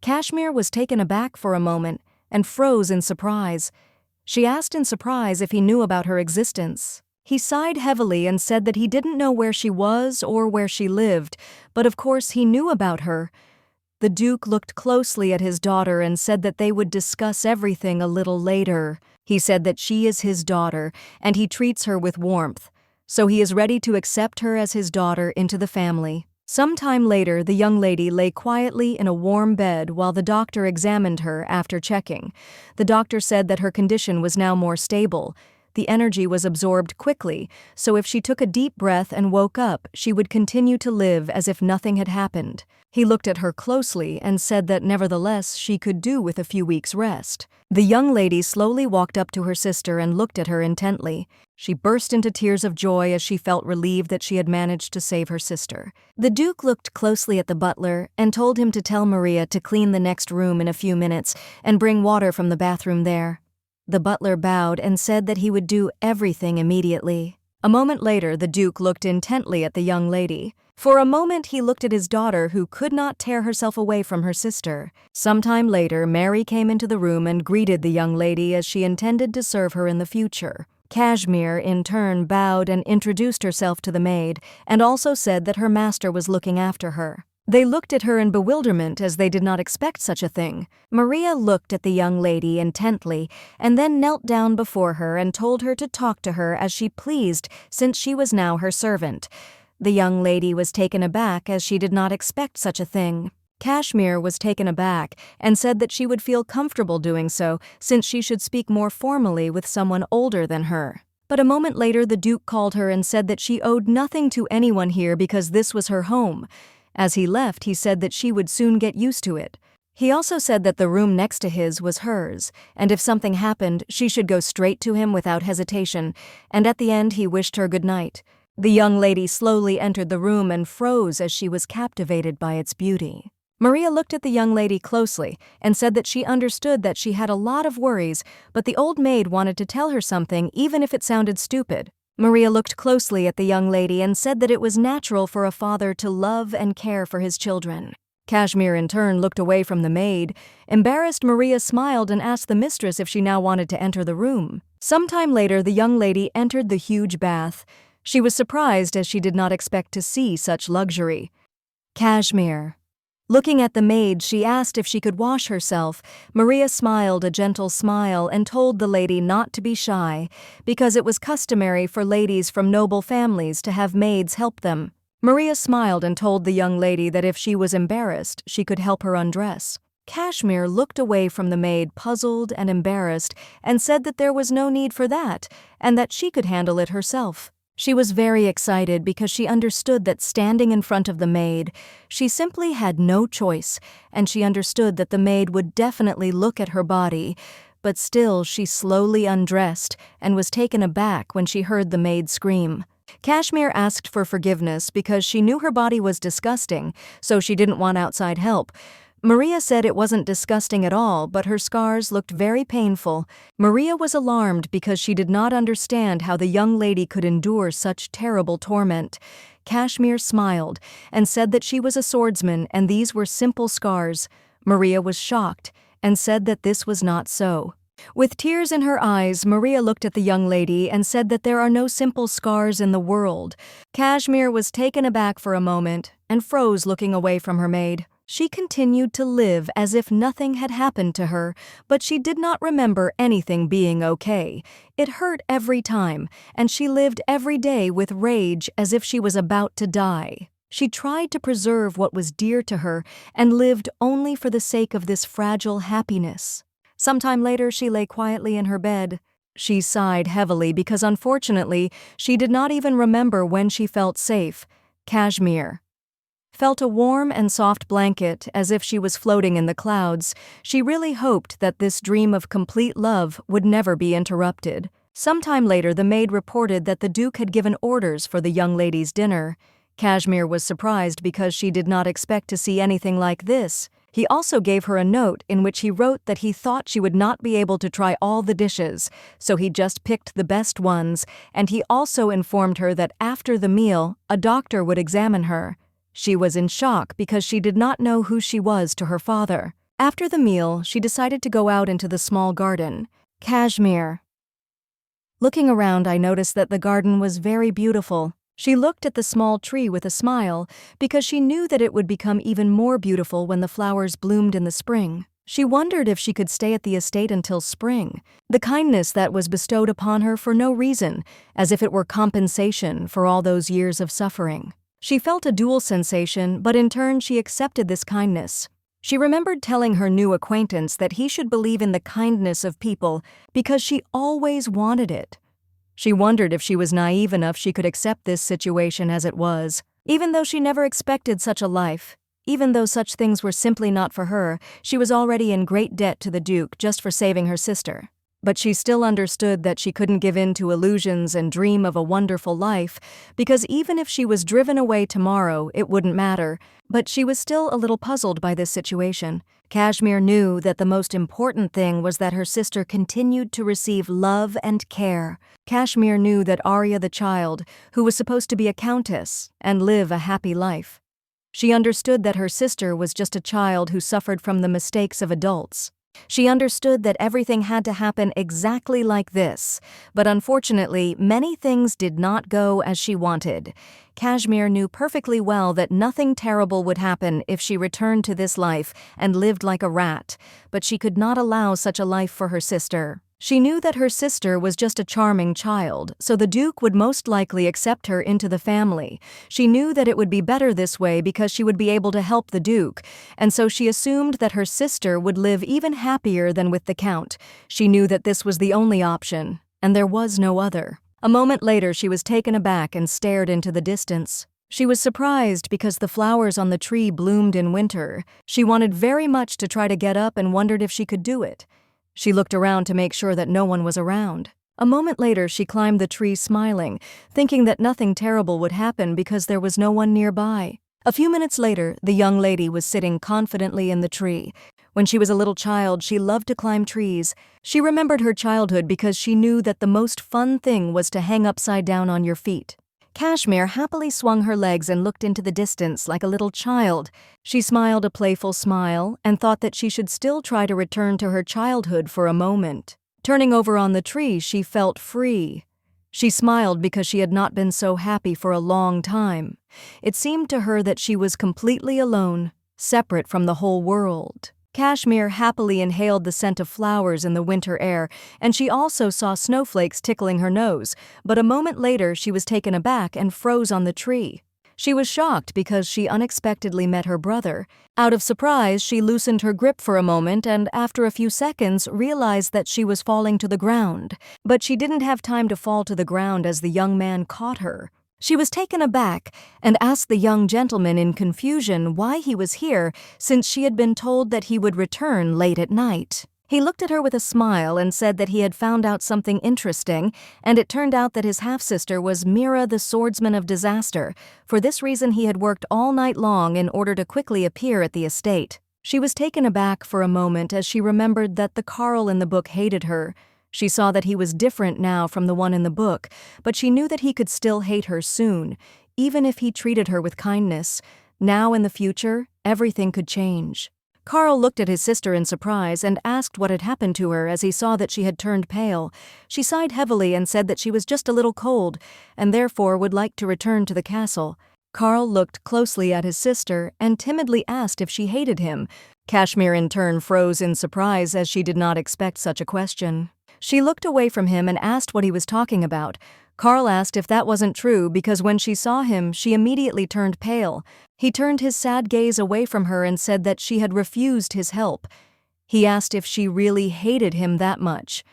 Kashmir was taken aback for a moment and froze in surprise. She asked in surprise if he knew about her existence. He sighed heavily and said that he didn't know where she was or where she lived, but of course he knew about her. The Duke looked closely at his daughter and said that they would discuss everything a little later. He said that she is his daughter, and he treats her with warmth, so he is ready to accept her as his daughter into the family. Some time later, the young lady lay quietly in a warm bed while the doctor examined her after checking. The doctor said that her condition was now more stable. The energy was absorbed quickly, so if she took a deep breath and woke up, she would continue to live as if nothing had happened. He looked at her closely and said that nevertheless she could do with a few weeks' rest. The young lady slowly walked up to her sister and looked at her intently. She burst into tears of joy as she felt relieved that she had managed to save her sister. The Duke looked closely at the butler and told him to tell Maria to clean the next room in a few minutes and bring water from the bathroom there. The butler bowed and said that he would do everything immediately. A moment later, the Duke looked intently at the young lady. For a moment, he looked at his daughter, who could not tear herself away from her sister. Sometime later, Mary came into the room and greeted the young lady as she intended to serve her in the future. Kashmir, in turn, bowed and introduced herself to the maid, and also said that her master was looking after her. They looked at her in bewilderment, as they did not expect such a thing. Maria looked at the young lady intently and then knelt down before her and told her to talk to her as she pleased, since she was now her servant. The young lady was taken aback, as she did not expect such a thing. Kashmir was taken aback and said that she would feel comfortable doing so, since she should speak more formally with someone older than her. But a moment later, the Duke called her and said that she owed nothing to anyone here because this was her home. As he left, he said that she would soon get used to it. He also said that the room next to his was hers, and if something happened, she should go straight to him without hesitation, and at the end he wished her good night. The young lady slowly entered the room and froze as she was captivated by its beauty. Maria looked at the young lady closely and said that she understood that she had a lot of worries, but the old maid wanted to tell her something even if it sounded stupid. Maria looked closely at the young lady and said that it was natural for a father to love and care for his children. Kashmir in turn looked away from the maid. Embarrassed, Maria smiled and asked the mistress if she now wanted to enter the room. Sometime later, the young lady entered the huge bath. She was surprised, as she did not expect to see such luxury. Kashmir. Looking at the maid, she asked if she could wash herself. Maria smiled a gentle smile and told the lady not to be shy, because it was customary for ladies from noble families to have maids help them. Maria smiled and told the young lady that if she was embarrassed, she could help her undress. Kashmir looked away from the maid, puzzled and embarrassed, and said that there was no need for that, and that she could handle it herself. She was very excited because she understood that standing in front of the maid, she simply had no choice, and she understood that the maid would definitely look at her body, but still she slowly undressed and was taken aback when she heard the maid scream. Kashmir asked for forgiveness because she knew her body was disgusting, so she didn't want outside help. Maria said it wasn't disgusting at all, but her scars looked very painful. Maria was alarmed because she did not understand how the young lady could endure such terrible torment. Kashmir smiled and said that she was a swordsman and these were simple scars. Maria was shocked and said that this was not so. With tears in her eyes, Maria looked at the young lady and said that there are no simple scars in the world. Kashmir was taken aback for a moment and froze, looking away from her maid. She continued to live as if nothing had happened to her, but she did not remember anything being okay. It hurt every time, and she lived every day with rage as if she was about to die. She tried to preserve what was dear to her and lived only for the sake of this fragile happiness. Sometime later, she lay quietly in her bed. She sighed heavily because unfortunately, she did not even remember when she felt safe. Kashmir felt a warm and soft blanket as if she was floating in the clouds. She really hoped that this dream of complete love would never be interrupted. Sometime later, the maid reported that the Duke had given orders for the young lady's dinner. Kashmir was surprised because she did not expect to see anything like this. He also gave her a note in which he wrote that he thought she would not be able to try all the dishes, so he just picked the best ones, and he also informed her that after the meal, a doctor would examine her. She was in shock because she did not know who she was to her father. After the meal, she decided to go out into the small garden. Kashmir. Looking around, I noticed that the garden was very beautiful. She looked at the small tree with a smile because she knew that it would become even more beautiful when the flowers bloomed in the spring. She wondered if she could stay at the estate until spring. The kindness that was bestowed upon her for no reason, as if it were compensation for all those years of suffering. She felt a dual sensation, but in turn she accepted this kindness. She remembered telling her new acquaintance that he should believe in the kindness of people because she always wanted it. She wondered if she was naive enough she could accept this situation as it was. Even though she never expected such a life, even though such things were simply not for her, she was already in great debt to the Duke just for saving her sister. But she still understood that she couldn't give in to illusions and dream of a wonderful life, because even if she was driven away tomorrow, it wouldn't matter. But she was still a little puzzled by this situation. Kashmir knew that the most important thing was that her sister continued to receive love and care. Kashmir knew that Arya the child, who was supposed to be a countess and live a happy life. She understood that her sister was just a child who suffered from the mistakes of adults. She understood that everything had to happen exactly like this, but unfortunately, many things did not go as she wanted. Kashmir knew perfectly well that nothing terrible would happen if she returned to this life and lived like a rat, but she could not allow such a life for her sister. She knew that her sister was just a charming child, so the Duke would most likely accept her into the family. She knew that it would be better this way because she would be able to help the Duke, and so she assumed that her sister would live even happier than with the Count. She knew that this was the only option, and there was no other. A moment later, she was taken aback and stared into the distance. She was surprised because the flowers on the tree bloomed in winter. She wanted very much to try to get up and wondered if she could do it. She looked around to make sure that no one was around. A moment later, she climbed the tree smiling, thinking that nothing terrible would happen because there was no one nearby. A few minutes later, the young lady was sitting confidently in the tree. When she was a little child, she loved to climb trees. She remembered her childhood because she knew that the most fun thing was to hang upside down on your feet. Kashmir happily swung her legs and looked into the distance like a little child. She smiled a playful smile and thought that she should still try to return to her childhood for a moment. Turning over on the tree, she felt free. She smiled because she had not been so happy for a long time. It seemed to her that she was completely alone, separate from the whole world. Kashmir happily inhaled the scent of flowers in the winter air, and she also saw snowflakes tickling her nose, but a moment later she was taken aback and froze on the tree. She was shocked because she unexpectedly met her brother. Out of surprise, she loosened her grip for a moment and, after a few seconds, realized that she was falling to the ground. But she didn't have time to fall to the ground as the young man caught her. She was taken aback and asked the young gentleman in confusion why he was here, since she had been told that he would return late at night. He looked at her with a smile and said that he had found out something interesting, and it turned out that his half-sister was Mira, the swordsman of disaster. For this reason, he had worked all night long in order to quickly appear at the estate. She was taken aback for a moment as she remembered that the Carl in the book hated her. She saw that he was different now from the one in the book, but she knew that he could still hate her soon, even if he treated her with kindness. Now in the future, everything could change. Carl looked at his sister in surprise and asked what had happened to her as he saw that she had turned pale. She sighed heavily and said that she was just a little cold and therefore would like to return to the castle. Carl looked closely at his sister and timidly asked if she hated him. Kashmir in turn froze in surprise as she did not expect such a question. She looked away from him and asked what he was talking about. Carl asked if that wasn't true because when she saw him, she immediately turned pale. He turned his sad gaze away from her and said that she had refused his help. He asked if she really hated him that much.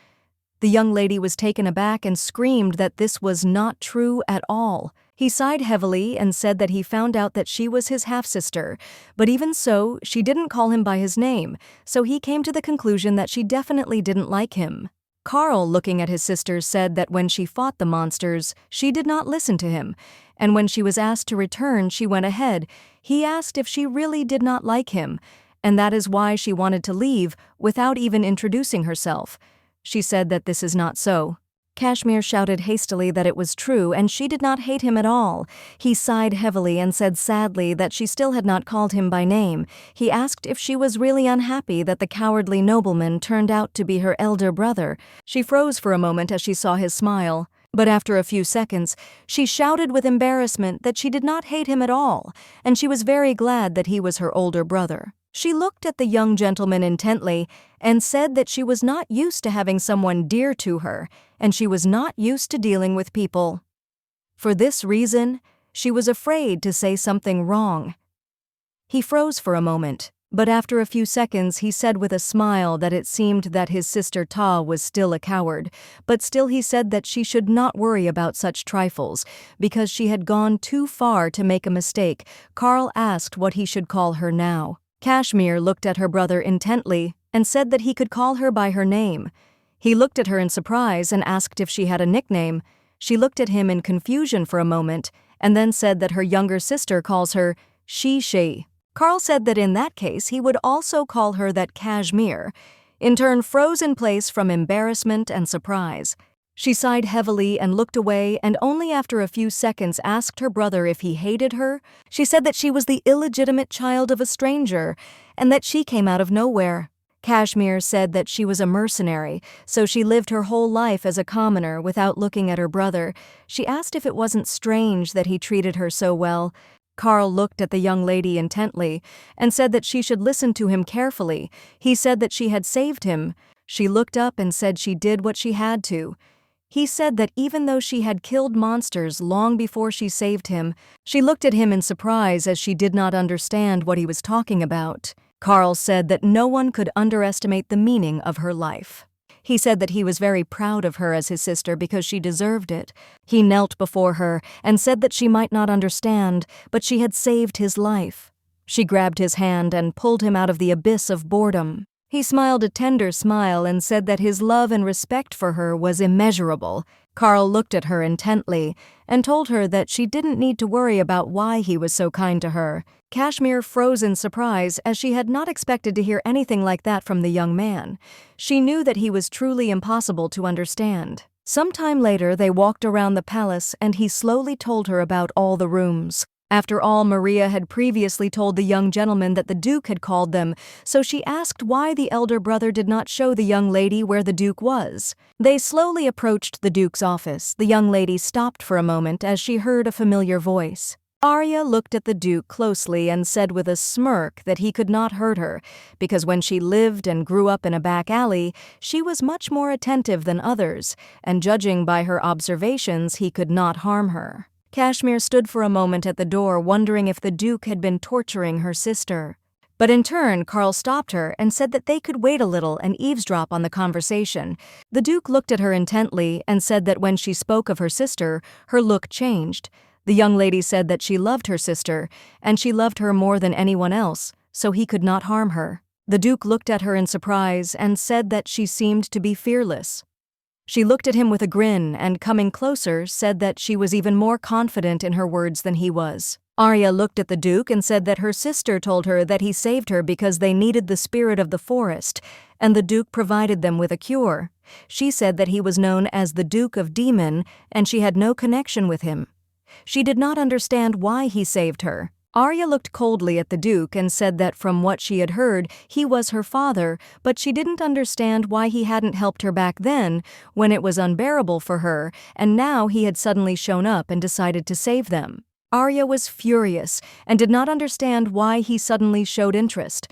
The young lady was taken aback and screamed that this was not true at all. He sighed heavily and said that he found out that she was his half-sister, but even so, she didn't call him by his name, so he came to the conclusion that she definitely didn't like him. Carl, looking at his sister, said that when she fought the monsters, she did not listen to him, and when she was asked to return, she went ahead. He asked if she really did not like him, and that is why she wanted to leave without even introducing herself. She said that this is not so. Kashmir shouted hastily that it was true, and she did not hate him at all. He sighed heavily and said sadly that she still had not called him by name. He asked if she was really unhappy that the cowardly nobleman turned out to be her elder brother. She froze for a moment as she saw his smile, but after a few seconds, she shouted with embarrassment that she did not hate him at all, and she was very glad that he was her older brother. She looked at the young gentleman intently and said that she was not used to having someone dear to her, and she was not used to dealing with people. For this reason, she was afraid to say something wrong. He froze for a moment, but after a few seconds he said with a smile that it seemed that his sister Ta was still a coward, but still he said that she should not worry about such trifles, because she had gone too far to make a mistake. Carl asked what he should call her now. Kashmir looked at her brother intently and said that he could call her by her name. He looked at her in surprise and asked if she had a nickname. She looked at him in confusion for a moment and then said that her younger sister calls her she. Carl said that in that case he would also call her that. Kashmir, in turn, froze in place from embarrassment and surprise. She sighed heavily and looked away, and only after a few seconds asked her brother if he hated her. She said that she was the illegitimate child of a stranger and that she came out of nowhere. Kashmir said that she was a mercenary, so she lived her whole life as a commoner without looking at her brother. She asked if it wasn't strange that he treated her so well. Carl looked at the young lady intently and said that she should listen to him carefully. He said that she had saved him. She looked up and said she did what she had to. He said that even though she had killed monsters long before she saved him, she looked at him in surprise as she did not understand what he was talking about. Carl said that no one could underestimate the meaning of her life. He said that he was very proud of her as his sister because she deserved it. He knelt before her and said that she might not understand, but she had saved his life. She grabbed his hand and pulled him out of the abyss of boredom. He smiled a tender smile and said that his love and respect for her was immeasurable. Carl looked at her intently and told her that she didn't need to worry about why he was so kind to her. Kashmir froze in surprise as she had not expected to hear anything like that from the young man. She knew that he was truly impossible to understand. Some time later, they walked around the palace and he slowly told her about all the rooms. After all, Maria had previously told the young gentleman that the Duke had called them, so she asked why the elder brother did not show the young lady where the Duke was. They slowly approached the Duke's office. The young lady stopped for a moment as she heard a familiar voice. Arya looked at the Duke closely and said with a smirk that he could not hurt her, because when she lived and grew up in a back alley, she was much more attentive than others, and judging by her observations, he could not harm her. Kashmir stood for a moment at the door, wondering if the Duke had been torturing her sister. But in turn, Karl stopped her and said that they could wait a little and eavesdrop on the conversation. The Duke looked at her intently and said that when she spoke of her sister, her look changed. The young lady said that she loved her sister, and she loved her more than anyone else, so he could not harm her. The Duke looked at her in surprise and said that she seemed to be fearless. She looked at him with a grin and, coming closer, said that she was even more confident in her words than he was. Arya looked at the Duke and said that her sister told her that he saved her because they needed the spirit of the forest, and the Duke provided them with a cure. She said that he was known as the Duke of Demon, and she had no connection with him. She did not understand why he saved her. Arya looked coldly at the Duke and said that from what she had heard, he was her father, but she didn't understand why he hadn't helped her back then, when it was unbearable for her, and now he had suddenly shown up and decided to save them. Arya was furious and did not understand why he suddenly showed interest.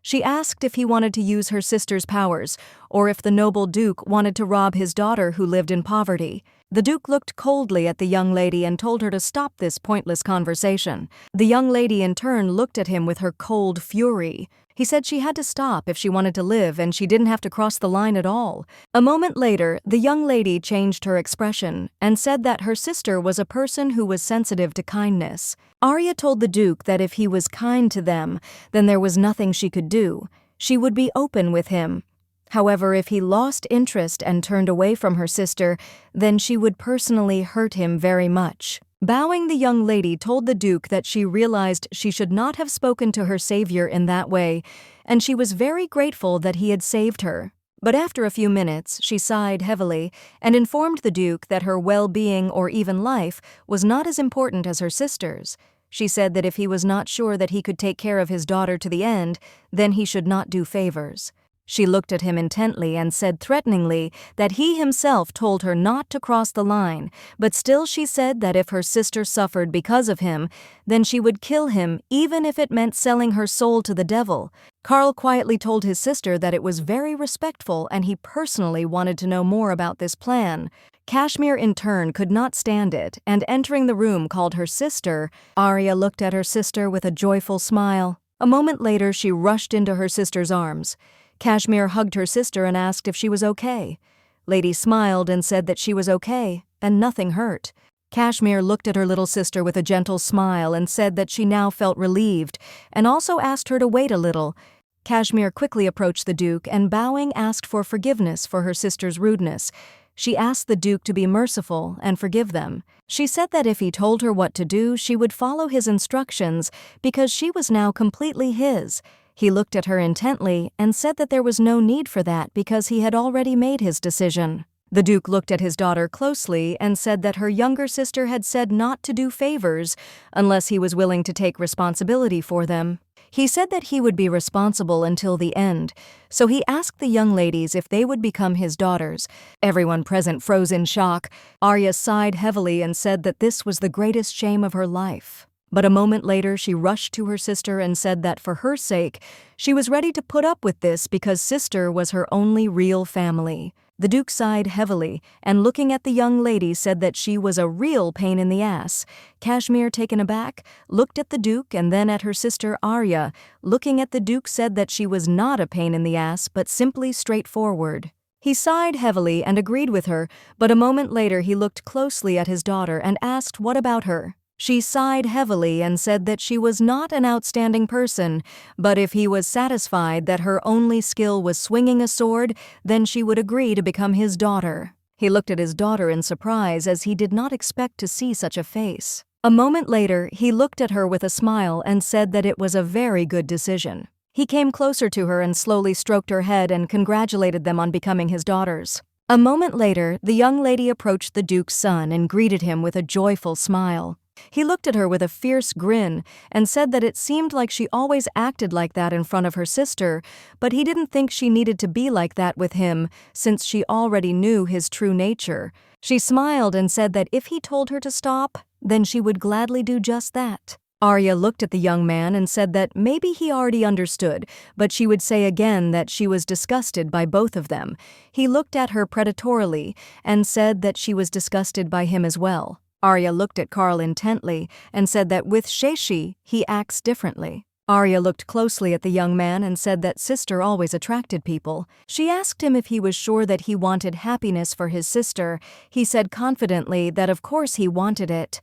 She asked if he wanted to use her sister's powers, or if the noble Duke wanted to rob his daughter who lived in poverty. The Duke looked coldly at the young lady and told her to stop this pointless conversation. The young lady in turn looked at him with her cold fury. He said she had to stop if she wanted to live and she didn't have to cross the line at all. A moment later, the young lady changed her expression and said that her sister was a person who was sensitive to kindness. Arya told the Duke that if he was kind to them, then there was nothing she could do. She would be open with him. However, if he lost interest and turned away from her sister, then she would personally hurt him very much. Bowing, the young lady told the Duke that she realized she should not have spoken to her savior in that way, and she was very grateful that he had saved her. But after a few minutes, she sighed heavily and informed the Duke that her well-being or even life was not as important as her sister's. She said that if he was not sure that he could take care of his daughter to the end, then he should not do favors. She looked at him intently and said threateningly that he himself told her not to cross the line, but still she said that if her sister suffered because of him, then she would kill him even if it meant selling her soul to the devil. Karl quietly told his sister that it was very respectful and he personally wanted to know more about this plan. Kashmir in turn could not stand it and entering the room called her sister. Arya looked at her sister with a joyful smile. A moment later she rushed into her sister's arms. Kashmir hugged her sister and asked if she was okay. Lady smiled and said that she was okay, and nothing hurt. Kashmir looked at her little sister with a gentle smile and said that she now felt relieved, and also asked her to wait a little. Kashmir quickly approached the Duke and bowing asked for forgiveness for her sister's rudeness. She asked the Duke to be merciful and forgive them. She said that if he told her what to do, she would follow his instructions because she was now completely his. He looked at her intently and said that there was no need for that because he had already made his decision. The Duke looked at his daughter closely and said that her younger sister had said not to do favors unless he was willing to take responsibility for them. He said that he would be responsible until the end, so he asked the young ladies if they would become his daughters. Everyone present froze in shock. Arya sighed heavily and said that this was the greatest shame of her life. But a moment later she rushed to her sister and said that for her sake, she was ready to put up with this because sister was her only real family. The Duke sighed heavily and looking at the young lady said that she was a real pain in the ass. Kashmir, taken aback, looked at the Duke and then at her sister Arya. Looking at the Duke said that she was not a pain in the ass but simply straightforward. He sighed heavily and agreed with her, but a moment later he looked closely at his daughter and asked what about her. She sighed heavily and said that she was not an outstanding person, but if he was satisfied that her only skill was swinging a sword, then she would agree to become his daughter. He looked at his daughter in surprise as he did not expect to see such a face. A moment later, he looked at her with a smile and said that it was a very good decision. He came closer to her and slowly stroked her head and congratulated them on becoming his daughters. A moment later, the young lady approached the Duke's son and greeted him with a joyful smile. He looked at her with a fierce grin and said that it seemed like she always acted like that in front of her sister, but he didn't think she needed to be like that with him since she already knew his true nature. She smiled and said that if he told her to stop, then she would gladly do just that. Arya looked at the young man and said that maybe he already understood, but she would say again that she was disgusted by both of them. He looked at her predatorily and said that she was disgusted by him as well. Arya looked at Karl intently and said that with Sheshi, he acts differently. Arya looked closely at the young man and said that sister always attracted people. She asked him if he was sure that he wanted happiness for his sister. He said confidently that of course he wanted it.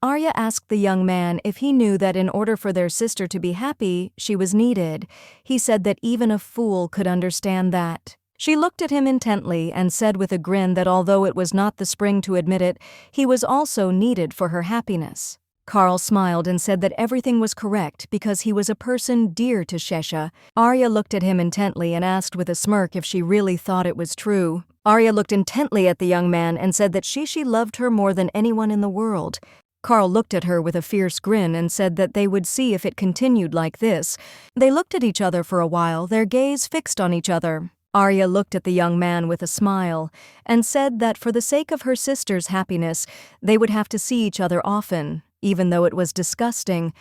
Arya asked the young man if he knew that in order for their sister to be happy, she was needed. He said that even a fool could understand that. She looked at him intently and said with a grin that although it was not the spring to admit it, he was also needed for her happiness. Karl smiled and said that everything was correct because he was a person dear to Shesha. Arya looked at him intently and asked with a smirk if she really thought it was true. Arya looked intently at the young man and said that she loved her more than anyone in the world. Karl looked at her with a fierce grin and said that they would see if it continued like this. They looked at each other for a while, their gaze fixed on each other. Arya looked at the young man with a smile and said that for the sake of her sister's happiness, they would have to see each other often, even though it was disgusting,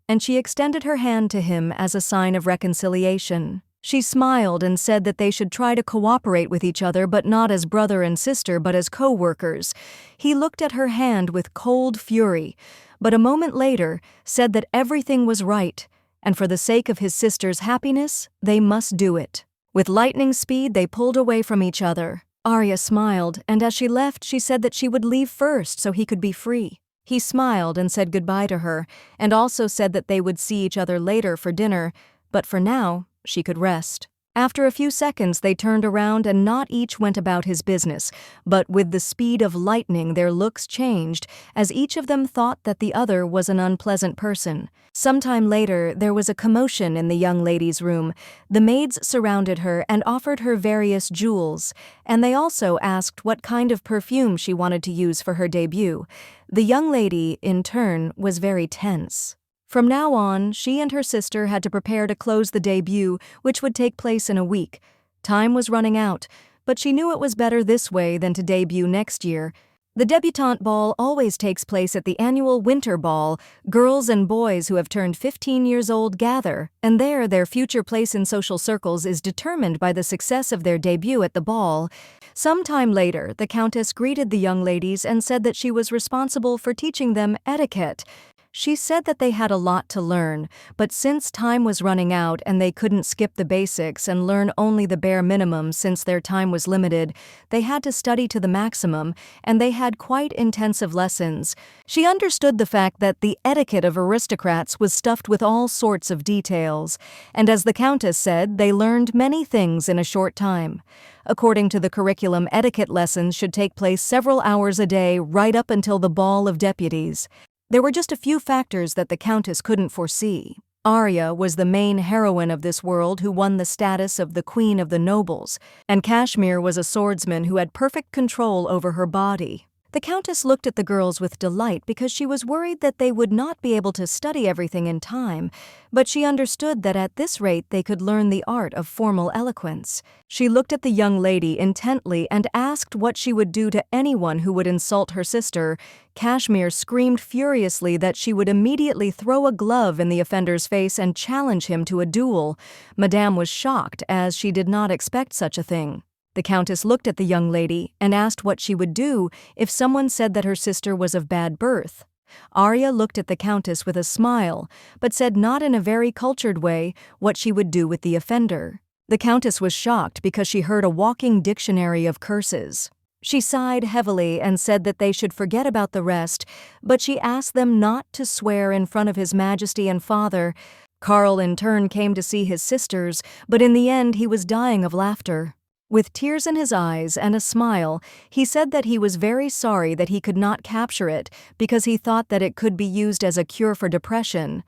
and she extended her hand to him as a sign of reconciliation. She smiled and said that they should try to cooperate with each other, but not as brother and sister, but as co-workers. He looked at her hand with cold fury, but a moment later said that everything was right, and for the sake of his sister's happiness, they must do it. With lightning speed, they pulled away from each other. Arya smiled, and as she left, she said that she would leave first so he could be free. He smiled and said goodbye to her, and also said that they would see each other later for dinner, but for now, she could rest. After a few seconds, they turned around and not each went about his business, but with the speed of lightning their looks changed, as each of them thought that the other was an unpleasant person. Sometime later, there was a commotion in the young lady's room. The maids surrounded her and offered her various jewels, and they also asked what kind of perfume she wanted to use for her debut. The young lady, in turn, was very tense. From now on, she and her sister had to prepare to close the debut, which would take place in a week. Time was running out, but she knew it was better this way than to debut next year. The debutante ball always takes place at the annual winter ball. Girls and boys who have turned 15 years old gather, and there their future place in social circles is determined by the success of their debut at the ball. Some time later, the Countess greeted the young ladies and said that she was responsible for teaching them etiquette. She said that they had a lot to learn, but since time was running out and they couldn't skip the basics and learn only the bare minimum since their time was limited, they had to study to the maximum, and they had quite intensive lessons. She understood the fact that the etiquette of aristocrats was stuffed with all sorts of details, and as the Countess said, they learned many things in a short time. According to the curriculum, etiquette lessons should take place several hours a day right up until the Ball of Deputies. There were just a few factors that the Countess couldn't foresee. Arya was the main heroine of this world who won the status of the Queen of the Nobles, and Kashmir was a swordsman who had perfect control over her body. The Countess looked at the girls with delight because she was worried that they would not be able to study everything in time, but she understood that at this rate they could learn the art of formal eloquence. She looked at the young lady intently and asked what she would do to anyone who would insult her sister. Kashmir screamed furiously that she would immediately throw a glove in the offender's face and challenge him to a duel. Madame was shocked, as she did not expect such a thing. The Countess looked at the young lady and asked what she would do if someone said that her sister was of bad birth. Arya looked at the Countess with a smile, but said not in a very cultured way what she would do with the offender. The Countess was shocked because she heard a walking dictionary of curses. She sighed heavily and said that they should forget about the rest, but she asked them not to swear in front of His Majesty and father. Karl in turn came to see his sisters, but in the end he was dying of laughter. With tears in his eyes and a smile, he said that he was very sorry that he could not capture it because he thought that it could be used as a cure for depression.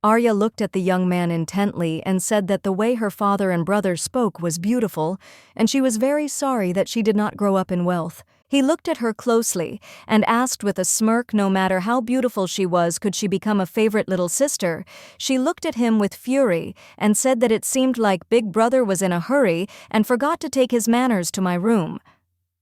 Arya looked at the young man intently and said that the way her father and brother spoke was beautiful, and she was very sorry that she did not grow up in wealth. He looked at her closely and asked with a smirk no matter how beautiful she was could she become a favorite little sister. She looked at him with fury and said that it seemed like Big Brother was in a hurry and forgot to take his manners to my room.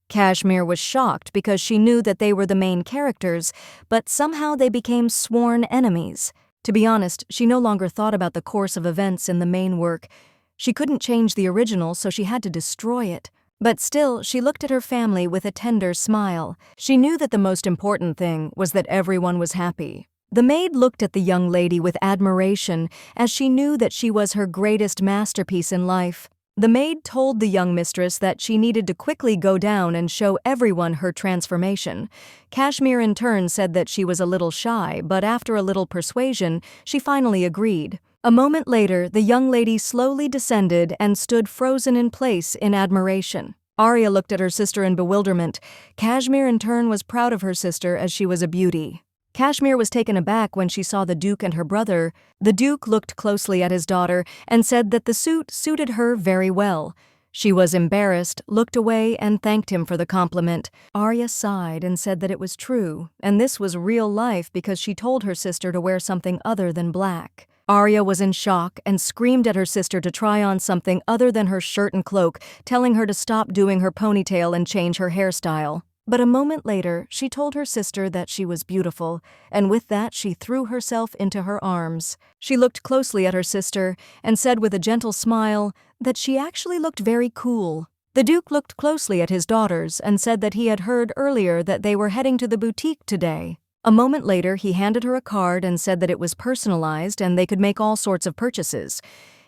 Kashmir was shocked because she knew that they were the main characters, but somehow they became sworn enemies. To be honest, she no longer thought about the course of events in the main work. She couldn't change the original, so she had to destroy it. But still, she looked at her family with a tender smile. She knew that the most important thing was that everyone was happy. The maid looked at the young lady with admiration, as she knew that she was her greatest masterpiece in life. The maid told the young mistress that she needed to quickly go down and show everyone her transformation. Kashmir in turn said that she was a little shy, but after a little persuasion, she finally agreed. A moment later, the young lady slowly descended and stood frozen in place in admiration. Arya looked at her sister in bewilderment. Kashmir in turn was proud of her sister as she was a beauty. Kashmir was taken aback when she saw the Duke and her brother. The Duke looked closely at his daughter and said that the suit suited her very well. She was embarrassed, looked away, and thanked him for the compliment. Arya sighed and said that it was true, and this was real life because she told her sister to wear something other than black. Arya was in shock and screamed at her sister to try on something other than her shirt and cloak, telling her to stop doing her ponytail and change her hairstyle. But a moment later, she told her sister that she was beautiful, and with that she threw herself into her arms. She looked closely at her sister and said with a gentle smile that she actually looked very cool. The Duke looked closely at his daughters and said that he had heard earlier that they were heading to the boutique today. A moment later, he handed her a card and said that it was personalized and they could make all sorts of purchases.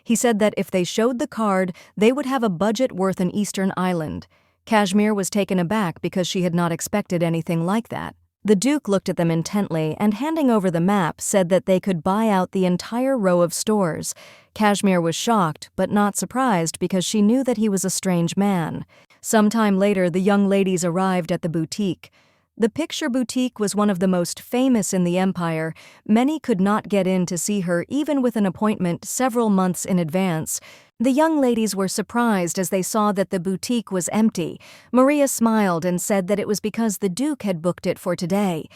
He said that if they showed the card, they would have a budget worth an Eastern island. Kashmir was taken aback because she had not expected anything like that. The Duke looked at them intently and, handing over the map, said that they could buy out the entire row of stores. Kashmir was shocked, but not surprised because she knew that he was a strange man. Sometime later, the young ladies arrived at the boutique. The picture boutique was one of the most famous in the empire. Many could not get in to see her even with an appointment several months in advance. The young ladies were surprised as they saw that the boutique was empty. Maria smiled and said that it was because the Duke had booked it for today.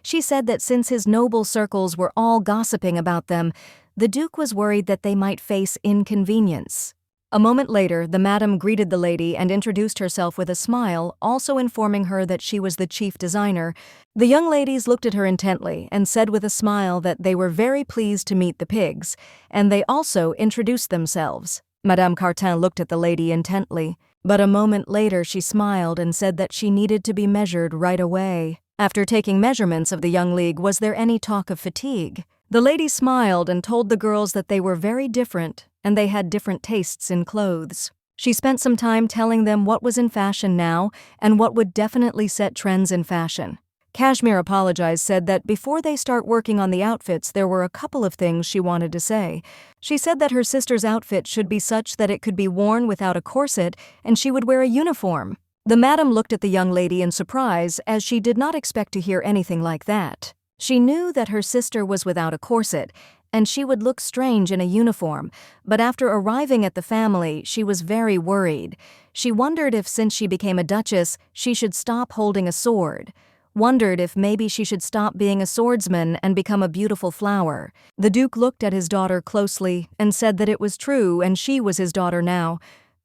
She said that since his noble circles were all gossiping about them, the Duke was worried that they might face inconvenience. A moment later, the madam greeted the lady and introduced herself with a smile, also informing her that she was the chief designer. The young ladies looked at her intently and said with a smile that they were very pleased to meet the pigs, and they also introduced themselves. Madame Cartin looked at the lady intently, but a moment later she smiled and said that she needed to be measured right away. After taking measurements of the young league, was there any talk of fatigue? The lady smiled and told the girls that they were very different, and they had different tastes in clothes. She spent some time telling them what was in fashion now and what would definitely set trends in fashion. Kashmir apologized, said that before they start working on the outfits, there were a couple of things she wanted to say. She said that her sister's outfit should be such that it could be worn without a corset and she would wear a uniform. The madam looked at the young lady in surprise, as she did not expect to hear anything like that. She knew that her sister was without a corset, and she would look strange in a uniform, but after arriving at the family, she was very worried. She wondered if, since she became a duchess, she should stop holding a sword. Wondered if maybe she should stop being a swordsman and become a beautiful flower. The Duke looked at his daughter closely and said that it was true and she was his daughter now.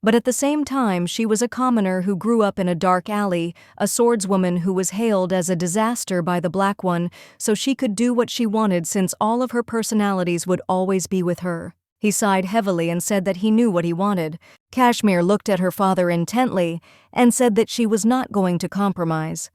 But at the same time, she was a commoner who grew up in a dark alley, a swordswoman who was hailed as a disaster by the Black One, so she could do what she wanted since all of her personalities would always be with her. He sighed heavily and said that he knew what he wanted. Kashmir looked at her father intently and said that she was not going to compromise.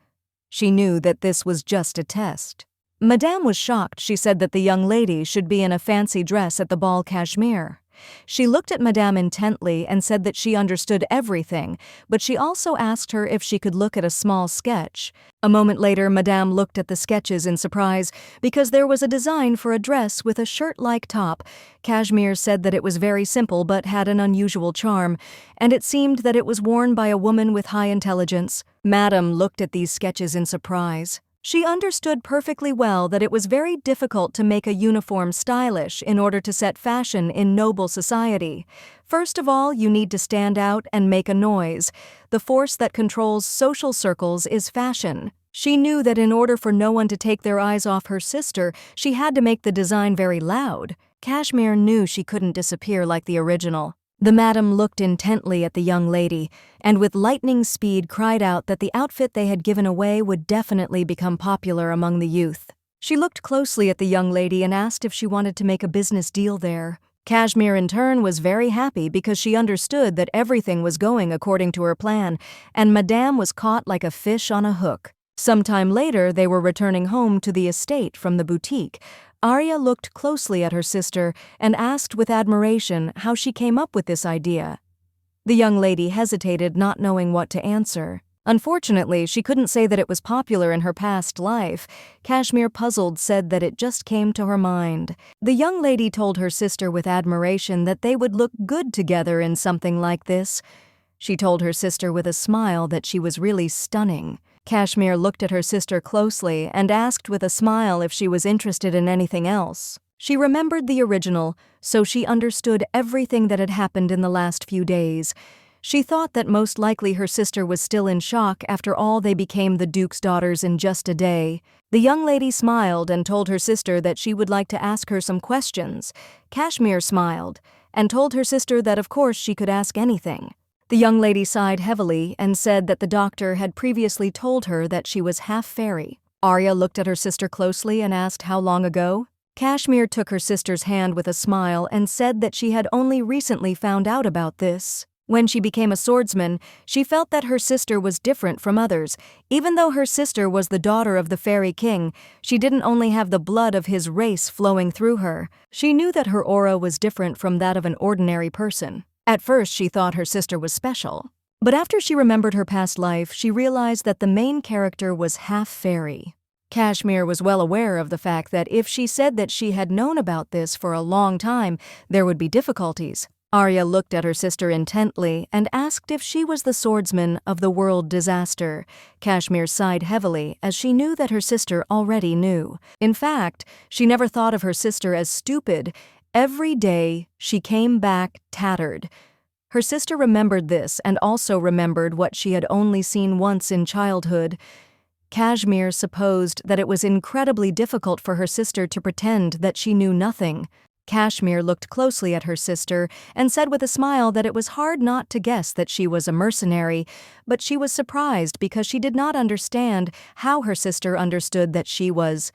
She knew that this was just a test. Madame was shocked. She said that the young lady should be in a fancy dress at the ball. Kashmir. She looked at Madame intently and said that she understood everything, but she also asked her if she could look at a small sketch. A moment later, Madame looked at the sketches in surprise because there was a design for a dress with a shirt-like top. Kashmir said that it was very simple but had an unusual charm, and it seemed that it was worn by a woman with high intelligence. Madame looked at these sketches in surprise. She understood perfectly well that it was very difficult to make a uniform stylish in order to set fashion in noble society. First of all, you need to stand out and make a noise. The force that controls social circles is fashion. She knew that in order for no one to take their eyes off her sister, she had to make the design very loud. Kashmir knew she couldn't disappear like the original. The madam looked intently at the young lady, and with lightning speed cried out that the outfit they had given away would definitely become popular among the youth. She looked closely at the young lady and asked if she wanted to make a business deal there. Kashmir in turn was very happy because she understood that everything was going according to her plan, and Madame was caught like a fish on a hook. Sometime later, they were returning home to the estate from the boutique. Arya looked closely at her sister and asked with admiration how she came up with this idea. The young lady hesitated, not knowing what to answer. Unfortunately, she couldn't say that it was popular in her past life. Kashmir, puzzled, said that it just came to her mind. The young lady told her sister with admiration that they would look good together in something like this. She told her sister with a smile that she was really stunning. Kashmir looked at her sister closely and asked with a smile if she was interested in anything else. She remembered the original, so she understood everything that had happened in the last few days. She thought that most likely her sister was still in shock after all they became the Duke's daughters in just a day. The young lady smiled and told her sister that she would like to ask her some questions. Kashmir smiled and told her sister that of course she could ask anything. The young lady sighed heavily and said that the doctor had previously told her that she was half fairy. Arya looked at her sister closely and asked how long ago. Kashmir took her sister's hand with a smile and said that she had only recently found out about this. When she became a swordsman, she felt that her sister was different from others. Even though her sister was the daughter of the fairy king, she didn't only have the blood of his race flowing through her. She knew that her aura was different from that of an ordinary person. At first, she thought her sister was special. But after she remembered her past life, she realized that the main character was half fairy. Kashmir was well aware of the fact that if she said that she had known about this for a long time, there would be difficulties. Arya looked at her sister intently and asked if she was the swordsman of the world disaster. Kashmir sighed heavily as she knew that her sister already knew. In fact, she never thought of her sister as stupid. Every day, she came back tattered. Her sister remembered this and also remembered what she had only seen once in childhood. Kashmir supposed that it was incredibly difficult for her sister to pretend that she knew nothing. Kashmir looked closely at her sister and said with a smile that it was hard not to guess that she was a mercenary, but she was surprised because she did not understand how her sister understood that she was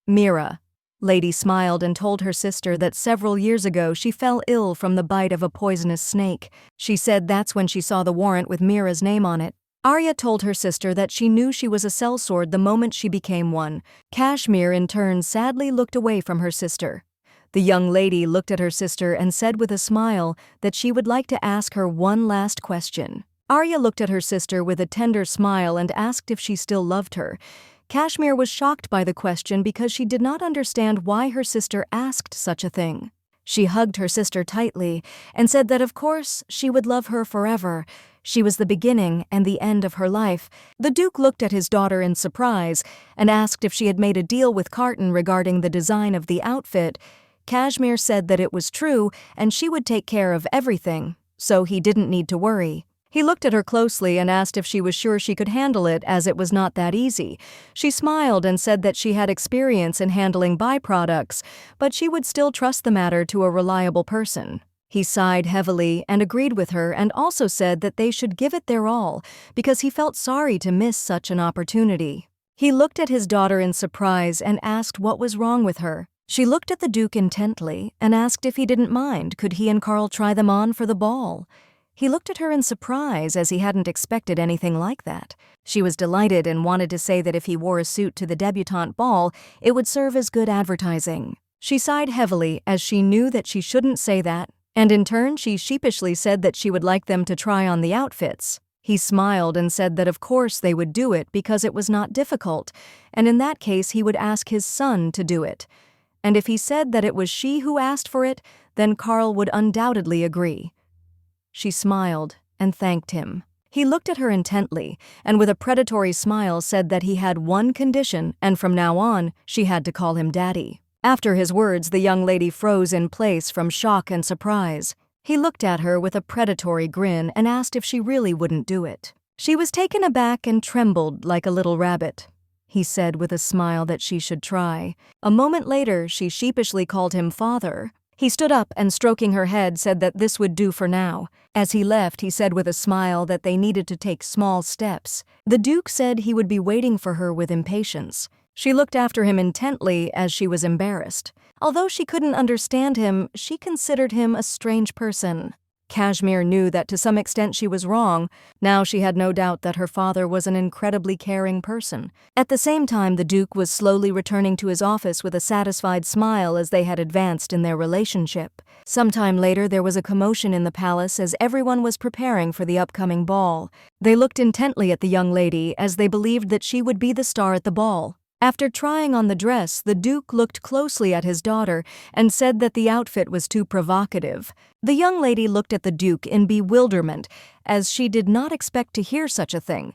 Mira. Lady smiled and told her sister that several years ago she fell ill from the bite of a poisonous snake. She said that's when she saw the warrant with Mira's name on it. Arya told her sister that she knew she was a sellsword the moment she became one. Kashmir in turn sadly looked away from her sister. The young lady looked at her sister and said with a smile that she would like to ask her one last question. Arya looked at her sister with a tender smile and asked if she still loved her. Kashmir was shocked by the question because she did not understand why her sister asked such a thing. She hugged her sister tightly and said that of course she would love her forever. She was the beginning and the end of her life. The Duke looked at his daughter in surprise and asked if she had made a deal with Carton regarding the design of the outfit. Kashmir said that it was true and she would take care of everything, so he didn't need to worry. He looked at her closely and asked if she was sure she could handle it, as it was not that easy. She smiled and said that she had experience in handling byproducts, but she would still trust the matter to a reliable person. He sighed heavily and agreed with her and also said that they should give it their all because he felt sorry to miss such an opportunity. He looked at his daughter in surprise and asked what was wrong with her. She looked at the Duke intently and asked if he didn't mind, could he and Carl try them on for the ball. He looked at her in surprise as he hadn't expected anything like that. She was delighted and wanted to say that if he wore a suit to the debutante ball, it would serve as good advertising. She sighed heavily as she knew that she shouldn't say that, and in turn she sheepishly said that she would like them to try on the outfits. He smiled and said that of course they would do it because it was not difficult, and in that case he would ask his son to do it. And if he said that it was she who asked for it, then Carl would undoubtedly agree. She smiled and thanked him. He looked at her intently and with a predatory smile said that he had one condition and from now on she had to call him Daddy. After his words, the young lady froze in place from shock and surprise. He looked at her with a predatory grin and asked if she really wouldn't do it. She was taken aback and trembled like a little rabbit. He said with a smile that she should try. A moment later, she sheepishly called him father. He stood up and stroking her head said that this would do for now. As he left, he said with a smile that they needed to take small steps. The Duke said he would be waiting for her with impatience. She looked after him intently as she was embarrassed. Although she couldn't understand him, she considered him a strange person. Kashmir knew that to some extent she was wrong. Now she had no doubt that her father was an incredibly caring person. At the same time, the Duke was slowly returning to his office with a satisfied smile as they had advanced in their relationship. Sometime later, there was a commotion in the palace as everyone was preparing for the upcoming ball. They looked intently at the young lady as they believed that she would be the star at the ball. After trying on the dress, the Duke looked closely at his daughter and said that the outfit was too provocative. The young lady looked at the Duke in bewilderment, as she did not expect to hear such a thing.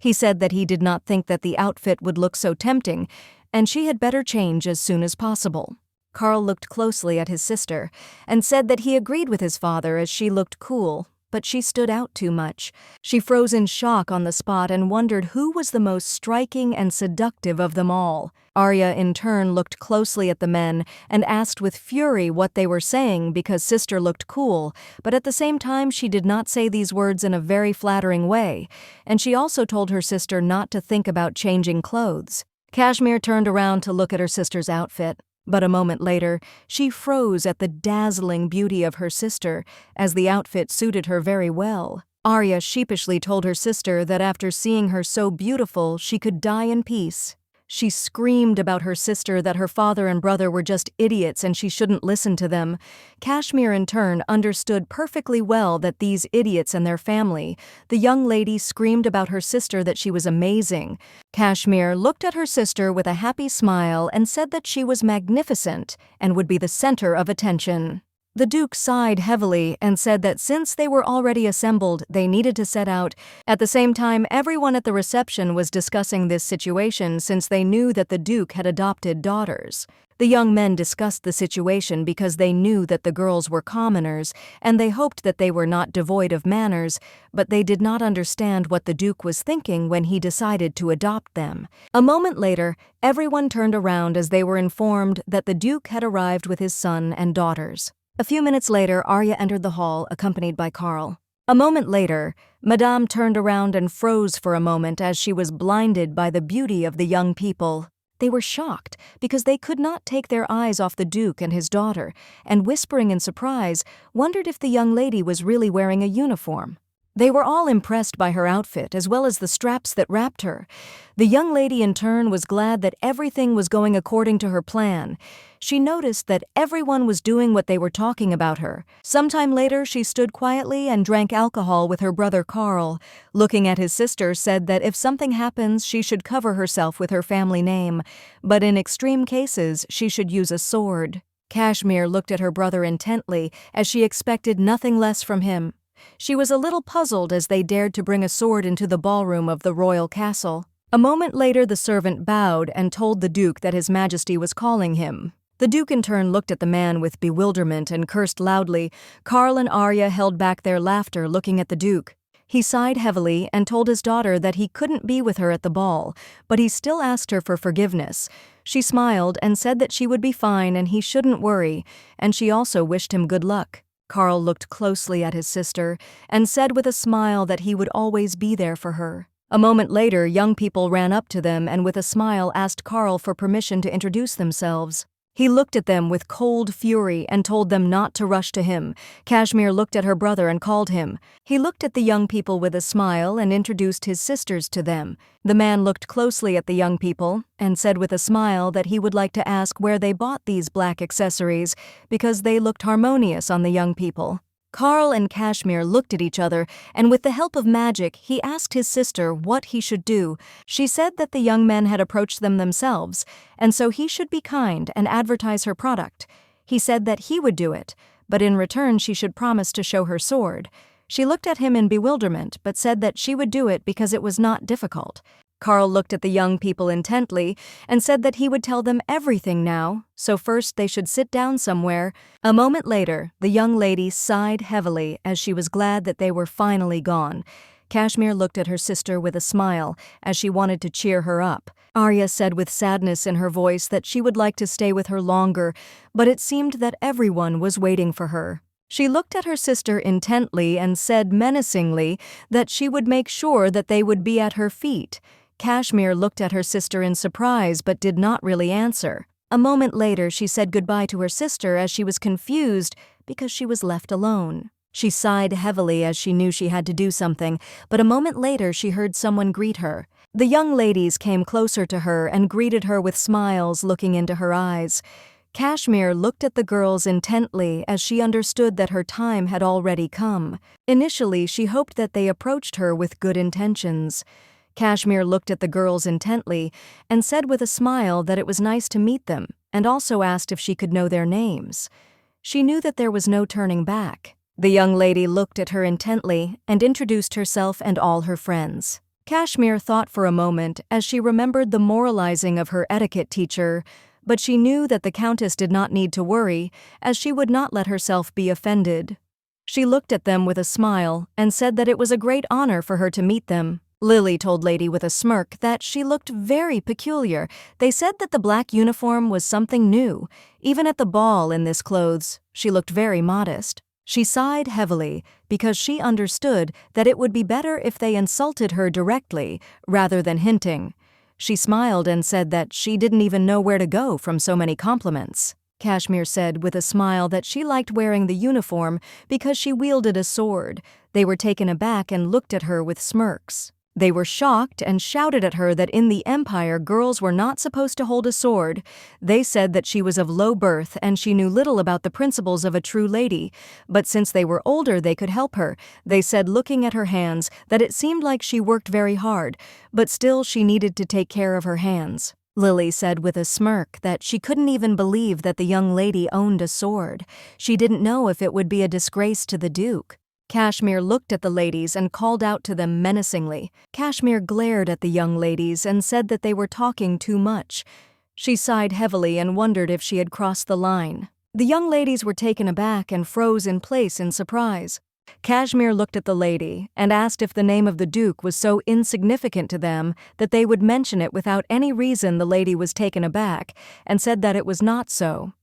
He said that he did not think that the outfit would look so tempting, and she had better change as soon as possible. Carl looked closely at his sister and said that he agreed with his father as she looked cool, but she stood out too much. She froze in shock on the spot and wondered who was the most striking and seductive of them all. Arya in turn looked closely at the men and asked with fury what they were saying because sister looked cool, but at the same time she did not say these words in a very flattering way, and she also told her sister not to think about changing clothes. Kashmir turned around to look at her sister's outfit. But a moment later, she froze at the dazzling beauty of her sister, as the outfit suited her very well. Arya sheepishly told her sister that after seeing her so beautiful, she could die in peace. She screamed about her sister that her father and brother were just idiots and she shouldn't listen to them. Kashmir in turn understood perfectly well that these idiots and their family. The young lady screamed about her sister that she was amazing. Kashmir looked at her sister with a happy smile and said that she was magnificent and would be the center of attention. The Duke sighed heavily and said that since they were already assembled, they needed to set out. At the same time, everyone at the reception was discussing this situation since they knew that the Duke had adopted daughters. The young men discussed the situation because they knew that the girls were commoners, and they hoped that they were not devoid of manners, but they did not understand what the Duke was thinking when he decided to adopt them. A moment later, everyone turned around as they were informed that the Duke had arrived with his son and daughters. A few minutes later, Arya entered the hall, accompanied by Carl. A moment later, Madame turned around and froze for a moment as she was blinded by the beauty of the young people. They were shocked because they could not take their eyes off the Duke and his daughter, and whispering in surprise, wondered if the young lady was really wearing a uniform. They were all impressed by her outfit as well as the straps that wrapped her. The young lady in turn was glad that everything was going according to her plan. She noticed that everyone was doing what they were talking about her. Sometime later, she stood quietly and drank alcohol with her brother Carl. Looking at his sister, said that if something happens, she should cover herself with her family name, but in extreme cases, she should use a sword. Kashmir looked at her brother intently as she expected nothing less from him. She was a little puzzled as they dared to bring a sword into the ballroom of the royal castle. A moment later, the servant bowed and told the Duke that His Majesty was calling him. The Duke in turn looked at the man with bewilderment and cursed loudly. Carl and Arya held back their laughter looking at the Duke. He sighed heavily and told his daughter that he couldn't be with her at the ball, but he still asked her for forgiveness. She smiled and said that she would be fine and he shouldn't worry, and she also wished him good luck. Carl looked closely at his sister and said with a smile that he would always be there for her. A moment later, young people ran up to them and with a smile asked Carl for permission to introduce themselves. He looked at them with cold fury and told them not to rush to him. Kashmir looked at her brother and called him. He looked at the young people with a smile and introduced his sisters to them. The man looked closely at the young people and said with a smile that he would like to ask where they bought these black accessories because they looked harmonious on the young people. Carl and Kashmir looked at each other, and with the help of magic, he asked his sister what he should do. She said that the young men had approached them themselves, and so he should be kind and advertise her product. He said that he would do it, but in return she should promise to show her sword. She looked at him in bewilderment, but said that she would do it because it was not difficult. Carl looked at the young people intently and said that he would tell them everything now, so first they should sit down somewhere. A moment later, the young lady sighed heavily as she was glad that they were finally gone. Kashmir looked at her sister with a smile as she wanted to cheer her up. Arya said with sadness in her voice that she would like to stay with her longer, but it seemed that everyone was waiting for her. She looked at her sister intently and said menacingly that she would make sure that they would be at her feet. Kashmir looked at her sister in surprise but did not really answer. A moment later, she said goodbye to her sister as she was confused because she was left alone. She sighed heavily as she knew she had to do something, but a moment later she heard someone greet her. The young ladies came closer to her and greeted her with smiles, looking into her eyes. Kashmir looked at the girls intently as she understood that her time had already come. Initially, she hoped that they approached her with good intentions. Kashmir looked at the girls intently and said with a smile that it was nice to meet them, and also asked if she could know their names. She knew that there was no turning back. The young lady looked at her intently and introduced herself and all her friends. Kashmir thought for a moment as she remembered the moralizing of her etiquette teacher, but she knew that the Countess did not need to worry, as she would not let herself be offended. She looked at them with a smile and said that it was a great honor for her to meet them. Lily told Lady with a smirk that she looked very peculiar. They said that the black uniform was something new. Even at the ball in this clothes, she looked very modest. She sighed heavily because she understood that it would be better if they insulted her directly rather than hinting. She smiled and said that she didn't even know where to go from so many compliments. Kashmir said with a smile that she liked wearing the uniform because she wielded a sword. They were taken aback and looked at her with smirks. They were shocked and shouted at her that in the Empire girls were not supposed to hold a sword. They said that she was of low birth and she knew little about the principles of a true lady, but since they were older they could help her. They said, looking at her hands, that it seemed like she worked very hard, but still she needed to take care of her hands. Lily said with a smirk that she couldn't even believe that the young lady owned a sword. She didn't know if it would be a disgrace to the Duke. Kashmir looked at the ladies and called out to them menacingly. Kashmir glared at the young ladies and said that they were talking too much. She sighed heavily and wondered if she had crossed the line. The young ladies were taken aback and froze in place in surprise. Kashmir looked at the lady and asked if the name of the Duke was so insignificant to them that they would mention it without any reason. The lady was taken aback and said that it was not so.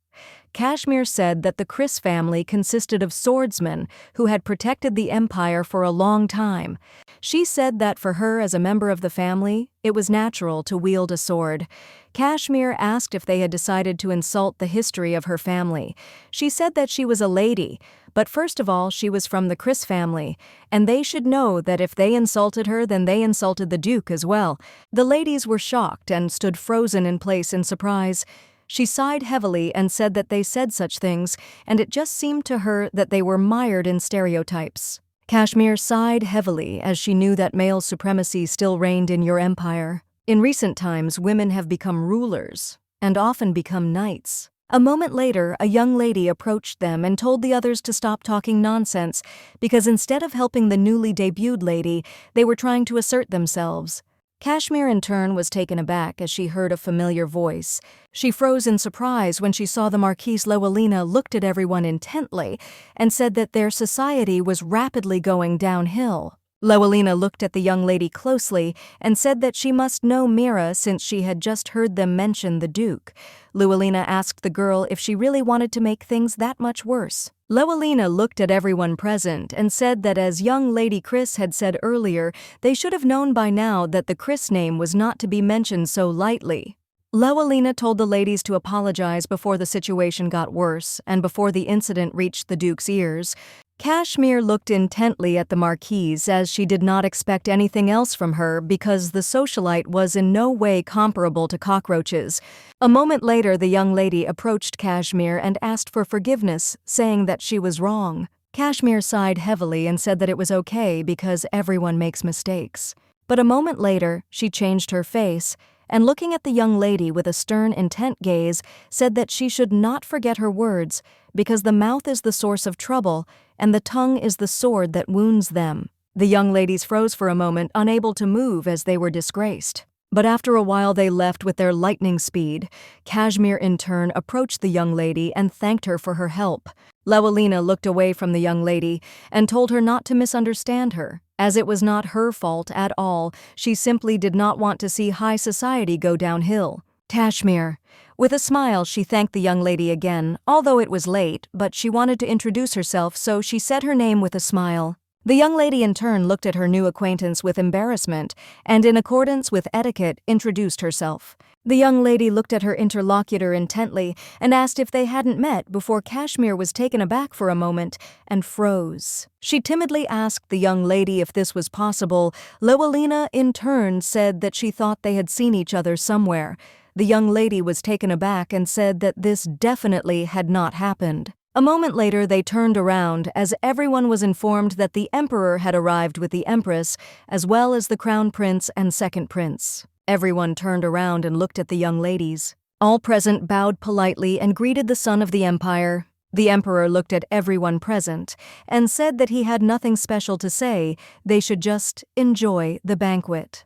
Kashmir said that the Chris family consisted of swordsmen who had protected the Empire for a long time. She said that for her as a member of the family, it was natural to wield a sword. Kashmir asked if they had decided to insult the history of her family. She said that she was a lady, but first of all she was from the Chris family, and they should know that if they insulted her then they insulted the Duke as well. The ladies were shocked and stood frozen in place in surprise. She sighed heavily and said that they said such things, and it just seemed to her that they were mired in stereotypes. Kashmir sighed heavily as she knew that male supremacy still reigned in your empire. In recent times, women have become rulers, and often become knights. A moment later, a young lady approached them and told the others to stop talking nonsense, because instead of helping the newly debuted lady, they were trying to assert themselves. Kashmir in turn was taken aback as she heard a familiar voice. She froze in surprise when she saw the Marquise Lowellina looked at everyone intently and said that their society was rapidly going downhill. Lowellina looked at the young lady closely and said that she must know Mira since she had just heard them mention the Duke. Lowellina asked the girl if she really wanted to make things that much worse. Lowellina looked at everyone present and said that as young Lady Chris had said earlier, they should have known by now that the Chris name was not to be mentioned so lightly. Lowellina told the ladies to apologize before the situation got worse and before the incident reached the Duke's ears. Kashmir looked intently at the Marquise as she did not expect anything else from her because the socialite was in no way comparable to cockroaches. A moment later, the young lady approached Kashmir and asked for forgiveness, saying that she was wrong. Kashmir sighed heavily and said that it was okay because everyone makes mistakes. But a moment later, she changed her face and looking at the young lady with a stern, intent gaze, said that she should not forget her words because the mouth is the source of trouble and the tongue is the sword that wounds them. The young ladies froze for a moment, unable to move as they were disgraced. But after a while they left with their lightning speed. Kashmir in turn approached the young lady and thanked her for her help. Lowellina looked away from the young lady and told her not to misunderstand her, as it was not her fault at all. She simply did not want to see high society go downhill. Kashmir. With a smile, she thanked the young lady again, although it was late, but she wanted to introduce herself, so she said her name with a smile. The young lady in turn looked at her new acquaintance with embarrassment and, in accordance with etiquette, introduced herself. The young lady looked at her interlocutor intently and asked if they hadn't met before Kashmir was taken aback for a moment and froze. She timidly asked the young lady if this was possible. Lowelina, in turn, said that she thought they had seen each other somewhere. The young lady was taken aback and said that this definitely had not happened. A moment later, they turned around as everyone was informed that the emperor had arrived with the empress, as well as the crown prince and second prince. Everyone turned around and looked at the young ladies. All present bowed politely and greeted the son of the empire. The emperor looked at everyone present and said that he had nothing special to say, they should just enjoy the banquet.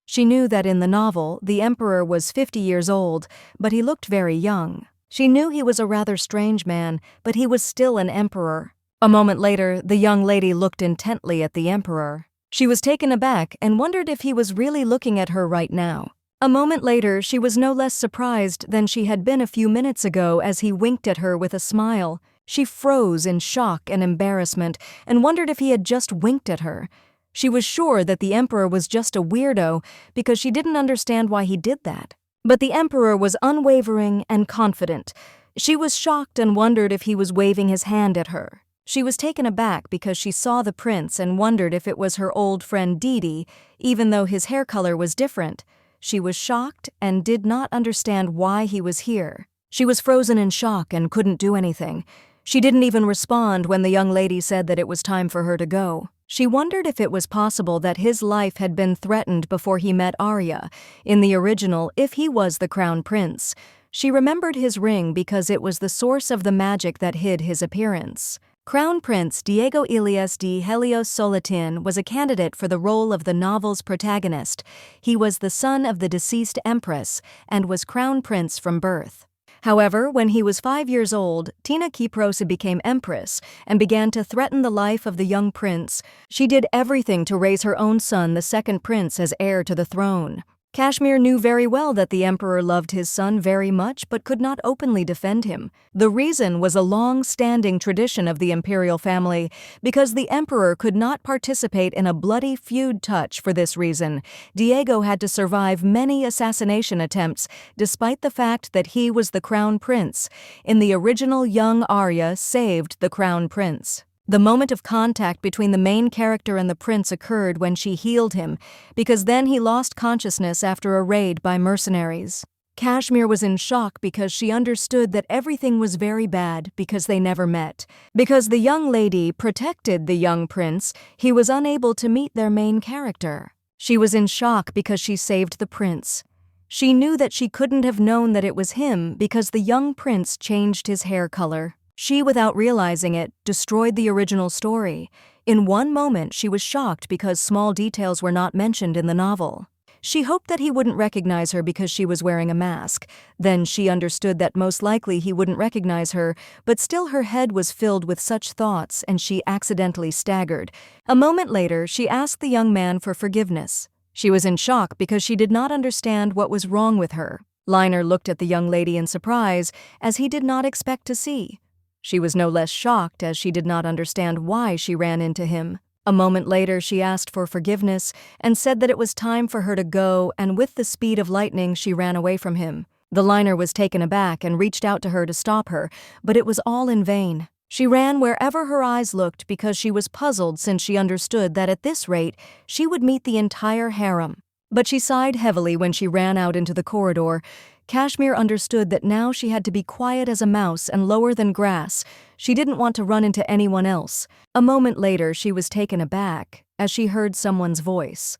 She knew that in the novel, the emperor was 50 years old, but he looked very young. She knew he was a rather strange man, but he was still an emperor. A moment later, the young lady looked intently at the emperor. She was taken aback and wondered if he was really looking at her right now. A moment later, she was no less surprised than she had been a few minutes ago as he winked at her with a smile. She froze in shock and embarrassment and wondered if he had just winked at her. She was sure that the emperor was just a weirdo because she didn't understand why he did that. But the emperor was unwavering and confident. She was shocked and wondered if he was waving his hand at her. She was taken aback because she saw the prince and wondered if it was her old friend Didi, even though his hair color was different. She was shocked and did not understand why he was here. She was frozen in shock and couldn't do anything. She didn't even respond when the young lady said that it was time for her to go. She wondered if it was possible that his life had been threatened before he met Arya. In the original, if he was the crown prince. She remembered his ring because it was the source of the magic that hid his appearance. Crown Prince Diego Ilias de Helios Solatin was a candidate for the role of the novel's protagonist. He was the son of the deceased empress and was crown prince from birth. However, when he was 5 years old, Tina Kiprosa became empress and began to threaten the life of the young prince. She did everything to raise her own son, the second prince, as heir to the throne. Kashmir knew very well that the emperor loved his son very much but could not openly defend him. The reason was a long-standing tradition of the imperial family, because the emperor could not participate in a bloody feud. For this reason, Diego had to survive many assassination attempts, despite the fact that he was the crown prince. In the original, young Arya saved the crown prince. The moment of contact between the main character and the prince occurred when she healed him, because then he lost consciousness after a raid by mercenaries. Kashmir was in shock because she understood that everything was very bad because they never met. Because the young lady protected the young prince, he was unable to meet their main character. She was in shock because she saved the prince. She knew that she couldn't have known that it was him because the young prince changed his hair color. She, without realizing it, destroyed the original story. In one moment, she was shocked because small details were not mentioned in the novel. She hoped that he wouldn't recognize her because she was wearing a mask. Then she understood that most likely he wouldn't recognize her, but still her head was filled with such thoughts and she accidentally staggered. A moment later, she asked the young man for forgiveness. She was in shock because she did not understand what was wrong with her. Liner looked at the young lady in surprise, as he did not expect to see. She was no less shocked as she did not understand why she ran into him. A moment later, she asked for forgiveness and said that it was time for her to go, and with the speed of lightning, she ran away from him. The Liner was taken aback and reached out to her to stop her, but it was all in vain. She ran wherever her eyes looked because she was puzzled since she understood that at this rate, she would meet the entire harem. But she sighed heavily when she ran out into the corridor. Kashmir understood that now she had to be quiet as a mouse and lower than grass. She didn't want to run into anyone else. A moment later, she was taken aback as she heard someone's voice.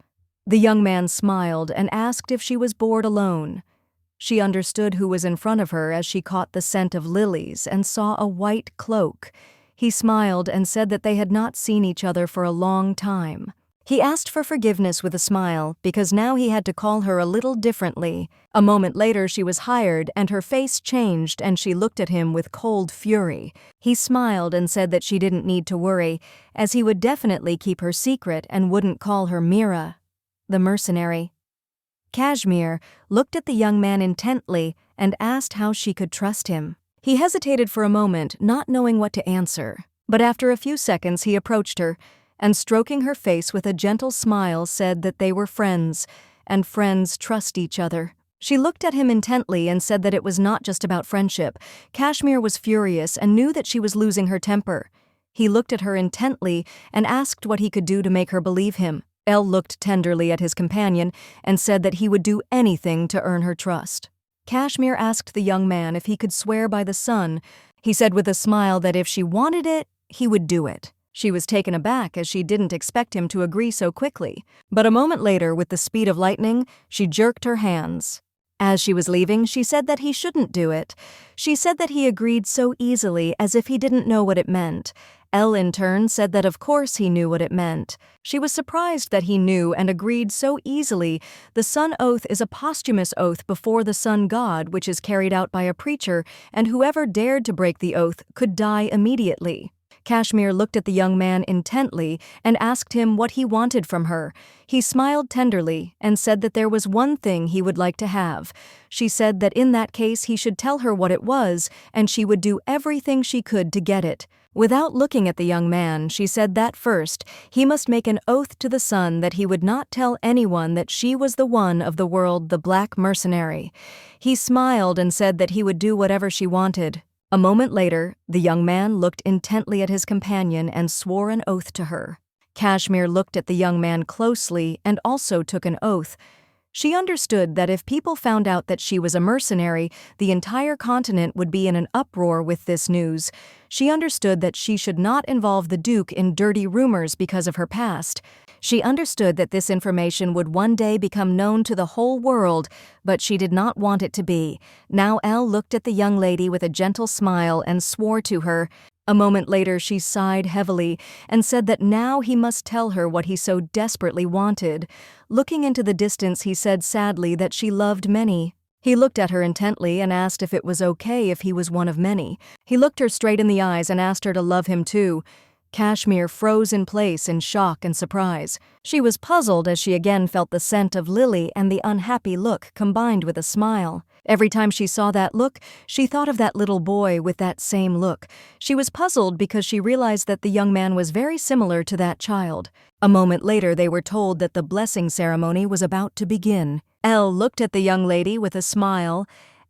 The young man smiled and asked if she was bored alone. She understood who was in front of her as she caught the scent of lilies and saw a white cloak. He smiled and said that they had not seen each other for a long time. He asked for forgiveness with a smile because now he had to call her a little differently. A moment later, she was hired and her face changed and she looked at him with cold fury. He smiled and said that she didn't need to worry, as he would definitely keep her secret and wouldn't call her Mira, the mercenary. Kashmir looked at the young man intently and asked how she could trust him. He hesitated for a moment, not knowing what to answer. But after a few seconds, he approached her and stroking her face with a gentle smile said that they were friends, and friends trust each other. She looked at him intently and said that it was not just about friendship. Kashmir was furious and knew that she was losing her temper. He looked at her intently and asked what he could do to make her believe him. Elle looked tenderly at his companion and said that he would do anything to earn her trust. Kashmir asked the young man if he could swear by the sun. He said with a smile that if she wanted it, he would do it. She was taken aback as she didn't expect him to agree so quickly. But a moment later, with the speed of lightning, she jerked her hands. As she was leaving, she said that he shouldn't do it. She said that he agreed so easily as if he didn't know what it meant. Elle, in turn, said that of course he knew what it meant. She was surprised that he knew and agreed so easily. The sun oath is a posthumous oath before the sun god, which is carried out by a preacher, and whoever dared to break the oath could die immediately. Kashmir looked at the young man intently and asked him what he wanted from her. He smiled tenderly and said that there was one thing he would like to have. She said that in that case he should tell her what it was, and she would do everything she could to get it. Without looking at the young man, she said that first, he must make an oath to the sun that he would not tell anyone that she was the one of the world, the black mercenary. He smiled and said that he would do whatever she wanted. A moment later, the young man looked intently at his companion and swore an oath to her. Kashmir looked at the young man closely and also took an oath. She understood that if people found out that she was a mercenary, the entire continent would be in an uproar with this news. She understood that she should not involve the Duke in dirty rumors because of her past. She understood that this information would one day become known to the whole world, but she did not want it to be. Now Elle looked at the young lady with a gentle smile and swore to her. A moment later she sighed heavily and said that now he must tell her what he so desperately wanted. Looking into the distance, he said sadly that she loved many. He looked at her intently and asked if it was okay if he was one of many. He looked her straight in the eyes and asked her to love him too. Kashmir froze in place in shock and surprise. She was puzzled as she again felt the scent of lily and the unhappy look combined with a smile. Every time she saw that look, she thought of that little boy with that same look. She was puzzled because she realized that the young man was very similar to that child. A moment later, they were told that the blessing ceremony was about to begin. Elle looked at the young lady with a smile,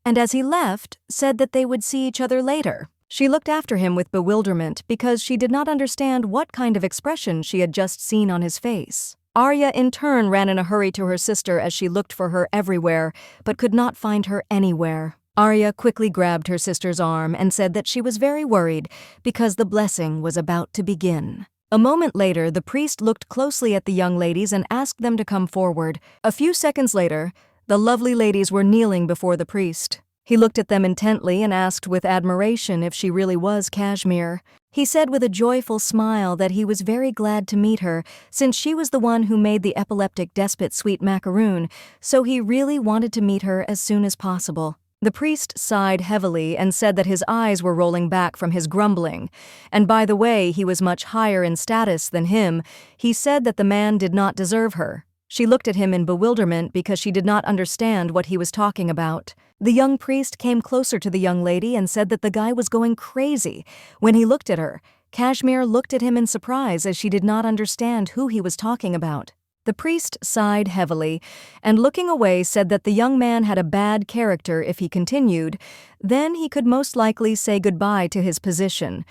and as he left, said that they would see each other later. She looked after him with bewilderment because she did not understand what kind of expression she had just seen on his face. Arya in turn ran in a hurry to her sister as she looked for her everywhere, but could not find her anywhere. Arya quickly grabbed her sister's arm and said that she was very worried because the blessing was about to begin. A moment later, the priest looked closely at the young ladies and asked them to come forward. A few seconds later, the lovely ladies were kneeling before the priest. He looked at them intently and asked with admiration if she really was Kashmir. He said with a joyful smile that he was very glad to meet her, since she was the one who made the epileptic despot sweet macaroon, so he really wanted to meet her as soon as possible. The priest sighed heavily and said that his eyes were rolling back from his grumbling. And by the way, he was much higher in status than him. He said that the man did not deserve her. She looked at him in bewilderment because she did not understand what he was talking about. The young priest came closer to the young lady and said that the guy was going crazy. When he looked at her, Kashmir looked at him in surprise as she did not understand who he was talking about. The priest sighed heavily and looking away said that the young man had a bad character if he continued. Then he could most likely say goodbye to his position.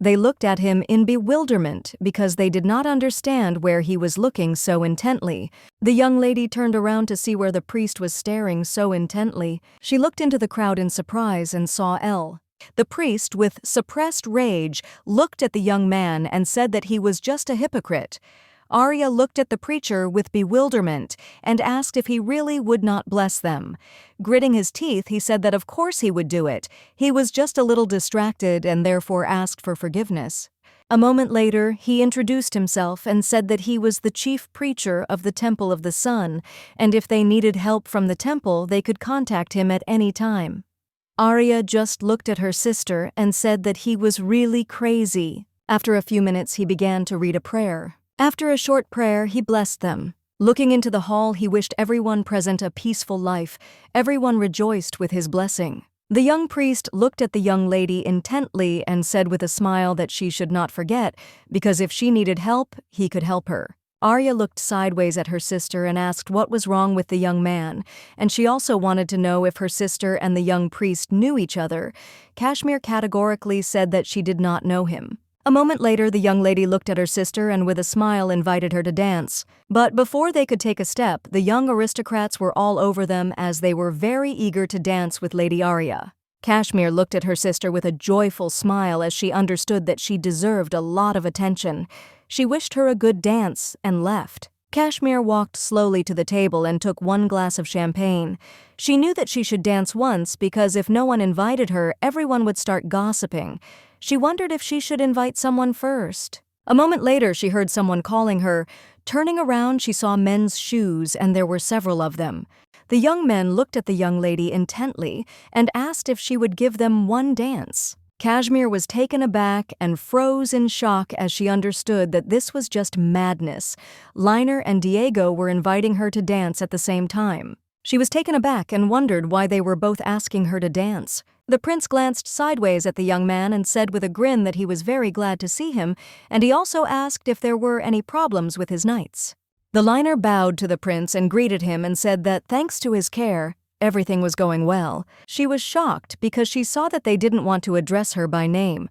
They looked at him in bewilderment because they did not understand where he was looking so intently. The young lady turned around to see where the priest was staring so intently. She looked into the crowd in surprise and saw Elle. The priest, with suppressed rage, looked at the young man and said that he was just a hypocrite. Arya looked at the preacher with bewilderment and asked if he really would not bless them. Gritting his teeth, he said that of course he would do it. He was just a little distracted and therefore asked for forgiveness. A moment later, he introduced himself and said that he was the chief preacher of the Temple of the Sun, and if they needed help from the temple, they could contact him at any time. Arya just looked at her sister and said that he was really crazy. After a few minutes, he began to read a prayer. After a short prayer, he blessed them. Looking into the hall, he wished everyone present a peaceful life. Everyone rejoiced with his blessing. The young priest looked at the young lady intently and said with a smile that she should not forget, because if she needed help, he could help her. Arya looked sideways at her sister and asked what was wrong with the young man, and she also wanted to know if her sister and the young priest knew each other. Kashmir categorically said that she did not know him. A moment later, the young lady looked at her sister and with a smile invited her to dance. But before they could take a step, the young aristocrats were all over them as they were very eager to dance with Lady Arya. Kashmir looked at her sister with a joyful smile as she understood that she deserved a lot of attention. She wished her a good dance and left. Kashmir walked slowly to the table and took one glass of champagne. She knew that she should dance once because if no one invited her, everyone would start gossiping. She wondered if she should invite someone first. A moment later, she heard someone calling her. Turning around, she saw men's shoes, and there were several of them. The young men looked at the young lady intently and asked if she would give them one dance. Kashmir was taken aback and froze in shock as she understood that this was just madness. Liner and Diego were inviting her to dance at the same time. She was taken aback and wondered why they were both asking her to dance. The prince glanced sideways at the young man and said with a grin that he was very glad to see him, and he also asked if there were any problems with his knights. The Liner bowed to the prince and greeted him and said that thanks to his care, everything was going well. She was shocked because she saw that they didn't want to address her by name.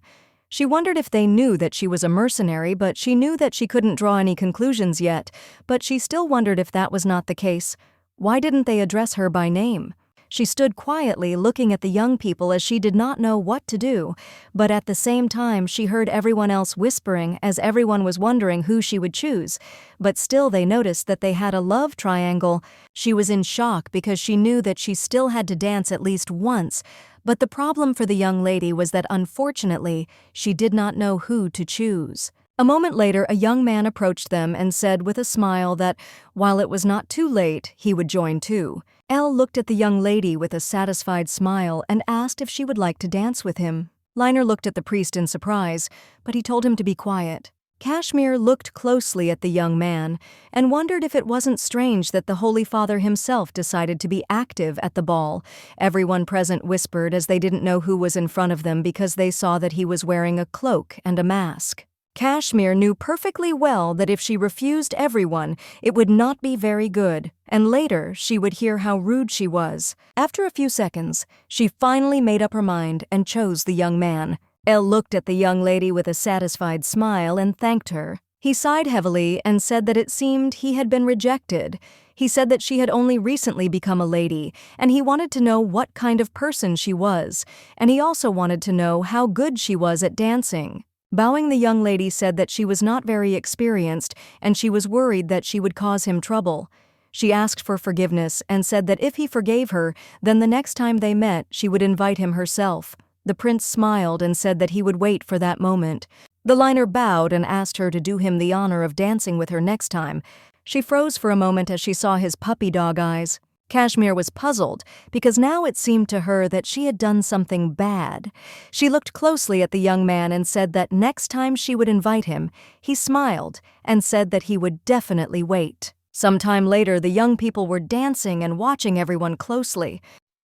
She wondered if they knew that she was a mercenary, but she knew that she couldn't draw any conclusions yet. But she still wondered if that was not the case. Why didn't they address her by name? She stood quietly looking at the young people as she did not know what to do, but at the same time she heard everyone else whispering as everyone was wondering who she would choose. But still they noticed that they had a love triangle. She was in shock because she knew that she still had to dance at least once, but the problem for the young lady was that unfortunately she did not know who to choose. A moment later, a young man approached them and said with a smile that, while it was not too late, he would join too. Elle looked at the young lady with a satisfied smile and asked if she would like to dance with him. Liner looked at the priest in surprise, but he told him to be quiet. Kashmir looked closely at the young man and wondered if it wasn't strange that the Holy Father himself decided to be active at the ball. Everyone present whispered as they didn't know who was in front of them because they saw that he was wearing a cloak and a mask. Kashmir knew perfectly well that if she refused everyone, it would not be very good, and later she would hear how rude she was. After a few seconds, she finally made up her mind and chose the young man. Elle looked at the young lady with a satisfied smile and thanked her. He sighed heavily and said that it seemed he had been rejected. He said that she had only recently become a lady, and he wanted to know what kind of person she was, and he also wanted to know how good she was at dancing. Bowing, the young lady said that she was not very experienced and she was worried that she would cause him trouble. She asked for forgiveness and said that if he forgave her, then the next time they met, she would invite him herself. The prince smiled and said that he would wait for that moment. The Liner bowed and asked her to do him the honor of dancing with her next time. She froze for a moment as she saw his puppy dog eyes. Kashmir was puzzled because now it seemed to her that she had done something bad. She looked closely at the young man and said that next time she would invite him. He smiled and said that he would definitely wait. Some time later, the young people were dancing and watching everyone closely.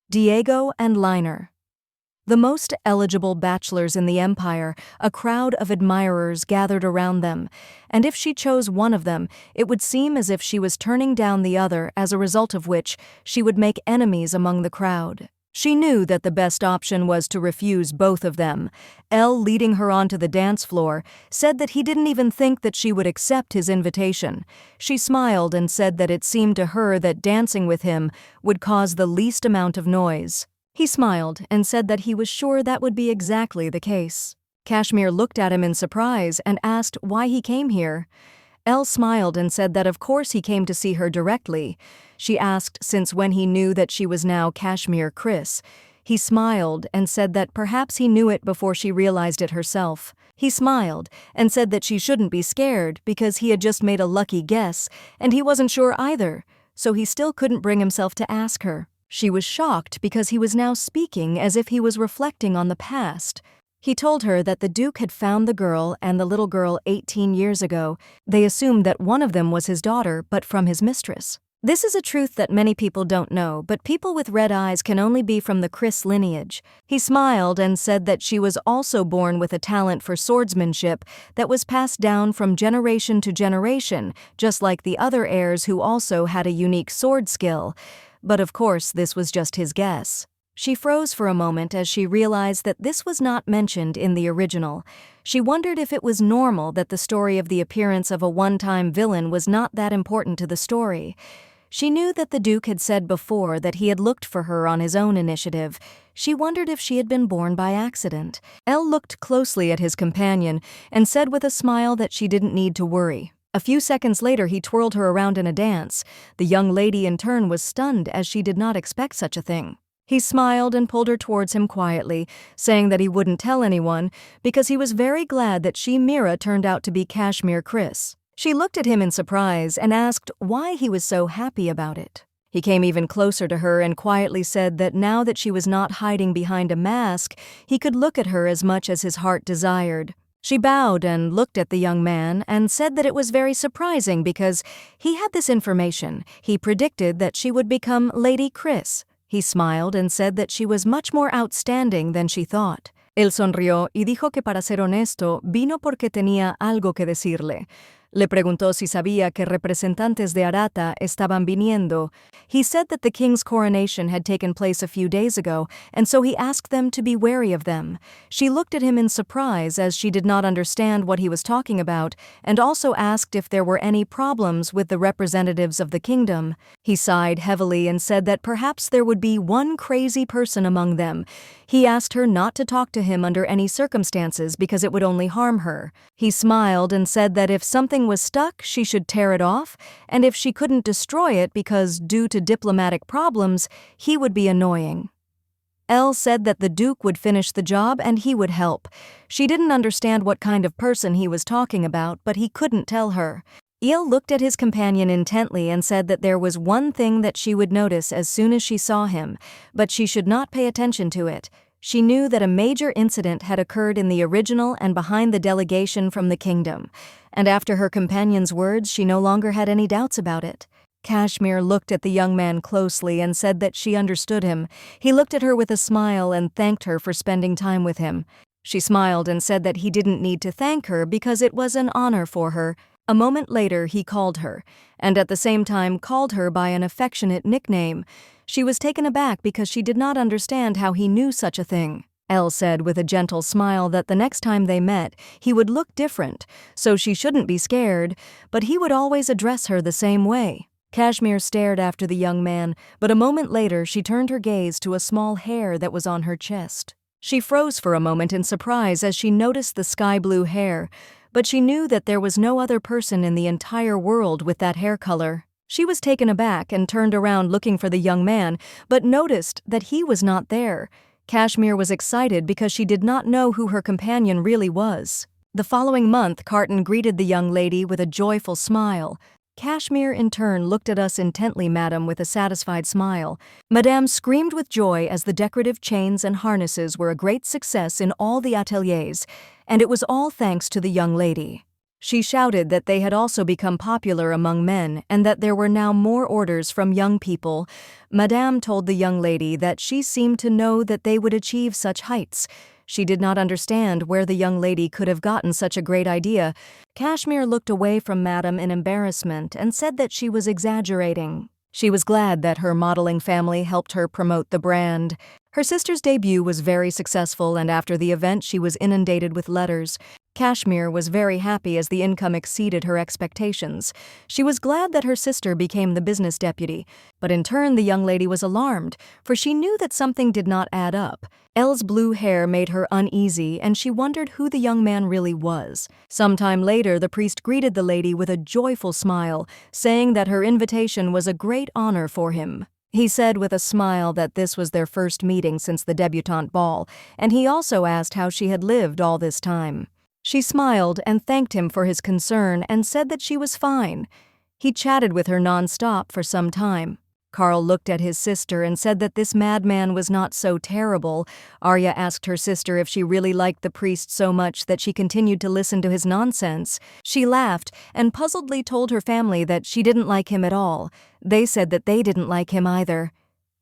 Diego and Liner, the most eligible bachelors in the empire, a crowd of admirers gathered around them, and if she chose one of them, it would seem as if she was turning down the other, as a result of which she would make enemies among the crowd. She knew that the best option was to refuse both of them. Elle, leading her onto the dance floor, said that he didn't even think that she would accept his invitation. She smiled and said that it seemed to her that dancing with him would cause the least amount of noise. He smiled and said that he was sure that would be exactly the case. Kashmir looked at him in surprise and asked why he came here. Elle smiled and said that of course he came to see her directly. She asked since when he knew that she was now Kashmir Chris. He smiled and said that perhaps he knew it before she realized it herself. He smiled and said that she shouldn't be scared because he had just made a lucky guess and he wasn't sure either, so he still couldn't bring himself to ask her. She was shocked because he was now speaking as if he was reflecting on the past. He told her that the Duke had found the girl and the little girl 18 years ago. They assumed that one of them was his daughter, but from his mistress. This is a truth that many people don't know, but people with red eyes can only be from the Chris lineage. He smiled and said that she was also born with a talent for swordsmanship that was passed down from generation to generation, just like the other heirs who also had a unique sword skill. But of course, this was just his guess. She froze for a moment as she realized that this was not mentioned in the original. She wondered if it was normal that the story of the appearance of a one-time villain was not that important to the story. She knew that the Duke had said before that he had looked for her on his own initiative. She wondered if she had been born by accident. Elle looked closely at his companion and said with a smile that she didn't need to worry. A few seconds later, he twirled her around in a dance. The young lady in turn was stunned as she did not expect such a thing. He smiled and pulled her towards him quietly, saying that he wouldn't tell anyone because he was very glad that she, Mira, turned out to be Kashmir Chris. She looked at him in surprise and asked why he was so happy about it. He came even closer to her and quietly said that now that she was not hiding behind a mask, he could look at her as much as his heart desired. She bowed and looked at the young man and said that it was very surprising because he had this information. He predicted that she would become Lady Chris. He smiled and said that she was much more outstanding than she thought. Él sonrió y dijo que para ser honesto, vino porque tenía algo que decirle. Le preguntó si sabía que representantes de Arata estaban viniendo. He said that the king's coronation had taken place a few days ago, and so he asked them to be wary of them. She looked at him in surprise as she did not understand what he was talking about, and also asked if there were any problems with the representatives of the kingdom. He sighed heavily and said that perhaps there would be one crazy person among them. He asked her not to talk to him under any circumstances because it would only harm her. He smiled and said that if something was stuck, she should tear it off, and if she couldn't destroy it because, due to diplomatic problems, he would be annoying. Elle said that the Duke would finish the job and he would help. She didn't understand what kind of person he was talking about, but he couldn't tell her. Elle looked at his companion intently and said that there was one thing that she would notice as soon as she saw him, but she should not pay attention to it. She knew that a major incident had occurred in the original and behind the delegation from the kingdom, and after her companion's words, she no longer had any doubts about it. Kashmir looked at the young man closely and said that she understood him. He looked at her with a smile and thanked her for spending time with him. She smiled and said that he didn't need to thank her because it was an honor for her. A moment later, he called her, and at the same time called her by an affectionate nickname. She was taken aback because she did not understand how he knew such a thing. Elle said with a gentle smile that the next time they met, he would look different, so she shouldn't be scared, but he would always address her the same way. Kashmir stared after the young man, but a moment later she turned her gaze to a small hair that was on her chest. She froze for a moment in surprise as she noticed the sky-blue hair, but she knew that there was no other person in the entire world with that hair color. She was taken aback and turned around looking for the young man, but noticed that he was not there. Kashmir was excited because she did not know who her companion really was. The following month, Carton greeted the young lady with a joyful smile. Kashmir in turn looked at us intently, madam, with a satisfied smile. Madame screamed with joy as the decorative chains and harnesses were a great success in all the ateliers, and it was all thanks to the young lady. She shouted that they had also become popular among men and that there were now more orders from young people. Madame told the young lady that she seemed to know that they would achieve such heights. She did not understand where the young lady could have gotten such a great idea. Kashmir looked away from Madame in embarrassment and said that she was exaggerating. She was glad that her modeling family helped her promote the brand. Her sister's debut was very successful, and after the event she was inundated with letters. Kashmir was very happy as the income exceeded her expectations. She was glad that her sister became the business deputy, but in turn the young lady was alarmed, for she knew that something did not add up. Elle's blue hair made her uneasy, and she wondered who the young man really was. Sometime later, the priest greeted the lady with a joyful smile, saying that her invitation was a great honor for him. He said with a smile that this was their first meeting since the debutante ball, and he also asked how she had lived all this time. She smiled and thanked him for his concern and said that she was fine. He chatted with her non-stop for some time. Karl looked at his sister and said that this madman was not so terrible. Arya asked her sister if she really liked the priest so much that she continued to listen to his nonsense. She laughed and puzzledly told her family that she didn't like him at all. They said that they didn't like him either.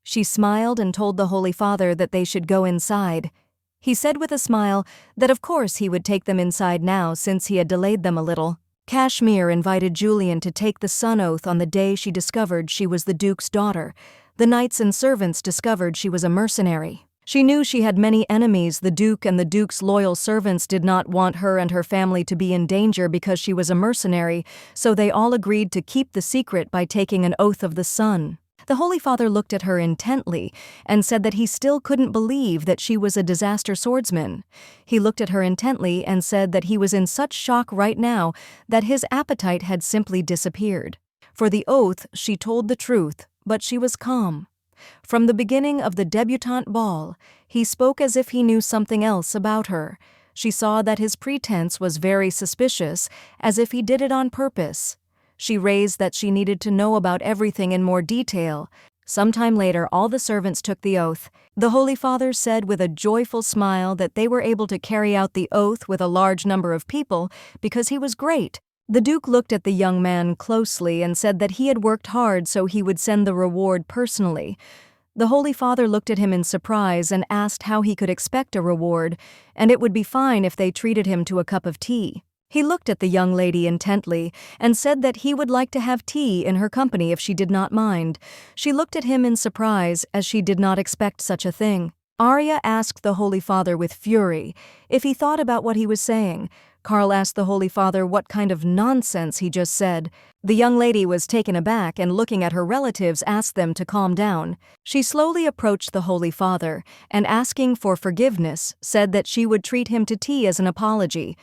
She smiled and told the Holy Father that they should go inside. He said with a smile that of course he would take them inside now since he had delayed them a little. Kashmir invited Julian to take the sun oath on the day she discovered she was the Duke's daughter. The knights and servants discovered she was a mercenary. She knew she had many enemies. The Duke and the Duke's loyal servants did not want her and her family to be in danger because she was a mercenary, so they all agreed to keep the secret by taking an oath of the sun. The Holy Father looked at her intently and said that he still couldn't believe that she was a disaster swordsman. He looked at her intently and said that he was in such shock right now that his appetite had simply disappeared. For the oath, she told the truth, but she was calm. From the beginning of the debutante ball, he spoke as if he knew something else about her. She saw that his pretense was very suspicious, as if he did it on purpose. She raised that she needed to know about everything in more detail. Sometime later, all the servants took the oath. The Holy Father said with a joyful smile that they were able to carry out the oath with a large number of people because he was great. The Duke looked at the young man closely and said that he had worked hard so he would send the reward personally. The Holy Father looked at him in surprise and asked how he could expect a reward, and it would be fine if they treated him to a cup of tea. He looked at the young lady intently and said that he would like to have tea in her company if she did not mind. She looked at him in surprise as she did not expect such a thing. Arya asked the Holy Father with fury if he thought about what he was saying. Karl asked the Holy Father what kind of nonsense he just said. The young lady was taken aback and looking at her relatives asked them to calm down. She slowly approached the Holy Father and asking for forgiveness said that she would treat him to tea as an apology.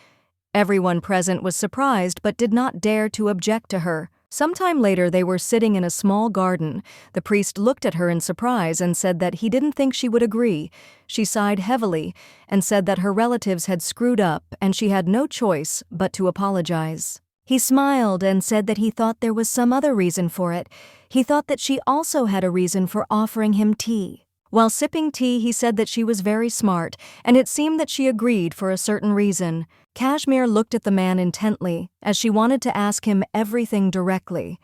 Everyone present was surprised but did not dare to object to her. Sometime later they were sitting in a small garden. The priest looked at her in surprise and said that he didn't think she would agree. She sighed heavily and said that her relatives had screwed up and she had no choice but to apologize. He smiled and said that he thought there was some other reason for it. He thought that she also had a reason for offering him tea. While sipping tea, he said that she was very smart, and it seemed that she agreed for a certain reason. Kashmir looked at the man intently, as she wanted to ask him everything directly.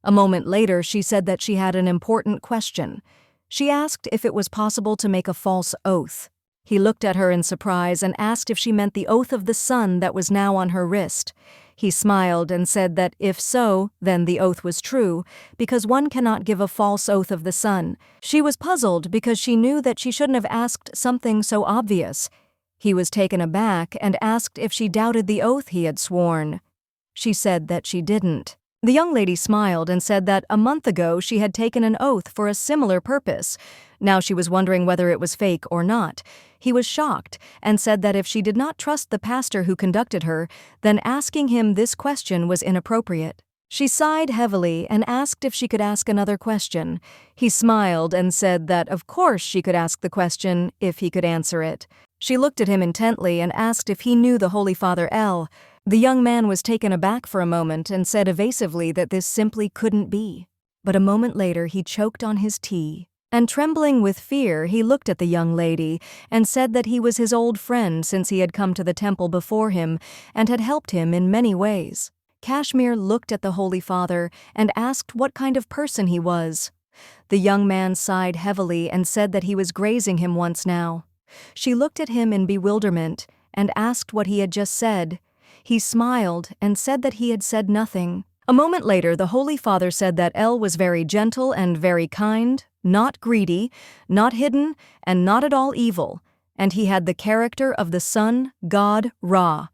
A moment later, she said that she had an important question. She asked if it was possible to make a false oath. He looked at her in surprise and asked if she meant the oath of the sun that was now on her wrist. He smiled and said that if so, then the oath was true, because one cannot give a false oath of the sun. She was puzzled because she knew that she shouldn't have asked something so obvious. He was taken aback and asked if she doubted the oath he had sworn. She said that she didn't. The young lady smiled and said that a month ago she had taken an oath for a similar purpose. Now she was wondering whether it was fake or not. He was shocked and said that if she did not trust the pastor who conducted her, then asking him this question was inappropriate. She sighed heavily and asked if she could ask another question. He smiled and said that of course she could ask the question if he could answer it. She looked at him intently and asked if he knew the Holy Father El. The young man was taken aback for a moment and said evasively that this simply couldn't be. But a moment later he choked on his tea. And trembling with fear, he looked at the young lady and said that he was his old friend since he had come to the temple before him and had helped him in many ways. Kashmir looked at the Holy Father and asked what kind of person he was. The young man sighed heavily and said that he was grazing him once now. She looked at him in bewilderment and asked what he had just said. He smiled and said that he had said nothing. A moment later, the Holy Father said that El was very gentle and very kind, not greedy, not hidden, and not at all evil, and he had the character of the sun god Ra.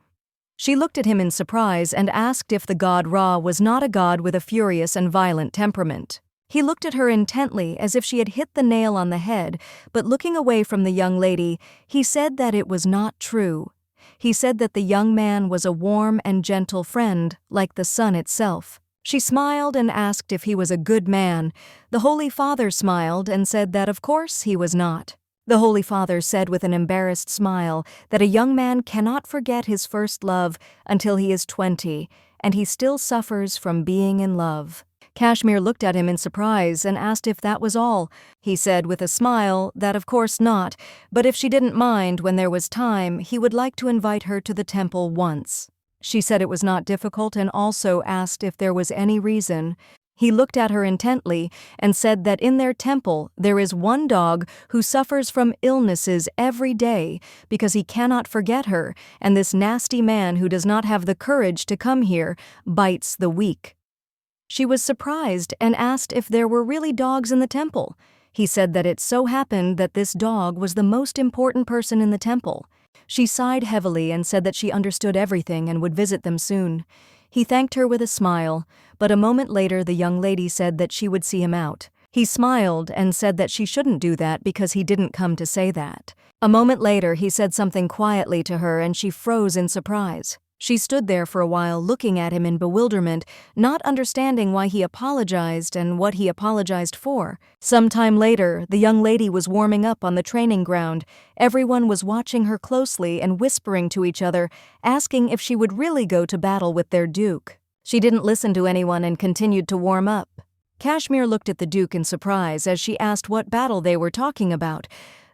She looked at him in surprise and asked if the god Ra was not a god with a furious and violent temperament. He looked at her intently as if she had hit the nail on the head, but looking away from the young lady, he said that it was not true. He said that the young man was a warm and gentle friend, like the sun itself. She smiled and asked if he was a good man. The Holy Father smiled and said that of course he was not. The Holy Father said with an embarrassed smile that a young man cannot forget his first love until he is 20, and he still suffers from being in love. Kashmir looked at him in surprise and asked if that was all. He said with a smile that of course not, but if she didn't mind when there was time, he would like to invite her to the temple once. She said it was not difficult and also asked if there was any reason. He looked at her intently and said that in their temple there is one dog who suffers from illnesses every day because he cannot forget her, and this nasty man who does not have the courage to come here bites the weak. She was surprised and asked if there were really dogs in the temple. He said that it so happened that this dog was the most important person in the temple. She sighed heavily and said that she understood everything and would visit them soon. He thanked her with a smile, but a moment later the young lady said that she would see him out. He smiled and said that she shouldn't do that because he didn't come to say that. A moment later he said something quietly to her and she froze in surprise. She stood there for a while looking at him in bewilderment, not understanding why he apologized and what he apologized for. Some time later, the young lady was warming up on the training ground. Everyone was watching her closely and whispering to each other, asking if she would really go to battle with their Duke. She didn't listen to anyone and continued to warm up. Kashmir looked at the Duke in surprise as she asked what battle they were talking about.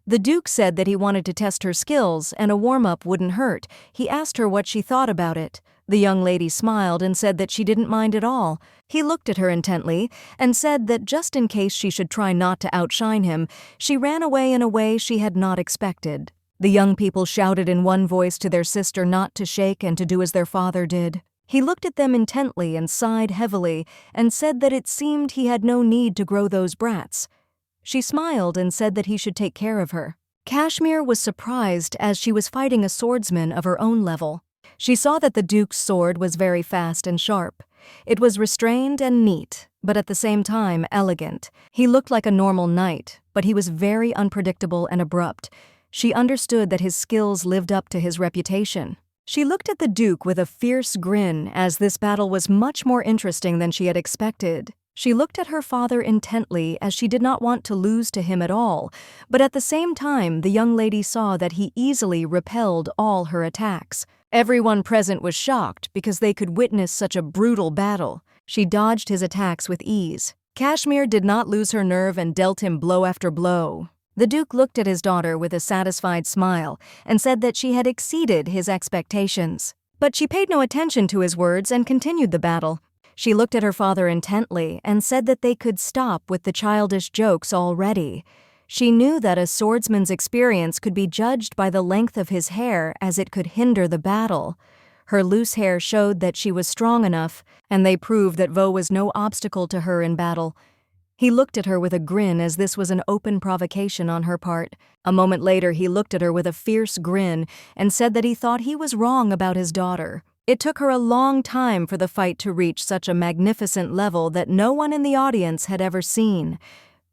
The Duke said that he wanted to test her skills and a warm-up wouldn't hurt. He asked her what she thought about it. The young lady smiled and said that she didn't mind at all. He looked at her intently and said that just in case she should try not to outshine him, she ran away in a way she had not expected. The young people shouted in one voice to their sister not to shake and to do as their father did. He looked at them intently and sighed heavily and said that it seemed he had no need to grow those brats. She smiled and said that he should take care of her. Kashmir was surprised as she was fighting a swordsman of her own level. She saw that the Duke's sword was very fast and sharp. It was restrained and neat, but at the same time elegant. He looked like a normal knight, but he was very unpredictable and abrupt. She understood that his skills lived up to his reputation. She looked at the Duke with a fierce grin as this battle was much more interesting than she had expected. She looked at her father intently as she did not want to lose to him at all, but at the same time the young lady saw that he easily repelled all her attacks. Everyone present was shocked because they could witness such a brutal battle. She dodged his attacks with ease. Kashmir did not lose her nerve and dealt him blow after blow. The Duke looked at his daughter with a satisfied smile and said that she had exceeded his expectations. But she paid no attention to his words and continued the battle. She looked at her father intently and said that they could stop with the childish jokes already. She knew that a swordsman's experience could be judged by the length of his hair as it could hinder the battle. Her loose hair showed that she was strong enough, and they proved that Vo was no obstacle to her in battle. He looked at her with a grin as this was an open provocation on her part. A moment later he looked at her with a fierce grin and said that he thought he was wrong about his daughter. It took her a long time for the fight to reach such a magnificent level that no one in the audience had ever seen.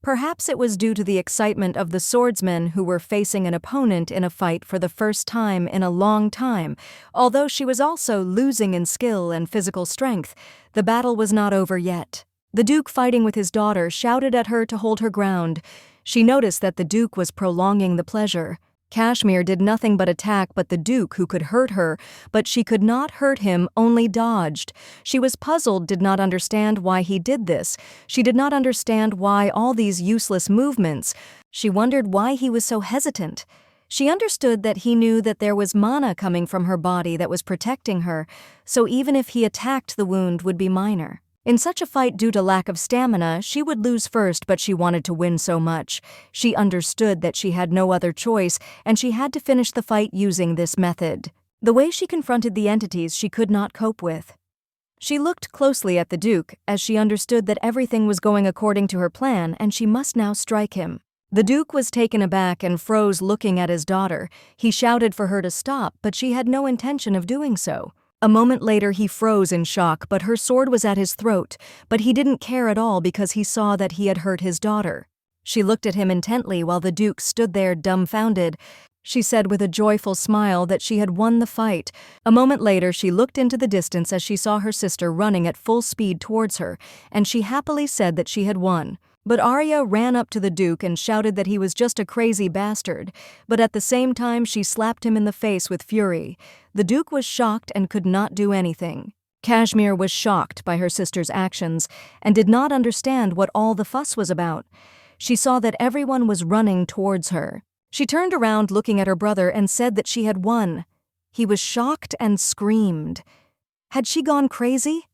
Perhaps it was due to the excitement of the swordsmen who were facing an opponent in a fight for the first time in a long time. Although she was also losing in skill and physical strength, the battle was not over yet. The Duke, fighting with his daughter, shouted at her to hold her ground. She noticed that the Duke was prolonging the pleasure. Kashmir did nothing but attack but the Duke, who could hurt her, but she could not hurt him, only dodged. She was puzzled, did not understand why he did this. She did not understand why all these useless movements. She wondered why he was so hesitant. She understood that he knew that there was mana coming from her body that was protecting her, so even if he attacked, the wound would be minor. In such a fight, due to lack of stamina, she would lose first, but she wanted to win so much. She understood that she had no other choice, and she had to finish the fight using this method. The way she confronted the entities she could not cope with. She looked closely at the Duke, as she understood that everything was going according to her plan, and she must now strike him. The Duke was taken aback and froze, looking at his daughter. He shouted for her to stop, but she had no intention of doing so. A moment later he froze in shock, but her sword was at his throat, but he didn't care at all because he saw that he had hurt his daughter. She looked at him intently while the Duke stood there dumbfounded. She said with a joyful smile that she had won the fight. A moment later she looked into the distance as she saw her sister running at full speed towards her, and she happily said that she had won. But Arya ran up to the Duke and shouted that he was just a crazy bastard, but at the same time she slapped him in the face with fury. The Duke was shocked and could not do anything. Kashmir was shocked by her sister's actions and did not understand what all the fuss was about. She saw that everyone was running towards her. She turned around looking at her brother and said that she had won. He was shocked and screamed. Had she gone crazy?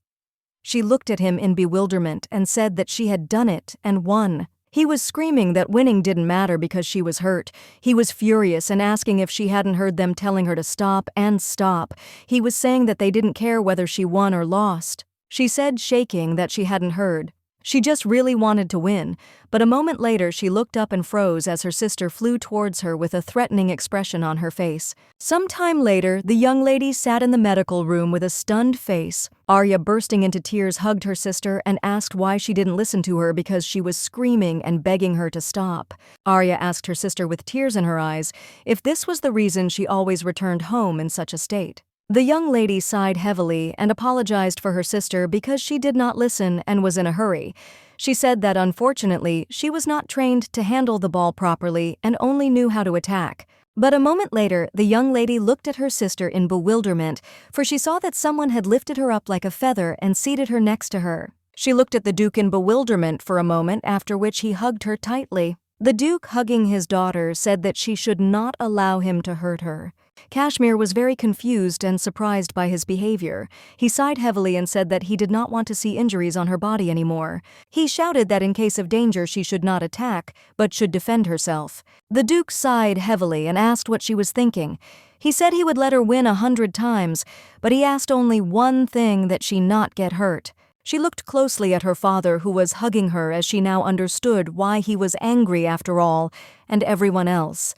She looked at him in bewilderment and said that she had done it and won. He was screaming that winning didn't matter because she was hurt. He was furious and asking if she hadn't heard them telling her to stop and stop. He was saying that they didn't care whether she won or lost. She said, shaking, that she hadn't heard. She just really wanted to win, but a moment later she looked up and froze as her sister flew towards her with a threatening expression on her face. Some time later, the young lady sat in the medical room with a stunned face. Arya, bursting into tears, hugged her sister and asked why she didn't listen to her because she was screaming and begging her to stop. Arya asked her sister with tears in her eyes if this was the reason she always returned home in such a state. The young lady sighed heavily and apologized for her sister because she did not listen and was in a hurry. She said that unfortunately she was not trained to handle the ball properly and only knew how to attack. But a moment later, the young lady looked at her sister in bewilderment, for she saw that someone had lifted her up like a feather and seated her next to her. She looked at the Duke in bewilderment for a moment, after which he hugged her tightly. The Duke, hugging his daughter, said that she should not allow him to hurt her. Kashmir was very confused and surprised by his behavior. He sighed heavily and said that he did not want to see injuries on her body anymore. He shouted that in case of danger she should not attack, but should defend herself. The Duke sighed heavily and asked what she was thinking. He said he would let her win 100 times, but he asked only one thing, that she not get hurt. She looked closely at her father, who was hugging her, as she now understood why he was angry after all, and everyone else.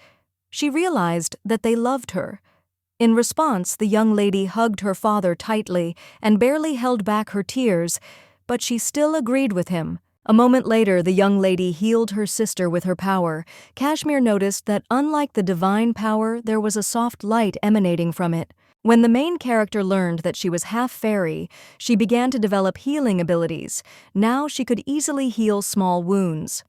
She realized that they loved her. In response, the young lady hugged her father tightly and barely held back her tears, but she still agreed with him. A moment later, the young lady healed her sister with her power. Kashmir noticed that unlike the divine power, there was a soft light emanating from it. When the main character learned that she was half fairy, she began to develop healing abilities. Now she could easily heal small wounds.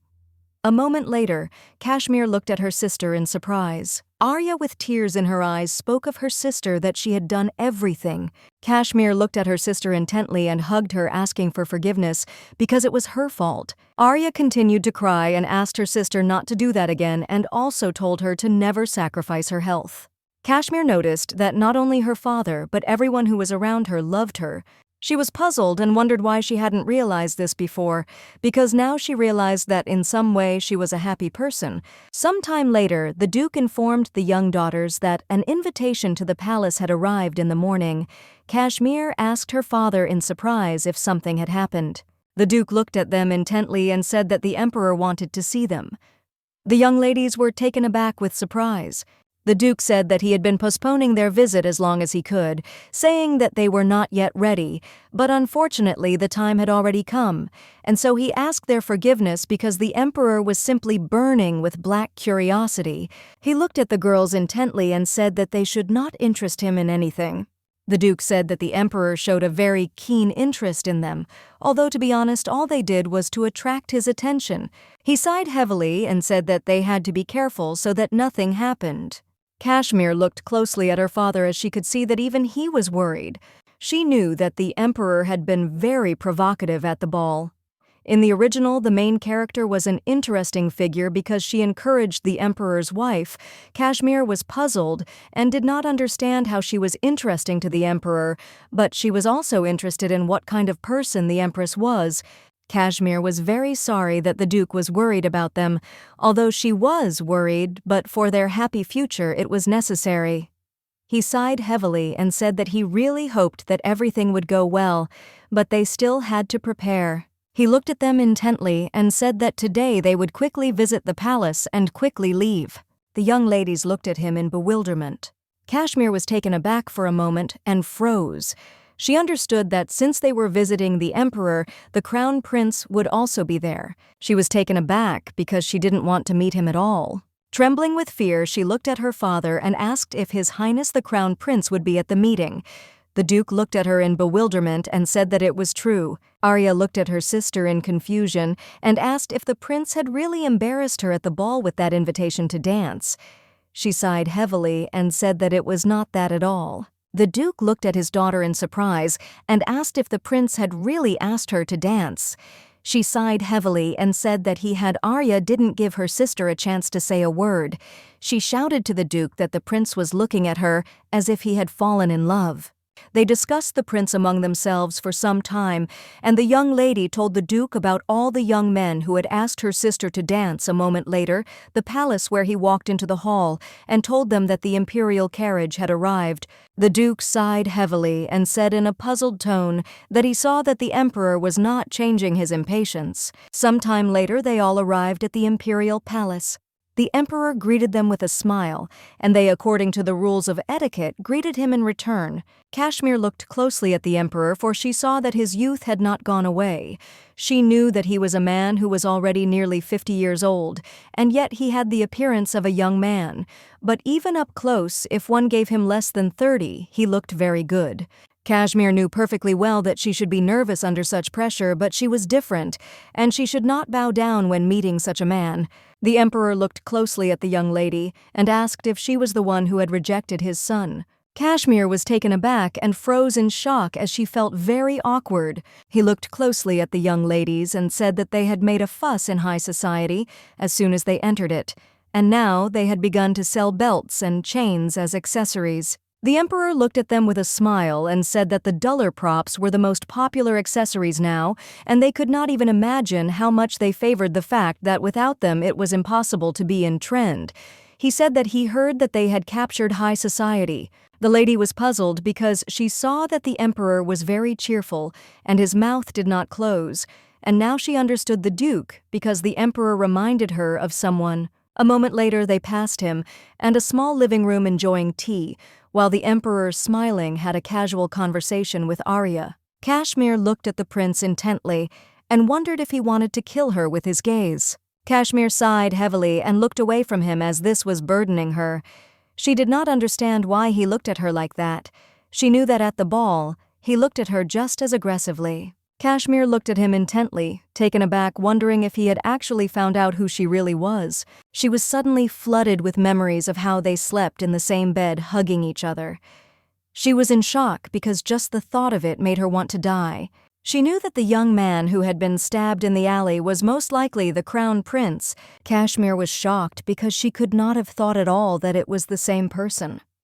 A moment later, Kashmir looked at her sister in surprise. Arya, with tears in her eyes, spoke of her sister that she had done everything. Kashmir looked at her sister intently and hugged her, asking for forgiveness because it was her fault. Arya continued to cry and asked her sister not to do that again, and also told her to never sacrifice her health. Kashmir noticed that not only her father but everyone who was around her loved her. She was puzzled and wondered why she hadn't realized this before, because now she realized that in some way she was a happy person. Sometime later, the Duke informed the young daughters that an invitation to the palace had arrived in the morning. Kashmir asked her father in surprise if something had happened. The Duke looked at them intently and said that the Emperor wanted to see them. The young ladies were taken aback with surprise. The Duke said that he had been postponing their visit as long as he could, saying that they were not yet ready, but unfortunately the time had already come, and so he asked their forgiveness because the Emperor was simply burning with black curiosity. He looked at the girls intently and said that they should not interest him in anything. The Duke said that the Emperor showed a very keen interest in them, although to be honest all they did was to attract his attention. He sighed heavily and said that they had to be careful so that nothing happened. Kashmir looked closely at her father as she could see that even he was worried. She knew that the Emperor had been very provocative at the ball. In the original, the main character was an interesting figure because she encouraged the Emperor's wife. Kashmir was puzzled and did not understand how she was interesting to the Emperor, but she was also interested in what kind of person the Empress was. Kashmir was very sorry that the Duke was worried about them, although she was worried, but for their happy future it was necessary. He sighed heavily and said that he really hoped that everything would go well, but they still had to prepare. He looked at them intently and said that today they would quickly visit the palace and quickly leave. The young ladies looked at him in bewilderment. Kashmir was taken aback for a moment and froze. She understood that since they were visiting the Emperor, the Crown Prince would also be there. She was taken aback because she didn't want to meet him at all. Trembling with fear, she looked at her father and asked if His Highness the Crown Prince would be at the meeting. The Duke looked at her in bewilderment and said that it was true. Arya looked at her sister in confusion and asked if the prince had really embarrassed her at the ball with that invitation to dance. She sighed heavily and said that it was not that at all. The Duke looked at his daughter in surprise and asked if the prince had really asked her to dance. She sighed heavily and said that Arya didn't give her sister a chance to say a word. She shouted to the Duke that the prince was looking at her as if he had fallen in love. They discussed the prince among themselves for some time, and the young lady told the Duke about all the young men who had asked her sister to dance. A moment later, the palace where he walked into the hall and told them that the imperial carriage had arrived. The Duke sighed heavily and said in a puzzled tone that he saw that the emperor was not changing his impatience. Some time later, they all arrived at the imperial palace. The emperor greeted them with a smile, and they, according to the rules of etiquette, greeted him in return. Kashmir looked closely at the emperor, for she saw that his youth had not gone away. She knew that he was a man who was already nearly 50 years old, and yet he had the appearance of a young man. But even up close, if one gave him less than 30, he looked very good. Kashmir knew perfectly well that she should be nervous under such pressure, but she was different, and she should not bow down when meeting such a man. The emperor looked closely at the young lady and asked if she was the one who had rejected his son. Kashmir was taken aback and froze in shock as she felt very awkward. He looked closely at the young ladies and said that they had made a fuss in high society as soon as they entered it, and now they had begun to sell belts and chains as accessories. The emperor looked at them with a smile and said that the duller props were the most popular accessories now, and they could not even imagine how much they favored the fact that without them it was impossible to be in trend. He said that he heard that they had captured high society. The lady was puzzled because she saw that the emperor was very cheerful and his mouth did not close, and now she understood the Duke because the emperor reminded her of someone. A moment later they passed him and a small living room enjoying tea, while the emperor, smiling, had a casual conversation with Arya. Kashmir looked at the prince intently and wondered if he wanted to kill her with his gaze. Kashmir sighed heavily and looked away from him as this was burdening her. She did not understand why he looked at her like that. She knew that at the ball, he looked at her just as aggressively. Kashmir looked at him intently, taken aback, wondering if he had actually found out who she really was. She was suddenly flooded with memories of how they slept in the same bed, hugging each other. She was in shock because just the thought of it made her want to die. She knew that the young man who had been stabbed in the alley was most likely the crown prince. Kashmir was shocked because she could not have thought at all that it was the same person.